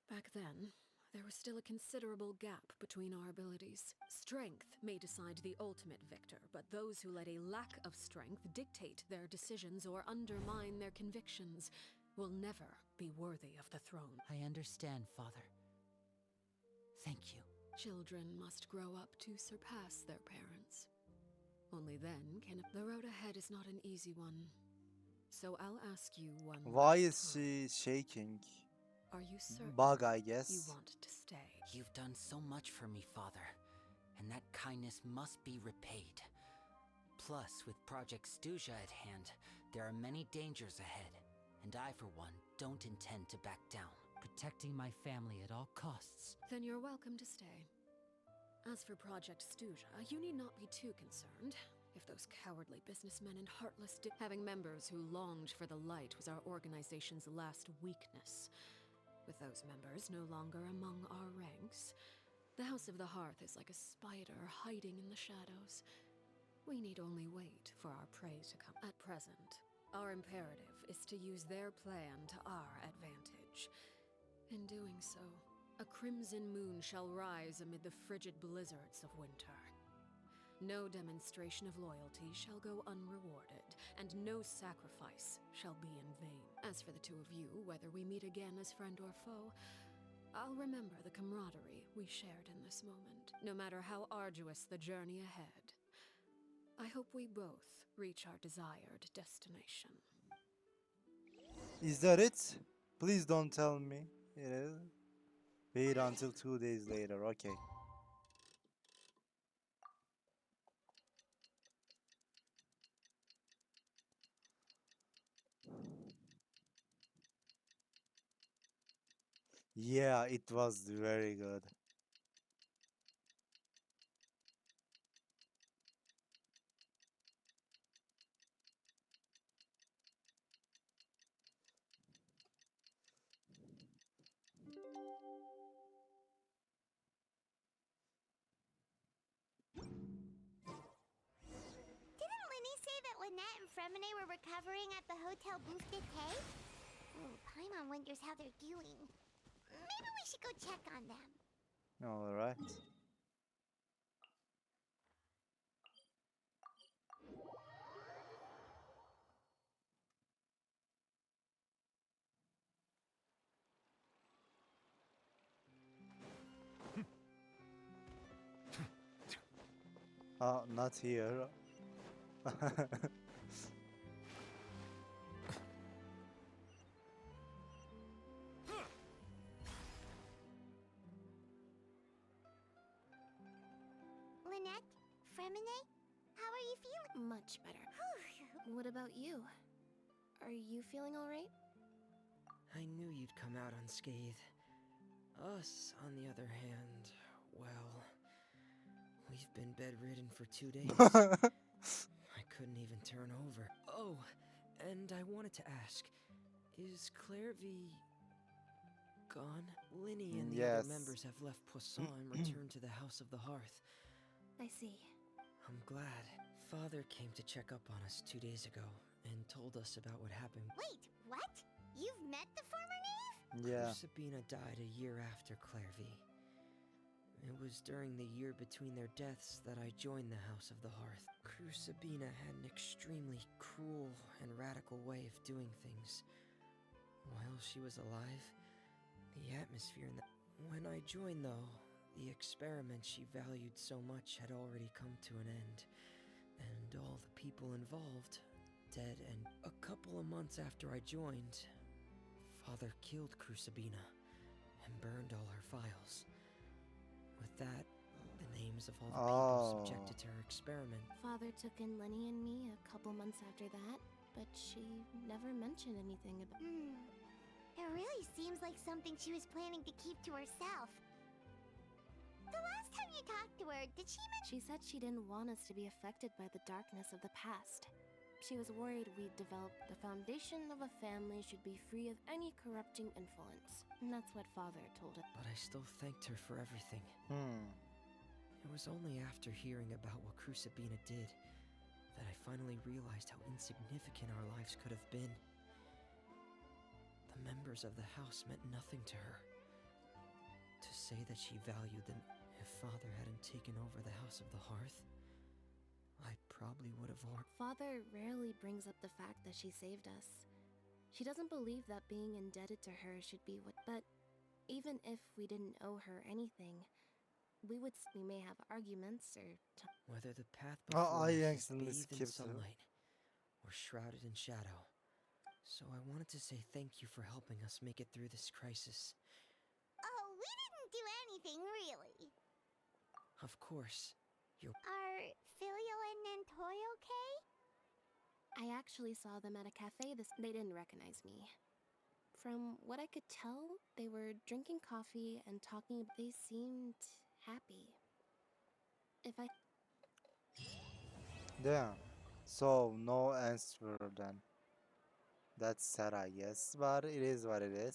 Back then, there was still a considerable gap between our abilities. Strength may decide the ultimate victor, but those who let a lack of strength dictate their decisions or undermine their convictions will never be worthy of the throne. I understand, Father. Thank you. Children must grow up to surpass their parents. Only then can the road ahead is not an easy one. So I'll ask you one Why last is time. she shaking? Are you certain Bug, I you guess. want to stay? You've done so much for me, Father, and that kindness must be repaid. Plus, with Project Stuja at hand, there are many dangers ahead, and I, for one, don't intend to back down, protecting my family at all costs. Then you're welcome to stay. As for Project Stuja, you need not be too concerned. If those cowardly businessmen and heartless having members who longed for the light was our organization's last weakness. With those members no longer among our ranks, the House of the Hearth is like a spider hiding in the shadows. We need only wait for our prey to come. At present, our imperative is to use their plan to our advantage. In doing so, a crimson moon shall rise amid the frigid blizzards of winter. No demonstration of loyalty shall go unrewarded, and no sacrifice shall be in vain. As for the two of you, whether we meet again as friend or foe, I'll remember the camaraderie we shared in this moment, no matter how arduous the journey ahead. I hope we both reach our desired destination. Is that it? Please don't tell me. It is. Wait until 2 days later. Okay. Yeah, it was very good. Didn't Linny say that Lynette and Fremine were recovering at the Hotel Booth d'été? Oh, Paimon wonders how they're doing. Maybe we should go check on them. Alright. Not here. Lynette? Fremine? How are you feeling? Much better. What about you? Are you feeling alright? I knew you'd come out unscathed. Us, on the other hand, well, we've been bedridden for 2 days. I couldn't even turn over. Oh, and I wanted to ask, is Clairvy gone? Linny and the Yes. other members have left Poisson and returned to the House of the Hearth. I see. I'm glad. Father came to check up on us 2 days ago and told us about what happened. Wait, what? You've met the former knave? Yeah. Sabina died a year after Clairvy. It was during the year between their deaths that I joined the House of the Hearth. Crucibina had an extremely cruel and radical way of doing things. While she was alive, the atmosphere in the... When I joined, though, the experiment she valued so much had already come to an end, and all the people involved dead. And a couple of months after I joined, Father killed Crucibina and burned all her files. With that, the names of all the people subjected to her experiment. Father took in Lenny and me a couple months after that, but she never mentioned anything about... It really seems like something she was planning to keep to herself. The last time you talked to her, did she mention... She said she didn't want us to be affected by the darkness of the past. She was worried we'd develop the foundation of a family should be free of any corrupting influence. And that's what Father told us. But I still thanked her for everything. It was only after hearing about what Crucibina did that I finally realized how insignificant our lives could have been. The members of the house meant nothing to her. To say that she valued them, if Father hadn't taken over the House of the Hearth, I probably would have Father rarely brings up the fact that she saved us. She doesn't believe that being indebted to her should be what... But even if we didn't owe her anything, we may have arguments or... Whether the path before I us is accidentally bathed in skipped her. sunlight or shrouded in shadow. So I wanted to say thank you for helping us make it through this crisis. Oh, we didn't do anything, really. Of course, Are Filio and Nantoy okay? I actually saw them at a cafe They didn't recognize me. From what I could tell, they were drinking coffee and talking. They seemed happy. If I... Damn. So, no answer then. That's sad, I guess, but it is what it is.